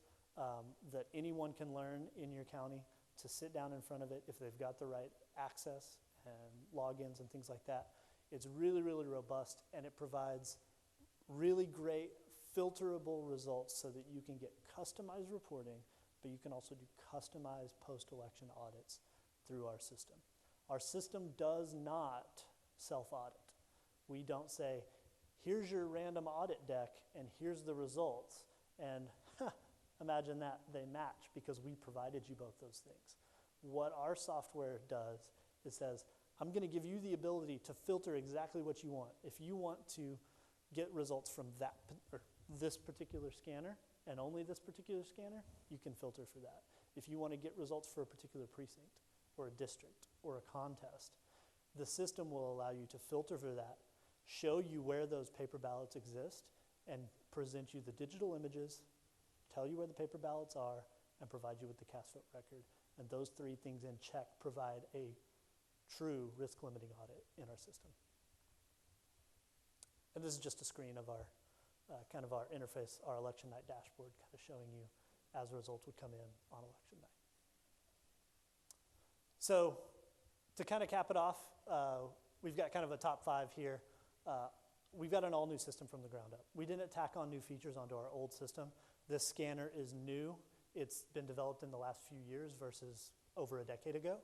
that anyone can learn in your county to sit down in front of it if they've got the right access and logins and things like that. It's really, really robust, and it provides really great filterable results so that you can get customized reporting, but you can also do customized post-election audits through our system. Our system does not self-audit. We don't say, here's your random audit deck, and here's the results, and imagine that they match because we provided you both those things. What our software does is says, I'm going to give you the ability to filter exactly what you want. If you want to get results from this particular scanner and only this particular scanner, you can filter for that. If you want to get results for a particular precinct or a district or a contest, the system will allow you to filter for that, show you where those paper ballots exist, and present you the digital images, tell you where the paper ballots are, and provide you with the cast vote record. And those 3 things in check provide a true risk-limiting audit in our system. And this is just a screen of our kind of our interface, our election night dashboard, kind of showing you as results would come in on election night. So to kind of cap it off, we've got kind of a top 5 here. We've got an all-new system from the ground up. We didn't tack on new features onto our old system. This scanner is new. It's been developed in the last few years versus over a decade ago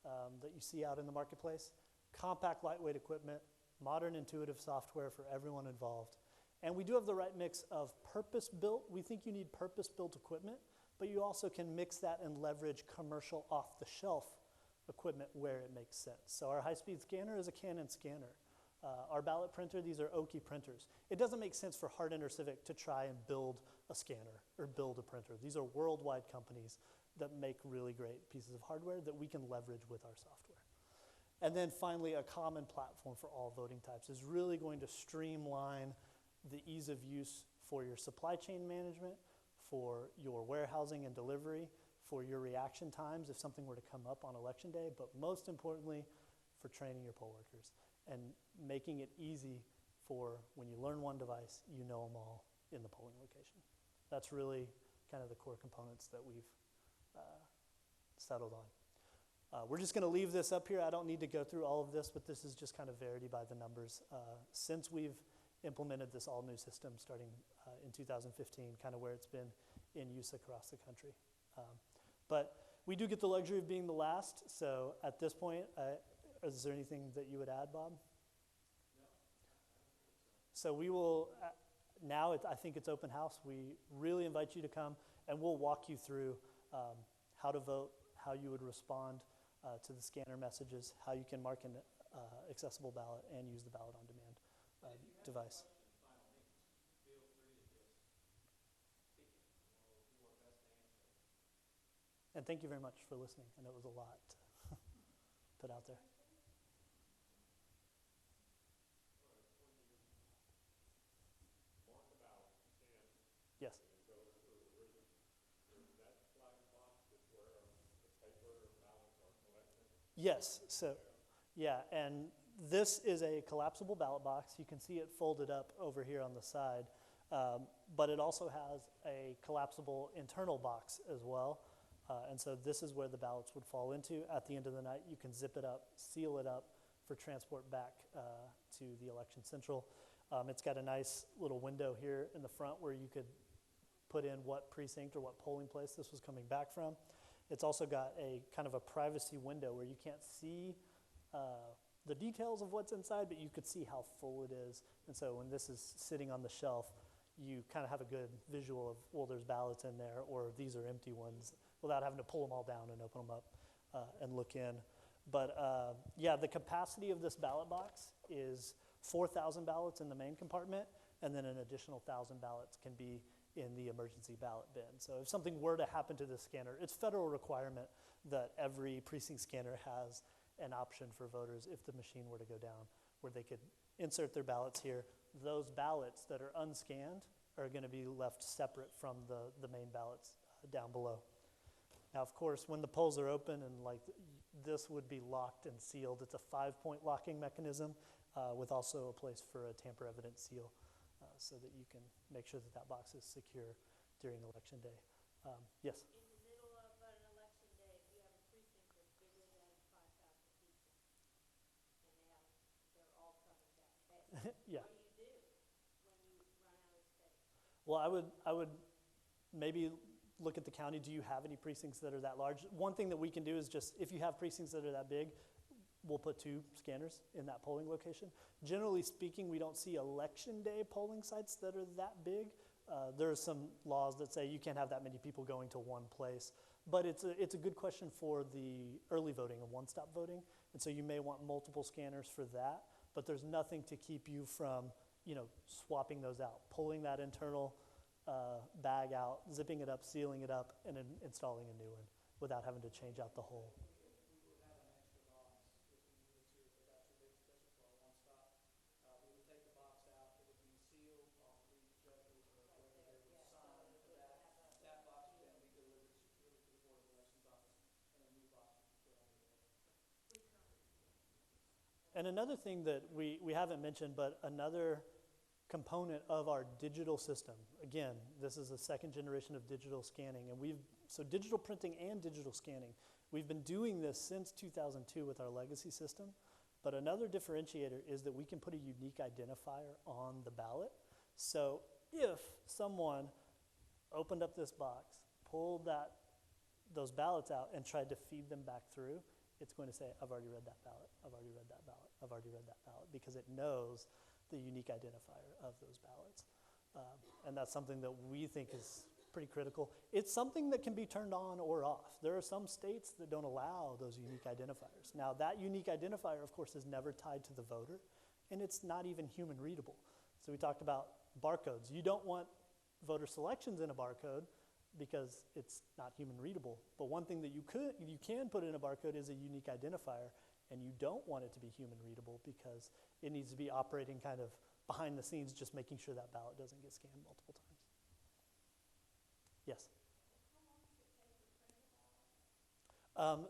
that you see out in the marketplace. Compact, lightweight equipment, modern, intuitive software for everyone involved. And we do have the right mix of purpose-built. We think you need purpose-built equipment, but you also can mix that and leverage commercial off-the-shelf equipment where it makes sense. So our high-speed scanner is a Canon scanner. Our ballot printer, these are Oki printers. It doesn't make sense for Hardin or Civic to try and build a scanner or build a printer. These are worldwide companies that make really great pieces of hardware that we can leverage with our software. And then finally, a common platform for all voting types is really going to streamline the ease of use for your supply chain management, for your warehousing and delivery, for your reaction times if something were to come up on election day, but most importantly, for training your poll workers and making it easy for when you learn one device, you know them all in the polling location. That's really kind of the core components that we've settled on. We're just going to leave this up here. I don't need to go through all of this, but this is just kind of Verity by the numbers. Since we've implemented this all-new system starting in 2015, kind of where it's been in use across the country. But we do get the luxury of being the last, so at this point, is there anything that you would add, Bob? No. So we will, now I think it's open house. We really invite you to come, and we'll walk you through how to vote, how you would respond to the scanner messages, how you can mark an accessible ballot and use the ballot on demand device. And thank you very much for listening. I know it was a lot to put out there. Yes. Yes, so, yeah, and this is a collapsible ballot box. You can see it folded up over here on the side, but it also has a collapsible internal box as well. And so this is where the ballots would fall into. At the end of the night, you can zip it up, seal it up for transport back to the election central. It's got a nice little window here in the front where you could put in what precinct or what polling place this was coming back from. It's also got a kind of a privacy window where you can't see the details of what's inside, but you could see how full it is. And so when this is sitting on the shelf, you kind of have a good visual of, well, there's ballots in there, or these are empty ones, without having to pull them all down and open them up and look in. But yeah, the capacity of this ballot box is 4,000 ballots in the main compartment, and then an additional 1,000 ballots can be in the emergency ballot bin. So if something were to happen to this scanner, it's federal requirement that every precinct scanner has an option for voters if the machine were to go down, where they could insert their ballots here. Those ballots that are unscanned are going to be left separate from the main ballots down below. Now, of course, when the polls are open and like this would be locked and sealed, it's a 5-point locking mechanism with also a place for a tamper evidence seal so that you can make sure that that box is secure during election day. Yes? In the middle of an election day, if you have a precinct that's bigger than 5,000 people, and they're all coming back, Yeah. what do you do when you run out of space? Well, I would maybe look at the county. Do you have any precincts that are that large? One thing that we can do is just, if you have precincts that are that big, we'll put 2 scanners in that polling location. Generally speaking, we don't see election day polling sites that are that big. There are some laws that say you can't have that many people going to one place, but it's a good question for the early voting and one-stop voting, and so you may want multiple scanners for that, but there's nothing to keep you from, swapping those out, pulling that internal bag out, zipping it up, sealing it up, and then installing a new one without having to change out the whole. And another thing that we haven't mentioned, but another component of our digital system, again, this is the 2nd generation of digital scanning, and so digital printing and digital scanning, we've been doing this since 2002 with our legacy system, but another differentiator is that we can put a unique identifier on the ballot. So if someone opened up this box, pulled those ballots out, and tried to feed them back through, it's going to say, I've already read that ballot, I've already read that ballot, I've already read that ballot, because it knows the unique identifier of those ballots. And that's something that we think is pretty critical. It's something that can be turned on or off. There are some states that don't allow those unique identifiers. Now, that unique identifier, of course, is never tied to the voter, and it's not even human readable. So we talked about barcodes. You don't want voter selections in a barcode because it's not human readable. But one thing that you can put in a barcode is a unique identifier, and you don't want it to be human readable because it needs to be operating kind of behind the scenes, just making sure that ballot doesn't get scanned multiple times. Yes?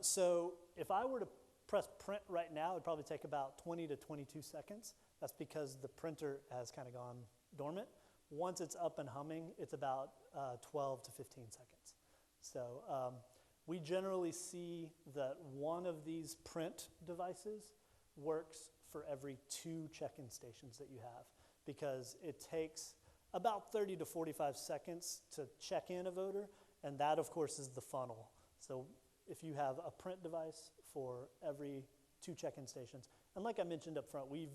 So if I were to press print right now, it'd probably take about 20 to 22 seconds. That's because the printer has kind of gone dormant. Once it's up and humming, it's about 12 to 15 seconds. So we generally see that one of these print devices works for every 2 check-in stations that you have, because it takes about 30 to 45 seconds to check in a voter, and that, of course, is the funnel. So if you have a print device for every 2 check-in stations, and like I mentioned up front, we've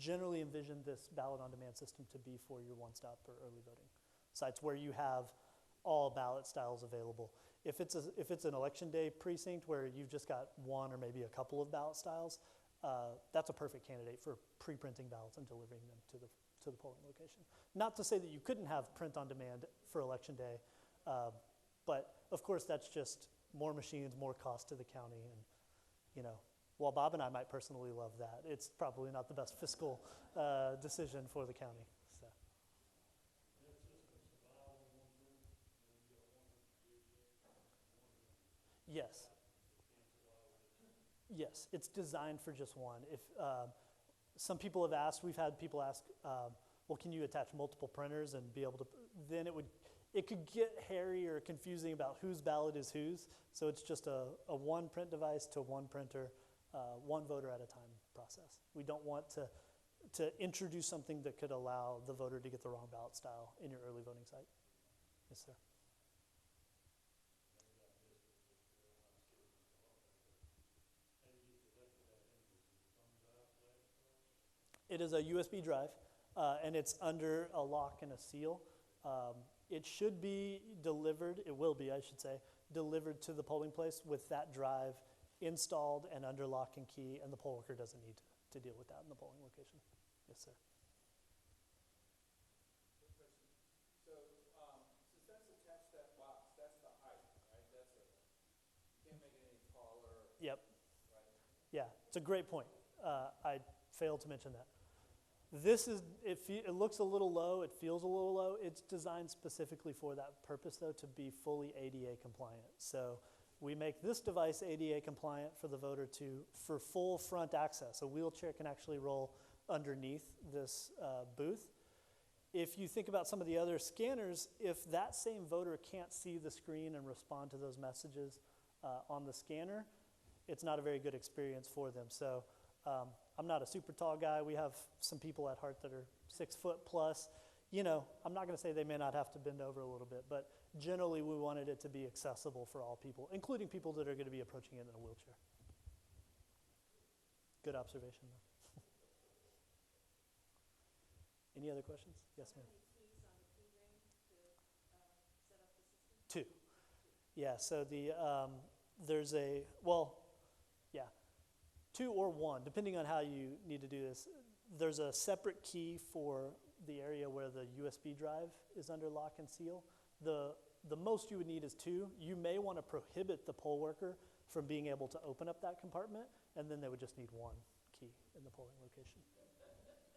generally envisioned this ballot on demand system to be for your one-stop or early voting sites where you have all ballot styles available. If it's an election day precinct where you've just got one or maybe a couple of ballot styles, that's a perfect candidate for pre-printing ballots and delivering them to the polling location. Not to say that you couldn't have print on demand for election day, but of course that's just more machines, more cost to the county. And, you know, while Bob and I might personally love that, it's probably not the best fiscal decision for the county. So. Yes. Yes, it's designed for just one. If some people have asked, we've had people ask, well, can you attach multiple printers and be able to? Then it could get hairy or confusing about whose ballot is whose. So it's just a one print device to one printer, one voter at a time process. We don't want to introduce something that could allow the voter to get the wrong ballot style in your early voting site. Yes, sir. It is a USB drive, and it's under a lock and a seal. It should be delivered, it will be, I should say, delivered to the polling place with that drive installed and under lock and key, and the poll worker doesn't need to deal with that in the polling location. Yes, sir. So, since that's attached to that box, that's the height, right? You can't make it any taller. Yep. Right? Yeah, it's a great point. I failed to mention that. This is, it looks a little low, it feels a little low. It's designed specifically for that purpose, though, to be fully ADA compliant. So we make this device ADA compliant for the voter for full front access. A wheelchair can actually roll underneath this booth. If you think about some of the other scanners, if that same voter can't see the screen and respond to those messages on the scanner, it's not a very good experience for them. So I'm not a super tall guy. We have some people at Heart that are 6 foot plus. You know, I'm not going to say they may not have to bend over a little bit, but generally we wanted it to be accessible for all people, including people that are going to be approaching it in a wheelchair. Good observation, though. Any other questions? Yes, ma'am. How many keys on the key ring to set up the system? 2. Yeah, so there's 2 or 1, depending on how you need to do this. There's a separate key for the area where the USB drive is under lock and seal. The most you would need is 2. You may want to prohibit the poll worker from being able to open up that compartment, and then they would just need 1 key in the polling location.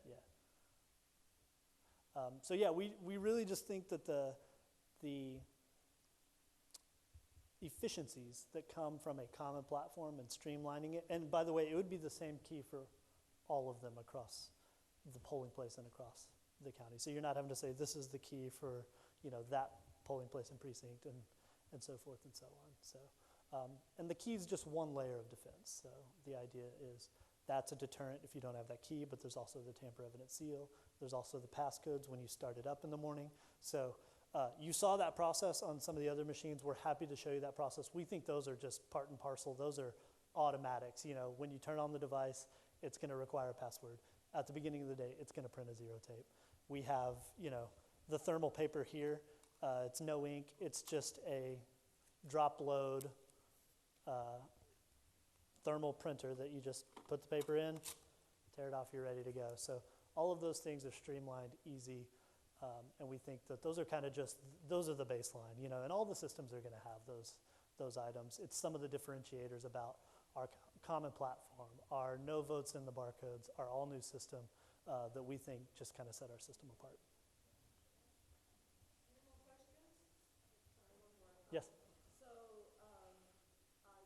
Yeah. So yeah, we really just think that the efficiencies that come from a common platform and streamlining it, and by the way, it would be the same key for all of them across the polling place and across the county. So you're not having to say, this is the key for, you know, that polling place and precinct and so forth and so on. So, and the key is just one layer of defense. So the idea is that's a deterrent if you don't have that key, but there's also the tamper evident seal. There's also the passcodes when you start it up in the morning. So you saw that process on some of the other machines. We're happy to show you that process. We think those are just part and parcel. Those are automatics. You know, when you turn on the device, it's going to require a password. At the beginning of the day, it's going to print a 0 tape. We have, you know, the thermal paper here. It's no ink. It's just a drop load thermal printer that you just put the paper in, tear it off, you're ready to go. So all of those things are streamlined, easy, and we think that those are kind of just, those are the baseline, you know, and all the systems are going to have those items. It's some of the differentiators about our common platform, our no votes in the barcodes, our all new system that we think just kind of set our system apart. Any more questions? Sorry, one more. Yes, So,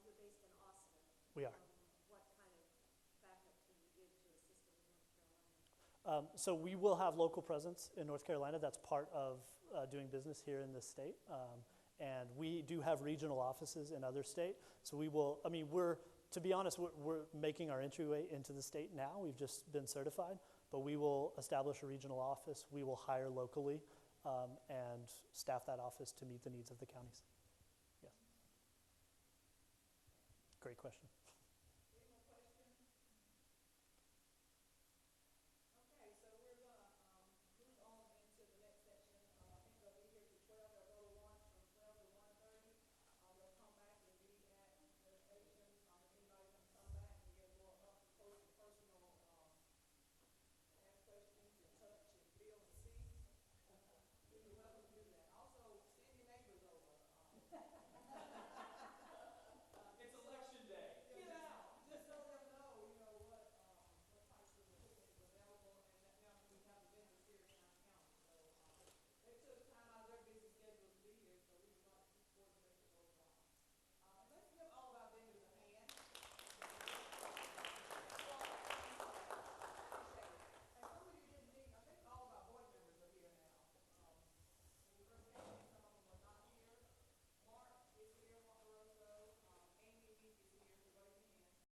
you're based in Austin. we are. What kind of backup can you give to a system in North Carolina? So we will have local presence in North Carolina. That's part of doing business here in this state. And we do have regional offices in other states. So we will, I mean, to be honest, we're making our entryway into the state now. We've just been certified, but we will establish a regional office. We will hire locally and staff that office to meet the needs of the counties. Yes. Great question.